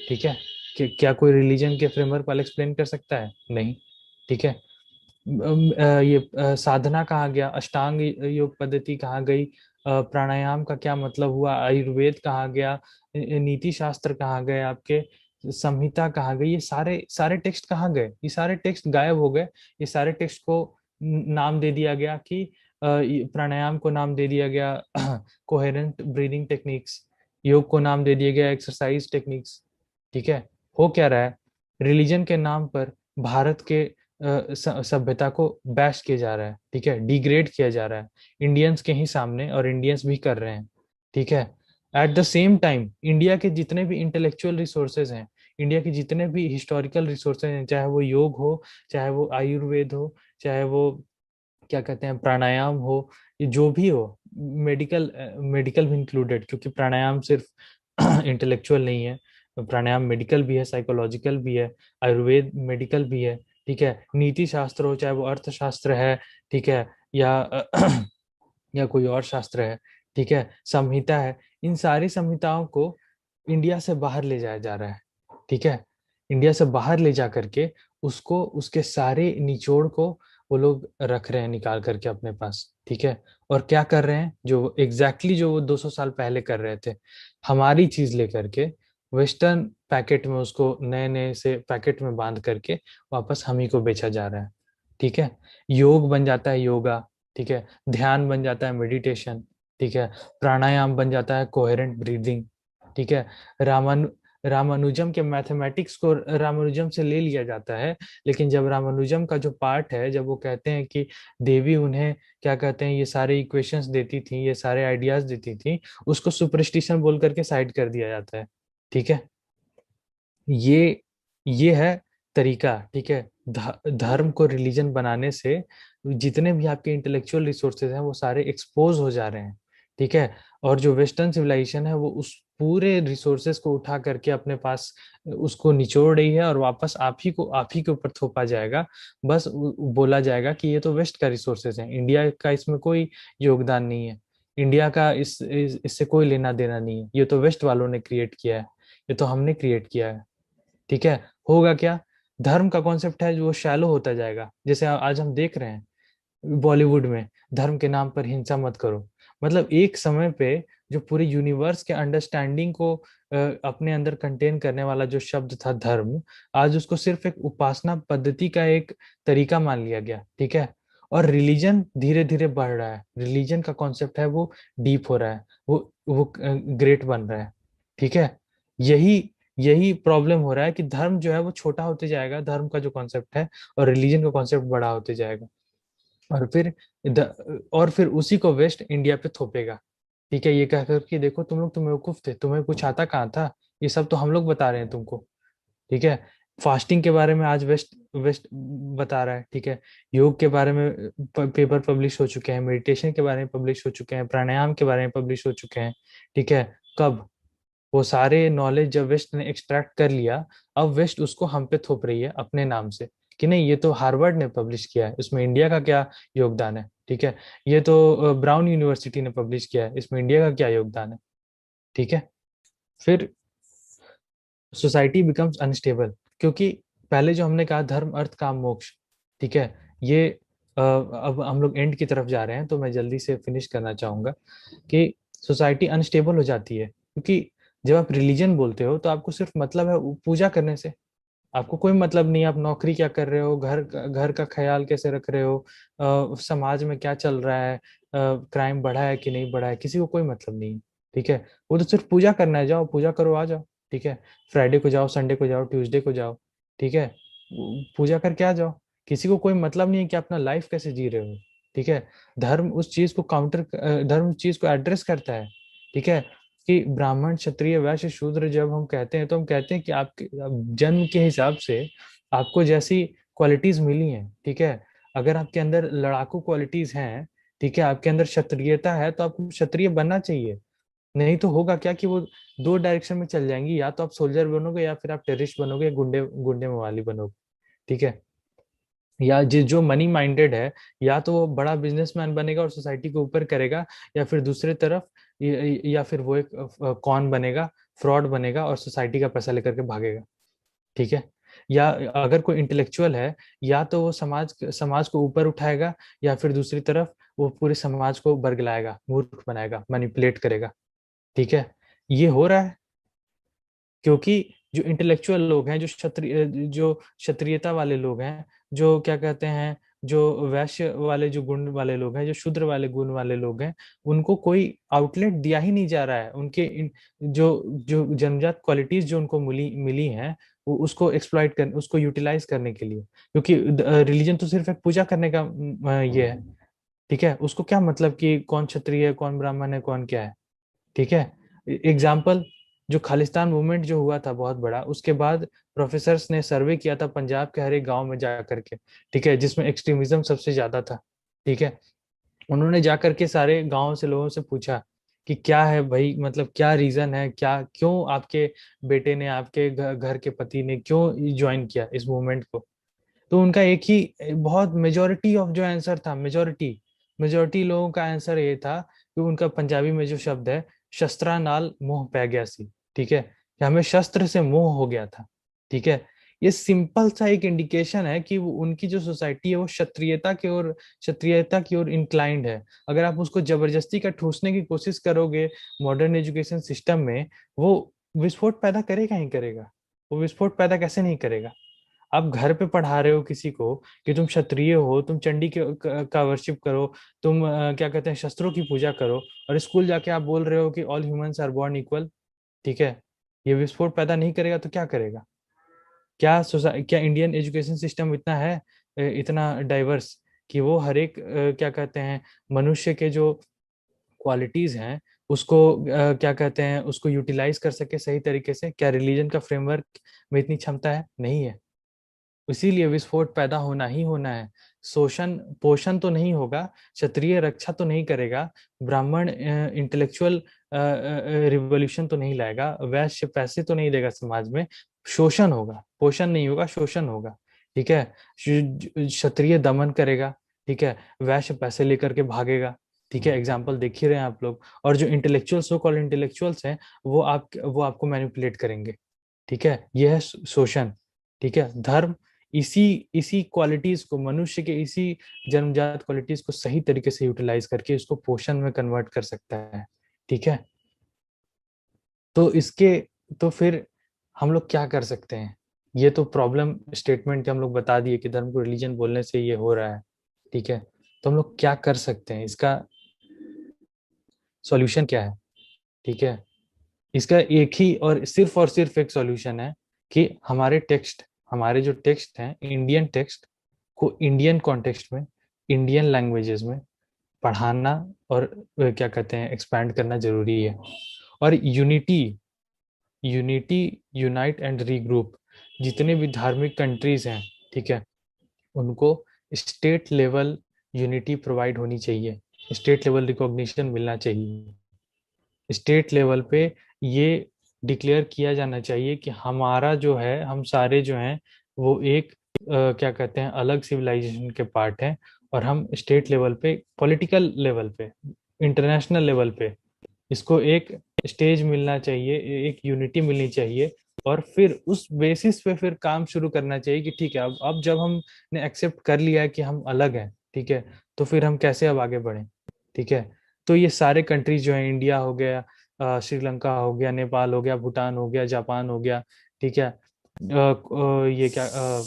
ठीक है, कि क्या कोई रिलीजन के फ्रेमवर्क वाला एक्सप्लेन कर सकता है? नहीं। ठीक है, साधना कहाँ गया? अष्टांग योग पद्धति कहाँ गई? प्राणायाम का क्या मतलब हुआ? आयुर्वेद कहाँ गया? नीति शास्त्र कहाँ गए आपके? संहिता कहाँ गई? ये सारे सारे टेक्स्ट कहाँ गए? ये सारे टेक्स्ट गायब हो गए। ये सारे टेक्स्ट को नाम दे दिया गया कि प्राणायाम को नाम दे दिया गया कोहेरेंट ब्रीदिंग टेक्निक्स, योग को नाम दे दिया गया एक्सरसाइज टेक्निक्स। ठीक है, हो क्या रहा है? रिलीजन के नाम पर भारत के सभ्यता को बैश किया जा रहा है। ठीक है, डिग्रेड किया जा रहा है इंडियंस के ही सामने, और इंडियंस भी कर रहे हैं। ठीक है, at the same time India के जितने भी इंटेलेक्चुअल रिसोर्सेज हैं, इंडिया के जितने भी हिस्टोरिकल रिसोर्सेज हैं, चाहे वो योग हो, चाहे वो आयुर्वेद हो, चाहे वो क्या कहते हैं, प्राणायाम हो, ये जो भी हो, मेडिकल मेडिकल भी इंक्लूडेड, क्योंकि प्राणायाम सिर्फ इंटेलेक्चुअल नहीं है, प्राणायाम मेडिकल भी है, साइकोलॉजिकल भी है, आयुर्वेद मेडिकल भी है, ठीक है, नीति शास्त्र हो, चाहे वो अर्थशास्त्र है, ठीक है, या या कोई और शास्त्र है, ठीक है, संहिता है, इन सारी संहिताओं को इंडिया से बाहर ले जाया जा रहा है, ठीक है, इंडिया से बाहर ले जा करके उसको, उसके सारे निचोड़ को वो लोग रख रहे हैं निकाल करके अपने पास, ठीक है, और क्या कर रहे हैं, जो एग्जैक्टली जो वो 200 साल पहले कर रहे थे, हमारी चीज लेकर के वेस्टर्न पैकेट में उसको नए नए से पैकेट में बांध करके वापस हम ही को बेचा जा रहा है, ठीक है, योग बन जाता है योगा, ठीक है, ध्यान बन जाता है मेडिटेशन, ठीक है, प्राणायाम बन जाता है कोहेरेंट ब्रीदिंग, ठीक है, रामानु रामानुजम के मैथमेटिक्स को रामानुजम से ले लिया जाता है, लेकिन जब रामानुजम का जो पार्ट है, जब वो कहते हैं कि देवी उन्हें क्या कहते हैं ये सारे इक्वेशंस देती थी, ये सारे आइडियाज देती थी, उसको सुपरस्टिशन बोल करके साइड कर दिया जाता है, ठीक है, ये है तरीका, ठीक है, धर्म को रिलीजन बनाने से जितने भी आपके इंटेलेक्चुअल रिसोर्सेज हैं वो सारे एक्सपोज हो जा रहे हैं, ठीक है, और जो वेस्टर्न सिविलाइजेशन है वो उस पूरे रिसोर्सेज को उठा करके अपने पास उसको निचोड़ रही है, और वापस आप ही के ऊपर थोपा जाएगा, बस बोला जाएगा कि ये तो वेस्ट का रिसोर्सेज है, इंडिया का इसमें कोई योगदान नहीं है, इंडिया का इससे कोई लेना देना नहीं है, ये तो वेस्ट वालों ने क्रिएट किया है, ये तो हमने क्रिएट किया है, ठीक है, होगा क्या, धर्म का कॉन्सेप्ट है जो वो शैलो होता जाएगा, जैसे आज हम देख रहे हैं बॉलीवुड में, धर्म के नाम पर हिंसा मत करो, मतलब एक समय पे जो पूरे यूनिवर्स के अंडरस्टैंडिंग को अपने अंदर कंटेन करने वाला जो शब्द था धर्म, आज उसको सिर्फ एक उपासना पद्धति का एक तरीका मान लिया गया, ठीक है, और रिलीजन धीरे धीरे बढ़ रहा है, रिलीजन का कॉन्सेप्ट है वो डीप हो रहा है, वो ग्रेट बन रहा है, ठीक है, यही यही प्रॉब्लम हो रहा है कि धर्म जो है वो छोटा होते जाएगा, धर्म का जो कॉन्सेप्ट है, और रिलीजन का कॉन्सेप्ट बड़ा होते जाएगा, और फिर उसी को वेस्ट इंडिया पे थोपेगा, ठीक है, ये कहकर कि देखो तुम लोग तो बेवकूफ थे, तुम्हें कुछ आता कहाँ था, ये सब तो हम लोग बता रहे हैं तुमको, ठीक है, फास्टिंग के बारे में आज वेस्ट वेस्ट बता रहा है, ठीक है, योग के बारे में पेपर पब्लिश हो चुके हैं, मेडिटेशन के बारे में पब्लिश हो चुके हैं, प्राणायाम के बारे में पब्लिश हो चुके हैं, ठीक है, कब, वो सारे नॉलेज जब वेस्ट ने एक्सट्रैक्ट कर लिया, अब वेस्ट उसको हम पे थोप रही है अपने नाम से, कि नहीं ये तो हार्वर्ड ने पब्लिश किया है, इसमें इंडिया का क्या योगदान है, ठीक है, ये तो ब्राउन यूनिवर्सिटी ने पब्लिश किया है, इसमें इंडिया का क्या योगदान है, ठीक है, फिर सोसाइटी बिकम्स अनस्टेबल, क्योंकि पहले जो हमने कहा धर्म अर्थ काम मोक्ष, ठीक है, ये अब हम लोग एंड की तरफ जा रहे हैं, तो मैं जल्दी से फिनिश करना चाहूंगा कि सोसाइटी अनस्टेबल हो जाती है, क्योंकि जब आप रिलीजन बोलते हो तो आपको सिर्फ मतलब है पूजा करने से, आपको कोई मतलब नहीं, आप नौकरी क्या कर रहे हो, घर का ख्याल कैसे रख रहे हो, समाज में क्या चल रहा है, क्राइम बढ़ा है कि नहीं बढ़ा है, किसी को कोई मतलब नहीं है, ठीक है, वो तो सिर्फ पूजा करना है, जाओ पूजा करो आ जाओ, ठीक है, फ्राइडे को जाओ, संडे को जाओ, ट्यूसडे को जाओ, ठीक है, पूजा करके आ जाओ, किसी को कोई मतलब नहीं है कि अपना लाइफ कैसे जी रहे हो, ठीक है, धर्म उस चीज को एड्रेस करता है, ठीक है, कि ब्राह्मण क्षत्रिय वैश्य शूद्र जब हम कहते हैं तो हम कहते हैं कि आपके जन्म के हिसाब से आपको जैसी क्वालिटीज मिली हैं, ठीक है, अगर आपके अंदर लड़ाकू क्वालिटीज हैं, ठीक है, आपके अंदर क्षत्रियता है, तो आपको क्षत्रिय बनना चाहिए, नहीं तो होगा क्या कि वो दो डायरेक्शन में चल जाएंगी, या तो आप सोल्जर बनोगे या फिर आप टेररिस्ट बनोगे, गुंडे गुंडे मवाली बनोगे, ठीक है, या जो मनी माइंडेड है, या तो वो बड़ा बिजनेसमैन बनेगा और सोसाइटी को ऊपर करेगा, या फिर दूसरे तरफ या फिर वो एक कौन बनेगा, फ्रॉड बनेगा और सोसाइटी का पैसा लेकर के भागेगा, ठीक है, या अगर कोई इंटेलेक्चुअल है, या तो वो समाज को ऊपर उठाएगा, या फिर दूसरी तरफ वो पूरे समाज को बरगलाएगा, मूर्ख बनाएगा, मैनिपुलेट करेगा, ठीक है, ये हो रहा है, क्योंकि जो इंटेलेक्चुअल लोग हैं, जो क्षत्रियता वाले लोग हैं, जो क्या कहते हैं, जो वैश्य वाले जो गुण वाले लोग हैं, जो शूद्र वाले गुण वाले लोग हैं, उनको कोई आउटलेट दिया ही नहीं जा रहा है, उनके जो जो जन्मजात क्वालिटीज जो उनको मिली मिली हैं, वो उसको एक्सप्लॉइट कर, उसको यूटिलाइज करने के लिए, क्योंकि रिलीजन तो सिर्फ एक पूजा करने का ये है, ठीक है, उसको क्या मतलब कि कौन क्षत्रिय है, कौन ब्राह्मण है, कौन क्या है, ठीक है, एग्जाम्पल, जो खालिस्तान मूवमेंट जो हुआ था बहुत बड़ा, उसके बाद प्रोफेसर्स ने सर्वे किया था पंजाब के हर एक गांव में जा करके, ठीक है, जिसमें एक्सट्रीमिज्म सबसे ज्यादा था, ठीक है। उन्होंने जाकर के सारे गांव से लोगों से पूछा कि क्या है भाई, मतलब क्या रीजन है, क्या क्यों आपके बेटे ने, आपके घर के पति ने क्यों ज्वाइन किया इस मूवमेंट को। तो उनका एक ही बहुत मेजोरिटी ऑफ जो आंसर था, मेजोरिटी लोगों का आंसर ये था कि उनका पंजाबी में जो शब्द है, शस्त्रा नाल मोह पै गया सी। ठीक है, कि हमें शस्त्र से मोह हो गया था। ठीक है, ये सिंपल सा एक इंडिकेशन है कि उनकी जो सोसाइटी है वो क्षत्रियता की ओर इंक्लाइंड है। अगर आप उसको जबरदस्ती का ठूसने की कोशिश करोगे मॉडर्न एजुकेशन सिस्टम में, वो विस्फोट पैदा करेगा ही करेगा। वो विस्फोट पैदा कैसे नहीं करेगा। आप घर पे पढ़ा रहे हो किसी को कि तुम क्षत्रिय हो, तुम चंडी का वर्शिप करो, तुम क्या कहते हैं, शस्त्रों की पूजा करो, और स्कूल जाके आप बोल रहे हो कि all humans are born equal. ठीक है, ये विस्फोट पैदा नहीं करेगा तो क्या करेगा। क्या इंडियन एजुकेशन सिस्टम इतना है, इतना डाइवर्स, कि वो हर एक क्या कहते हैं, मनुष्य के जो क्वालिटीज हैं उसको क्या कहते हैं, उसको यूटिलाइज कर सके सही तरीके से। क्या रिलीजन का फ्रेमवर्क में इतनी क्षमता है? नहीं है। इसीलिए विस्फोट पैदा होना ही होना है। शोषण पोषण तो नहीं होगा, क्षत्रिय रक्षा तो नहीं करेगा, ब्राह्मण इंटेलेक्चुअल रिवोल्यूशन तो नहीं लाएगा, वैश्य पैसे तो नहीं देगा समाज में। शोषण होगा, पोषण नहीं होगा, शोषण होगा। ठीक है, क्षत्रिय दमन करेगा। ठीक है, वैश्य पैसे लेकर के भागेगा। ठीक है, एग्जाम्पल देख ही रहे हैं आप लोग। और जो इंटेलेक्चुअल, सो कॉल्ड इंटेलेक्चुअल्स हैं, वो आपको मैनिपुलेट करेंगे। ठीक है, यह है शोषण। ठीक है, धर्म इसी इसी क्वालिटीज को, मनुष्य के इसी जन्मजात क्वालिटीज को सही तरीके से यूटिलाइज करके इसको पोषण में कन्वर्ट कर सकता है। ठीक है, तो इसके तो फिर हम लोग क्या कर सकते हैं। ये तो प्रॉब्लम स्टेटमेंट के हम लोग बता दिए कि धर्म को रिलीजन बोलने से ये हो रहा है। ठीक है, तो हम लोग क्या कर सकते हैं, इसका सॉल्यूशन क्या है। ठीक है, इसका एक ही और सिर्फ एक सॉल्यूशन है कि हमारे जो टेक्स्ट हैं, इंडियन टेक्स्ट को इंडियन कॉन्टेक्स्ट में, इंडियन लैंग्वेजेस में पढ़ाना और क्या कहते हैं, एक्सपैंड करना जरूरी है। और यूनिटी यूनाइट एंड रीग्रुप, जितने भी धार्मिक कंट्रीज हैं, ठीक है, उनको स्टेट लेवल यूनिटी प्रोवाइड होनी चाहिए, स्टेट लेवल रिकॉग्निशन मिलना चाहिए। स्टेट लेवल पे ये डिक्लेयर किया जाना चाहिए कि हमारा जो है, हम सारे जो हैं वो एक क्या कहते हैं, अलग सिविलाइजेशन के पार्ट हैं। और हम स्टेट लेवल पे, पॉलिटिकल लेवल पे, इंटरनेशनल लेवल पे इसको एक स्टेज मिलना चाहिए, एक यूनिटी मिलनी चाहिए। और फिर उस बेसिस पे फिर काम शुरू करना चाहिए कि ठीक है, अब जब हमने एक्सेप्ट कर लिया है कि हम अलग हैं, ठीक है, तो फिर हम कैसे अब आगे बढ़ें। ठीक है, तो ये सारे कंट्रीज जो है, इंडिया हो गया, श्रीलंका हो गया, नेपाल हो गया, भूटान हो गया, जापान हो गया, ठीक है, ये क्या,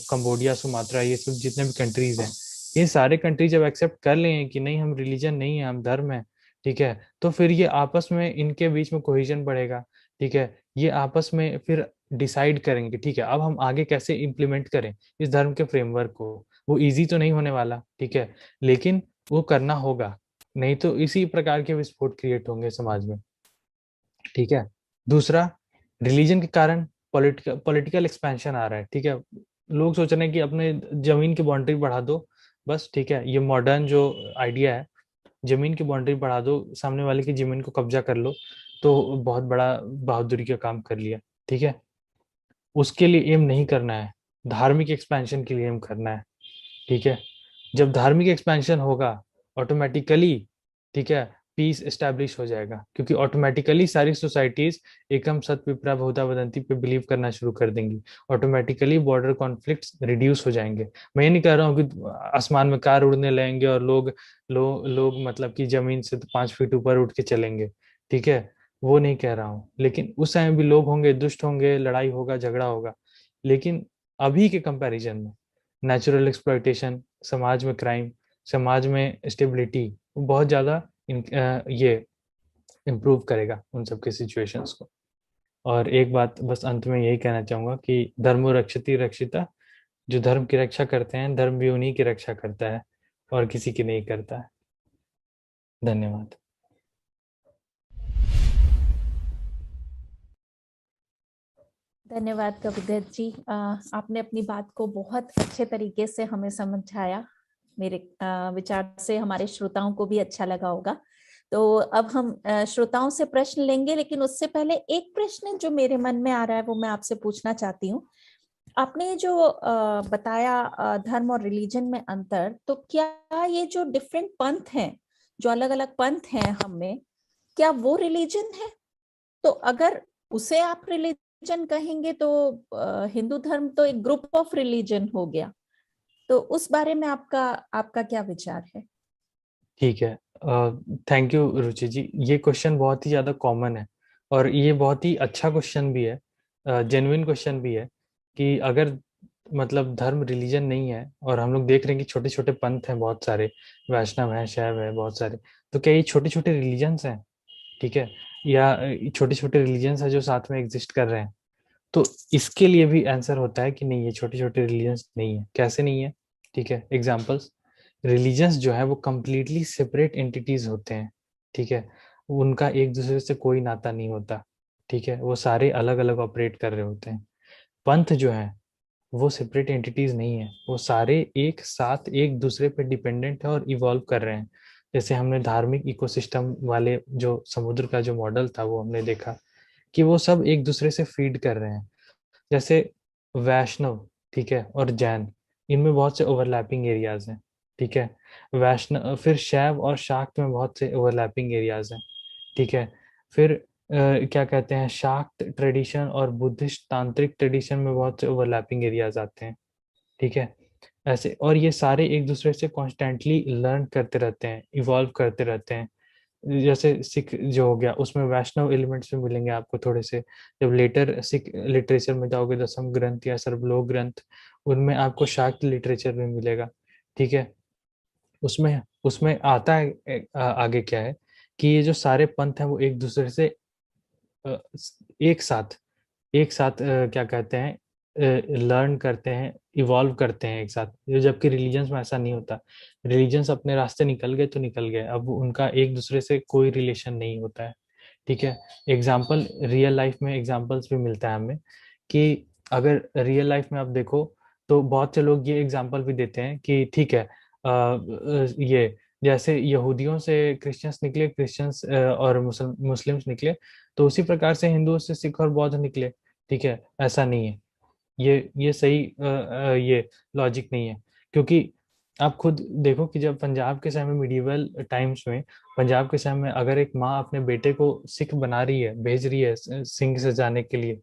कंबोडिया, सुमात्रा, ये सब जितने भी कंट्रीज हैं, ये सारे कंट्रीज जब एक्सेप्ट कर लें कि नहीं, हम रिलीजन नहीं है, हम धर्म है, ठीक है, तो फिर ये आपस में, इनके बीच में कोहेजन बढ़ेगा। ठीक है, ये आपस में फिर डिसाइड करेंगे, ठीक है, अब हम आगे कैसे इम्प्लीमेंट करें इस धर्म के फ्रेमवर्क को। वो इजी तो नहीं होने वाला, ठीक है, लेकिन वो करना होगा, नहीं तो इसी प्रकार के विस्फोट क्रिएट होंगे समाज में। ठीक है, दूसरा, रिलीजन के कारण पॉलिटिकल एक्सपेंशन आ रहा है। ठीक है, लोग सोच रहे हैं कि अपने जमीन की बाउंड्री बढ़ा दो, बस। ठीक है, ये मॉडर्न जो आइडिया है, जमीन की बाउंड्री बढ़ा दो, सामने वाले की जमीन को कब्जा कर लो, तो बहुत बड़ा बहादुरी का काम कर लिया। ठीक है, उसके लिए एम नहीं करना है, धार्मिक एक्सपेंशन के लिए एम करना है। ठीक है, जब धार्मिक एक्सपेंशन होगा, ऑटोमेटिकली, ठीक है, पीस एस्टेब्लिश हो जाएगा, क्योंकि ऑटोमेटिकली सारी सोसाइटीज एकम सत विप्रा बहुधा वदंती पे बिलीव करना शुरू कर देंगी। ऑटोमेटिकली बॉर्डर कॉन्फ्लिक्ट्स रिड्यूस हो जाएंगे। मैं ये नहीं कह रहा हूँ कि आसमान में कार उड़ने लगेंगे और लोग मतलब कि जमीन से 5 फीट ऊपर उठ के चलेंगे। ठीक है, वो नहीं कह रहा हूँ, लेकिन उस समय भी लोग होंगे, दुष्ट होंगे, लड़ाई होगा, झगड़ा होगा। लेकिन अभी के कंपैरिजन में नेचुरल एक्सप्लॉइटेशन, समाज में क्राइम, समाज में स्टेबिलिटी बहुत ज्यादा ये इम्प्रूव करेगा उन सब के सिचुएशंस को। और एक बात बस अंत में यही कहना चाहूंगा कि धर्मो रक्षति रक्षिता, जो धर्म की रक्षा करते हैं, धर्म भी उन्हीं की रक्षा करता है और किसी की नहीं करता है। धन्यवाद। धन्यवाद कविदत्त जी, आपने अपनी बात को बहुत अच्छे तरीके से हमें समझाया। मेरे विचार से हमारे श्रोताओं को भी अच्छा लगा होगा। तो अब हम श्रोताओं से प्रश्न लेंगे, लेकिन उससे पहले एक प्रश्न जो मेरे मन में आ रहा है वो मैं आपसे पूछना चाहती हूँ। आपने जो बताया धर्म और रिलीजन में अंतर, तो क्या ये जो डिफरेंट पंथ हैं, जो अलग अलग पंथ हैं हम में, क्या वो रिलीजन है? तो अगर उसे आप रिलीजन कहेंगे तो हिंदू धर्म तो एक ग्रुप ऑफ रिलीजन हो गया। तो उस बारे में आपका क्या विचार है? ठीक है, थैंक यू रुचि जी। ये क्वेश्चन बहुत ही ज़्यादा कॉमन है और ये बहुत ही अच्छा क्वेश्चन भी है, जेन्युइन क्वेश्चन भी है कि अगर मतलब धर्म रिलीजन नहीं है और हम लोग देख रहे हैं कि छोटे छोटे पंथ हैं बहुत सारे, वैष्णव है, शैव है, बहुत सारे, तो क्या ये छोटे छोटे रिलीजन्स हैं? ठीक है, या छोटे छोटे रिलीजन्स हैं जो साथ में एग्जिस्ट कर रहे हैं? तो इसके लिए भी आंसर होता है कि नहीं, ये छोटे छोटे रिलीजन्स नहीं है। कैसे नहीं है? ठीक है, एग्जांपल्स। रिलीजन्स जो है वो कंप्लीटली सेपरेट एंटिटीज होते हैं। ठीक है, उनका एक दूसरे से कोई नाता नहीं होता। ठीक है, वो सारे अलग अलग ऑपरेट कर रहे होते हैं। पंथ जो है वो सेपरेट एंटिटीज नहीं है, वो सारे एक साथ एक दूसरे पे डिपेंडेंट है और इवॉल्व कर रहे हैं। जैसे हमने धार्मिक इकोसिस्टम वाले जो समुद्र का जो मॉडल था वो हमने देखा कि वो सब एक दूसरे से फीड कर रहे हैं। जैसे वैष्णव, ठीक है, और जैन, इनमें बहुत से ओवरलैपिंग एरियाज हैं। ठीक है, वैष्णव, फिर शैव और शाक्त में बहुत से ओवरलैपिंग एरियाज हैं। ठीक है, फिर क्या कहते हैं, शाक्त ट्रेडिशन और बुद्धिस्ट तांत्रिक ट्रेडिशन में बहुत से ओवरलैपिंग एरियाज आते हैं। ठीक है, ऐसे, और ये सारे एक दूसरे से कॉन्स्टेंटली लर्न करते रहते हैं, इवॉल्व करते रहते हैं। जैसे सिख जो हो गया, उसमें वैष्णव एलिमेंट्स भी मिलेंगे आपको थोड़े से। जब लेटर सिख लिटरेचर में जाओगे, दसम ग्रंथ या सर्वलोक ग्रंथ, उनमें आपको शाक्त लिटरेचर भी मिलेगा। ठीक है, उसमें उसमें आता है आगे क्या है कि ये जो सारे पंथ हैं वो एक दूसरे से अ, एक साथ क्या कहते हैं, लर्न करते हैं, इवॉल्व करते हैं एक साथ, जो जबकि रिलीजन्स में ऐसा नहीं होता। रिलीजन्स अपने रास्ते निकल गए तो निकल गए, अब उनका एक दूसरे से कोई रिलेशन नहीं होता है। ठीक है, एग्जाम्पल रियल लाइफ में एग्जाम्पल्स भी मिलता है हमें कि अगर रियल लाइफ में आप देखो तो बहुत से लोग ये एग्जाम्पल भी देते हैं कि ठीक है, ये जैसे यहूदियों से क्रिश्चियंस निकले, क्रिश्चियंस और मुस्लिम्स निकले, तो उसी प्रकार से हिंदुओं से सिख और बौद्ध निकले। ठीक है, ऐसा नहीं है, ये सही ये लॉजिक नहीं है। क्योंकि आप खुद देखो कि जब पंजाब के समय मिडिवल टाइम्स में, पंजाब के समय में अगर एक माँ अपने बेटे को सिख बना रही है, भेज रही है सिंह सजाने के लिए,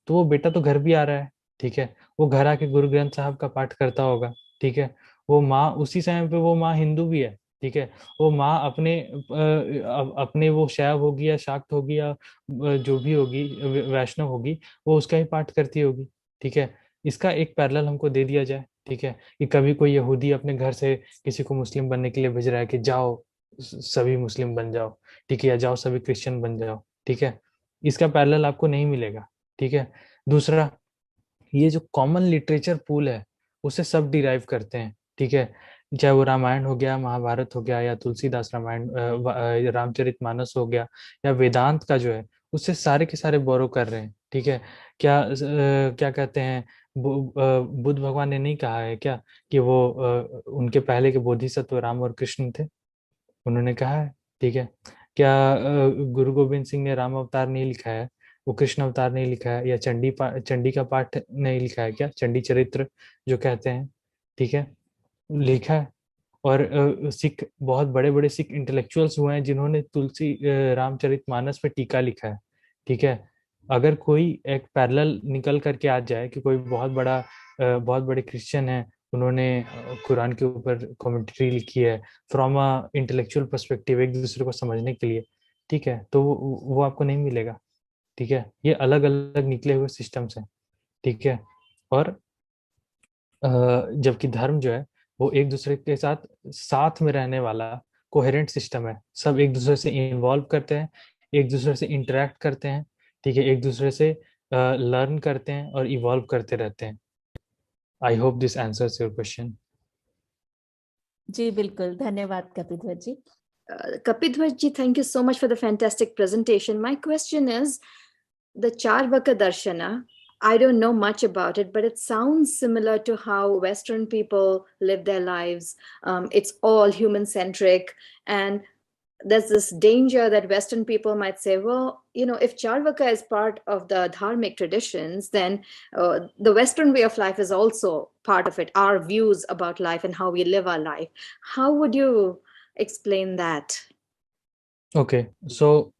तो वो बेटा तो घर भी आ रहा है। ठीक है, वो घर आके गुरु ग्रंथ साहब का पाठ करता होगा। ठीक है, वो माँ उसी समय पे वो माँ हिंदू भी है। ठीक है, वो माँ अपने वो शैव होगी या शाक्त होगी या जो भी होगी, वैष्णव होगी, वो उसका ही पाठ करती होगी। ठीक है, इसका एक पैरेलल हमको दे दिया जाए। ठीक है, कि कभी कोई यहूदी अपने घर से किसी को मुस्लिम बनने के लिए भेज रहा है कि जाओ सभी मुस्लिम बन जाओ। ठीक है, या जाओ सभी क्रिश्चियन बन जाओ। ठीक है, इसका पैरेलल आपको नहीं मिलेगा। ठीक है, दूसरा, ये जो कॉमन लिटरेचर पूल है उसे सब डिराइव करते हैं। ठीक है, चाहे वो रामायण हो गया, महाभारत हो गया, या तुलसीदास रामायण, रामचरितमानस हो गया, या वेदांत का जो है, उससे सारे के सारे बोरो कर रहे हैं। ठीक है, क्या कहते हैं, बुद्ध भगवान ने नहीं कहा है क्या कि वो उनके पहले के बोधिसत्व राम और कृष्ण थे? उन्होंने कहा है। ठीक है, क्या गुरु गोविंद सिंह ने राम अवतार नहीं लिखा है, वो कृष्ण अवतार नहीं लिखा है, या चंडी का पाठ नहीं लिखा है क्या, चंडी चरित्र जो कहते हैं? ठीक है, लिखा है। और सिख, बहुत बड़े बड़े सिख इंटेलेक्चुअल्स हुए हैं जिन्होंने तुलसी रामचरितमानस पे टीका लिखा है। ठीक है, अगर कोई एक पैरेलल निकल करके आ जाए कि कोई बहुत बड़े क्रिश्चियन है, उन्होंने कुरान के ऊपर कमेंट्री लिखी है फ्रॉम अ इंटेलेक्चुअल पर्सपेक्टिव, एक दूसरे को समझने के लिए, ठीक है, तो वो आपको नहीं मिलेगा। ठीक है, ये अलग अलग निकले हुए सिस्टम्स हैं। ठीक है, और जबकि धर्म जो है वो एक दूसरे के साथ साथ में रहने वाला कोहेरेंट सिस्टम है। सब एक दूसरे से इन्वॉल्व करते हैं, एक दूसरे से इंटरेक्ट करते हैं। ठीक है, एक दूसरे से लर्न करते हैं और इवॉल्व करते रहते हैं। I hope this answers your question. जी बिल्कुल, धन्यवाद कपिध्वज जी। Kapidhwaj ji, thank you so much for the fantastic presentation. My question is, the Charvaka Darshana, I don't know much about it, but it sounds similar to how Western people live their lives. It's all human centric. And there's this danger that Western people might say, well, if Charvaka is part of the dharmic traditions, then the Western way of life is also part of it, our views about life and how we live our life. How would you explain that? Okay, so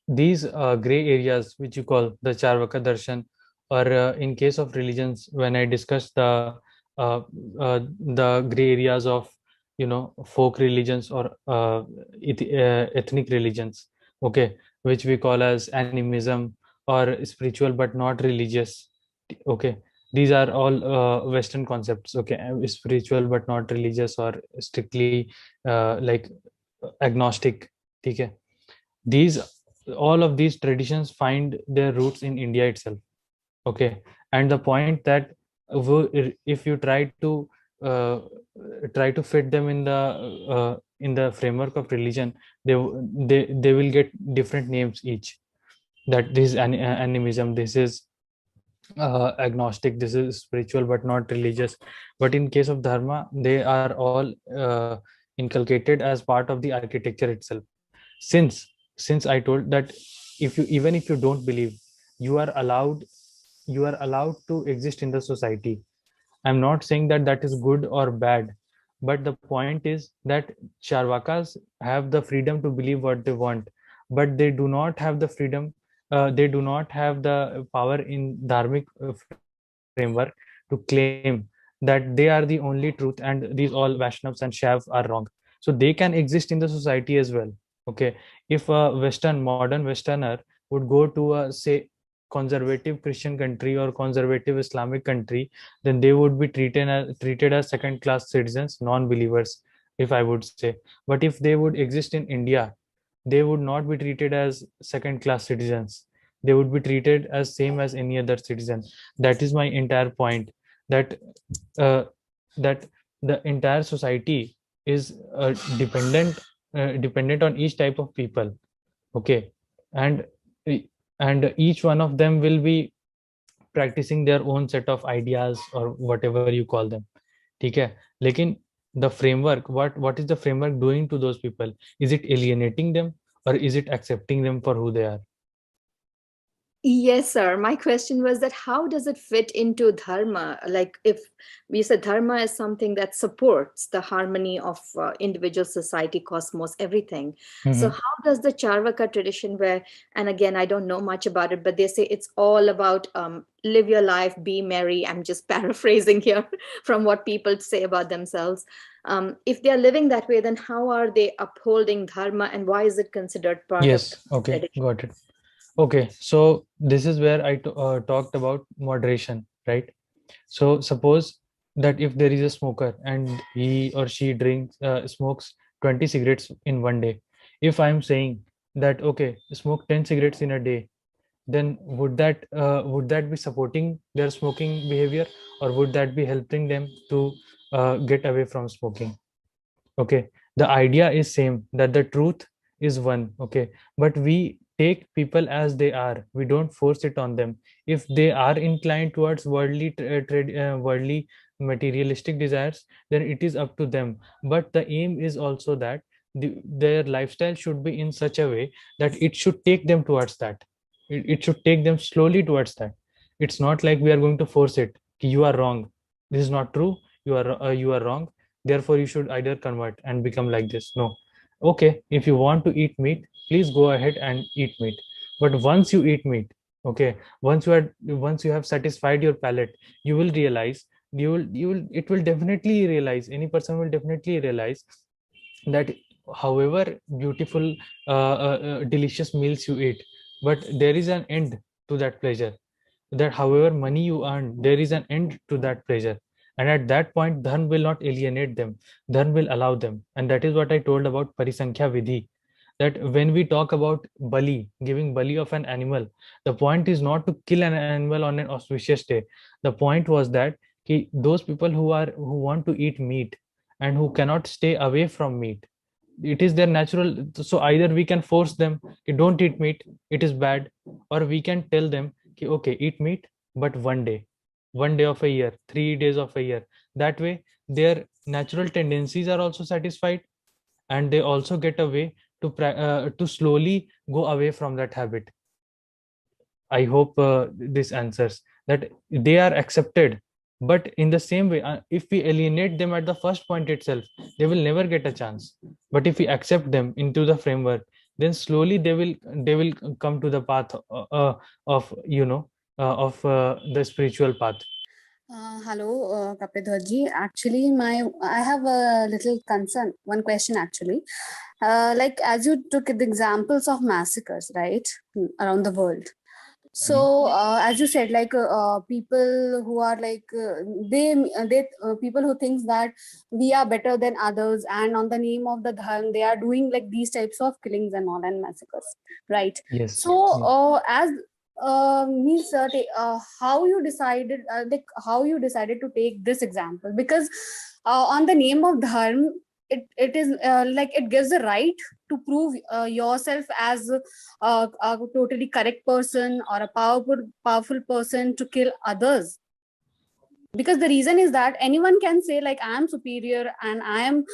these gray areas, which you call the Charvaka Darshan, or in case of religions, when I discuss the gray areas of folk religions or ethnic religions, okay, which we call as animism or spiritual but not religious, okay. These are all Western concepts, okay, spiritual but not religious, or strictly like agnostic, okay. These, all of these traditions find their roots in India itself, okay. And the point that if you uh, try to fit them in the framework of religion, they will get different names each. That this is animism, this is agnostic, this is spiritual but not religious. But in case of dharma, they are all inculcated as part of the architecture itself. Since I told that if you, even if you don't believe, you are allowed, you are allowed to exist in the society. I'm not saying that that is good or bad, but the point is that Charvakas have the freedom to believe what they want, but they do not have the freedom, they do not have the power in dharmic framework to claim that they are the only truth and these all Vaishnavas and Shaivas are wrong. So they can exist in the society as well. Okay, if a modern Westerner would go to a, say, conservative Christian country or conservative Islamic country, then they would be treated as second class citizens, non-believers, if I would say. But if they would exist in India, they would not be treated as second class citizens. They would be treated as same as any other citizen. That is my entire point, that uh, that the entire society is dependent on each type of people, okay. And each one of them will be practicing their own set of ideas or whatever you call them, ठीक है. लेकिन the framework, what is the framework doing to those people? Is it alienating them, or is it accepting them for who they are? Yes, sir. My question was that how does it fit into dharma? Like, if we said dharma is something that supports the harmony of individual, society, cosmos, everything. So how does the Charvaka tradition, where, and again, I don't know much about it, but they say it's all about live your life, be merry. I'm just paraphrasing here from what people say about themselves. If they are living that way, then how are they upholding dharma, and why is it considered part of Yes, okay, tradition? got it. Okay, so this is where I talked about moderation, right? So suppose that if there is a smoker and he or she smokes 20 cigarettes in one day. If I'm saying that, okay, smoke 10 cigarettes in a day, then would that be supporting their smoking behavior, or would that be helping them to get away from smoking? Okay, the idea is same, that the truth is one, okay, but we take people as they are, we don't force it on them. If they are inclined towards worldly materialistic desires, then it is up to them. But the aim is also that their lifestyle should be in such a way that it should take them towards that. It should take them slowly towards that. It's not like we are going to force it. You are wrong, this is not true, you are wrong, therefore you should either convert and become like this. No. Okay, if you want to eat meat, please go ahead and eat meat. But once you eat meat, okay, once you have satisfied your palate, you will realize, it will definitely realize, any person will definitely realize that however beautiful delicious meals you eat, but there is an end to that pleasure. That however money you earn, there is an end to that pleasure. And at that point, dharma will not alienate them, dharma will allow them. And that is what I told about parisankhya vidhi, that when we talk about bali, giving bali of an animal, the point is not to kill an animal on an auspicious day. The point was that those people who want to eat meat and who cannot stay away from meat, it is their natural. So either we can force them, don't eat meat, it is bad, or we can tell them, कि okay, eat meat but one day of a year, 3 days of a year. That way their natural tendencies are also satisfied, and they also get a way to slowly go away from that habit. I hope this answers that. They are accepted, but in the same way, if we alienate them at the first point itself, they will never get a chance. But if we accept them into the framework, then slowly they will come to the path of the spiritual path. Hello, Kapidharji. Actually, I have a little concern. One question, actually. Like, as you took the examples of massacres, right, around the world. So, as you said, like people who are like they people who thinks that we are better than others, and on the name of the dharma, they are doing like these types of killings and all and massacres, right? Yes. So, as means how you decided how you decided to take this example, because on the name of dharma, it is like it gives the right to prove yourself as a totally correct person or a powerful person to kill others, because the reason is that anyone can say like I am superior and I am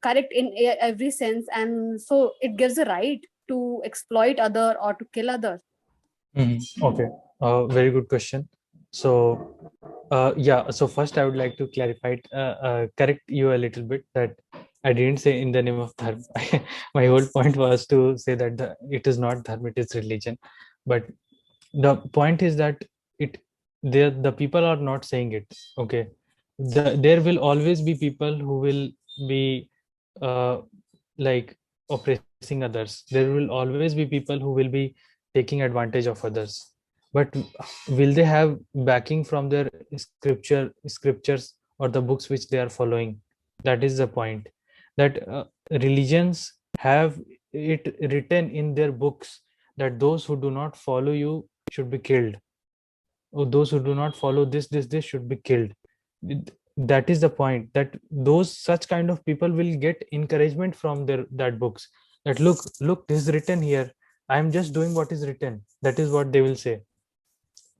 correct in every sense, and so it gives a right to exploit other or to kill others. Okay, very good question. So yeah, so first I would like to clarify correct you a little bit, that I didn't say in the name of dharma. My whole point was to say that it is not dharma, it is religion. But the point is that the people are not saying it. Okay, there will always be people who will be like oppressing others. There will always be people who will be taking advantage of others. But will they have backing from their scriptures or the books which they are following? That is the point. That religions have it written in their books that those who do not follow you should be killed, or those who do not follow this should be killed. That is the point, that those such kind of people will get encouragement from that books, that look, this is written here, I am just doing what is written. That is what they will say.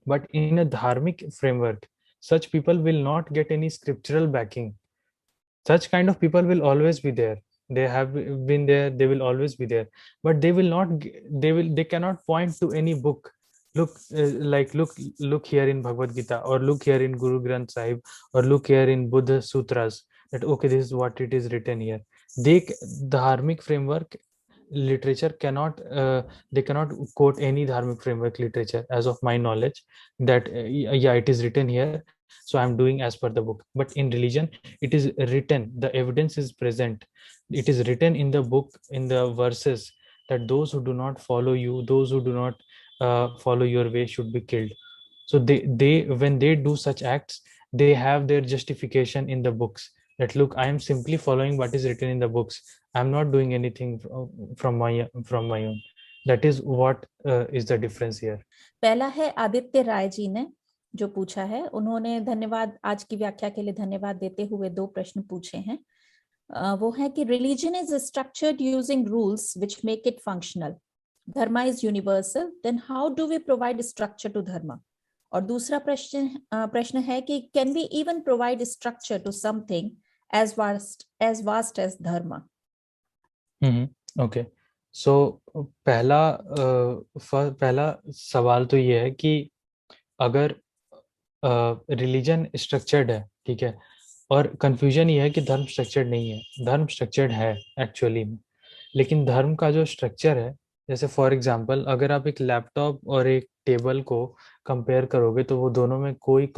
But in a dharmic framework, such people will not get any scriptural backing. Such kind of people will always be there. They have been there, they will always be there. But they will not they cannot point to any book. Look, look here in Bhagavad Gita, or look here in Guru Granth Sahib, or look here in Buddha Sutras, that okay, this is what it is written here. Dharmic framework literature cannot they cannot quote any dharmic framework literature as of my knowledge, that yeah, it is written here, so I'm doing as per the book. But in religion, it is written, the evidence is present, it is written in the book, in the verses, that those who do not follow you, those who do not follow your way should be killed. So they when they do such acts, they have their justification in the books, that look, I am simply following what is written in the books, I'm not doing anything from my own. That is what is the difference here. पहला है आदित्य राय जी ने जो पूछा है, उन्होंने धन्यवाद, आज की व्याख्या के लिए धन्यवाद देते हुए 2 प्रश्न पूछे हैं। वो है कि religion is structured using rules which make it functional. Dharma is universal, then how do we provide structure to dharma? और दूसरा प्रश्न है कि can we even provide structure to something as vast as dharma? Okay, so पहला सवाल तो ये है कि अगर रिलीजन स्ट्रक्चर्ड है, ठीक है, और कंफ्यूजन ये है कि धर्म स्ट्रक्चर्ड नहीं है। धर्म स्ट्रक्चर्ड है एक्चुअली में, लेकिन धर्म का जो स्ट्रक्चर है, जैसे फॉर एग्जांपल अगर आप एक लैपटॉप और एक टेबल को कंपेयर करोगे, तो वो दोनों में कोई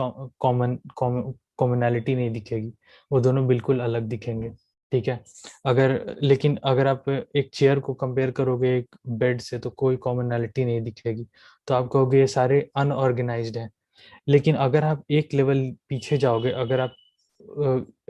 कॉमनैलिटी नहीं दिखेगी, वो दोनों बिल्कुल अलग दिखेंगे, ठीक है। लेकिन अगर आप एक चेयर को कंपेयर करोगे एक बेड से, तो कोई कॉमनैलिटी नहीं दिखेगी, तो आप कहोगे ये सारे अनऑर्गेनाइज्ड हैं। लेकिन अगर आप एक लेवल पीछे जाओगे, अगर आप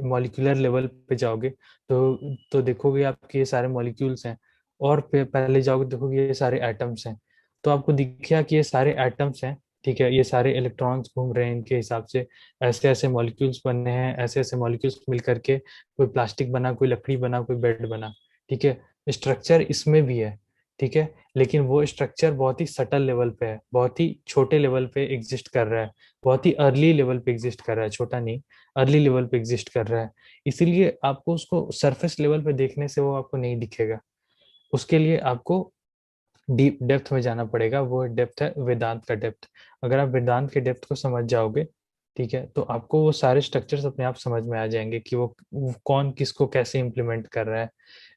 मॉलिक्यूलर लेवल पे जाओगे, तो देखोगे आप कि ये सारे मॉलिक्यूल्स हैं, और पहले जाओगे देखोगे ये सारे एटम्स हैं। तो आपको दिखेगा कि ये सारे एटम्स हैं, ठीक है, ये सारे इलेक्ट्रॉन्स घूम रहे हैं, इनके हिसाब से ऐसे ऐसे मॉलिक्यूल्स बने हैं, ऐसे ऐसे मॉलिक्यूल्स मिल करके कोई प्लास्टिक बना, कोई लकड़ी बना, कोई बेड बना, ठीक है। स्ट्रक्चर इसमें भी है, ठीक है, लेकिन वो स्ट्रक्चर बहुत ही सटल लेवल पे है, बहुत ही छोटे लेवल पे एग्जिस्ट कर रहा है, बहुत ही अर्ली लेवल पे एग्जिस्ट कर रहा है, छोटा नहीं, अर्ली लेवल पे एग्जिस्ट कर रहा है। इसीलिए आपको उसको सरफेस लेवल पे देखने से वो आपको नहीं दिखेगा, उसके लिए आपको डीप डेप्थ में जाना पड़ेगा। वो डेप्थ है वेदांत का डेप्थ। अगर आप वेदांत के डेप्थ को समझ जाओगे, ठीक है, तो आपको वो सारे स्ट्रक्चर्स अपने आप समझ में आ जाएंगे कि वो कौन किसको कैसे इम्प्लीमेंट कर रहा है।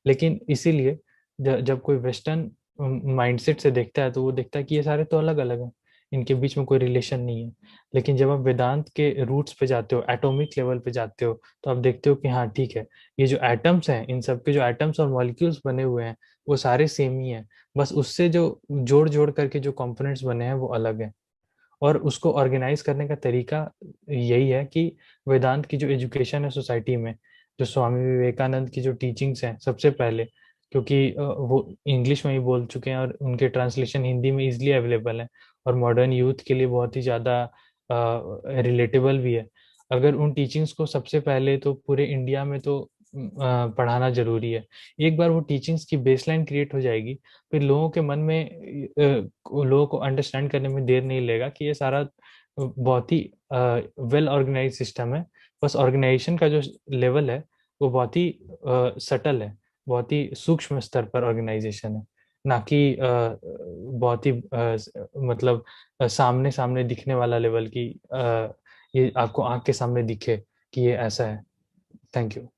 लेकिन इसीलिए जब कोई वेस्टर्न माइंडसेट से देखता है तो वो देखता है कि ये सारे तो अलग अलग हैं, इनके बीच में कोई रिलेशन नहीं है। लेकिन जब आप वेदांत के रूट्स पे जाते हो, एटॉमिक लेवल पे जाते हो, तो आप देखते हो कि हाँ ठीक है, ये जो एटम्स हैं, इन सब के जो एटम्स और मॉलिक्यूल्स बने हुए हैं वो सारे सेम ही हैं, बस उससे जो जोड़ जोड़ करके जो कंपोनेंट्स बने हैं वो अलग हैं। और उसको ऑर्गेनाइज करने का तरीका यही है कि वेदांत की जो एजुकेशन है सोसाइटी में, जो स्वामी विवेकानंद की जो टीचिंग्स हैं सबसे पहले, क्योंकि वो इंग्लिश में ही बोल चुके हैं और उनके ट्रांसलेशन हिंदी में इजीली अवेलेबल है और मॉडर्न यूथ के लिए बहुत ही ज़्यादा रिलेटेबल भी है। अगर उन टीचिंग्स को सबसे पहले तो पूरे इंडिया में तो पढ़ाना जरूरी है। एक बार वो टीचिंग्स की बेसलाइन क्रिएट हो जाएगी, फिर लोगों के मन में लोगों को अंडरस्टैंड करने में देर नहीं लगेगा कि ये सारा बहुत ही वेल ऑर्गेनाइज सिस्टम है। बस ऑर्गेनाइजेशन का जो लेवल है वो बहुत ही सटल है, बहुत ही सूक्ष्म स्तर पर ऑर्गेनाइजेशन है, ना कि बहुत ही मतलब सामने सामने दिखने वाला लेवल की ये आपको आंख के सामने दिखे कि ये ऐसा है। Thank you.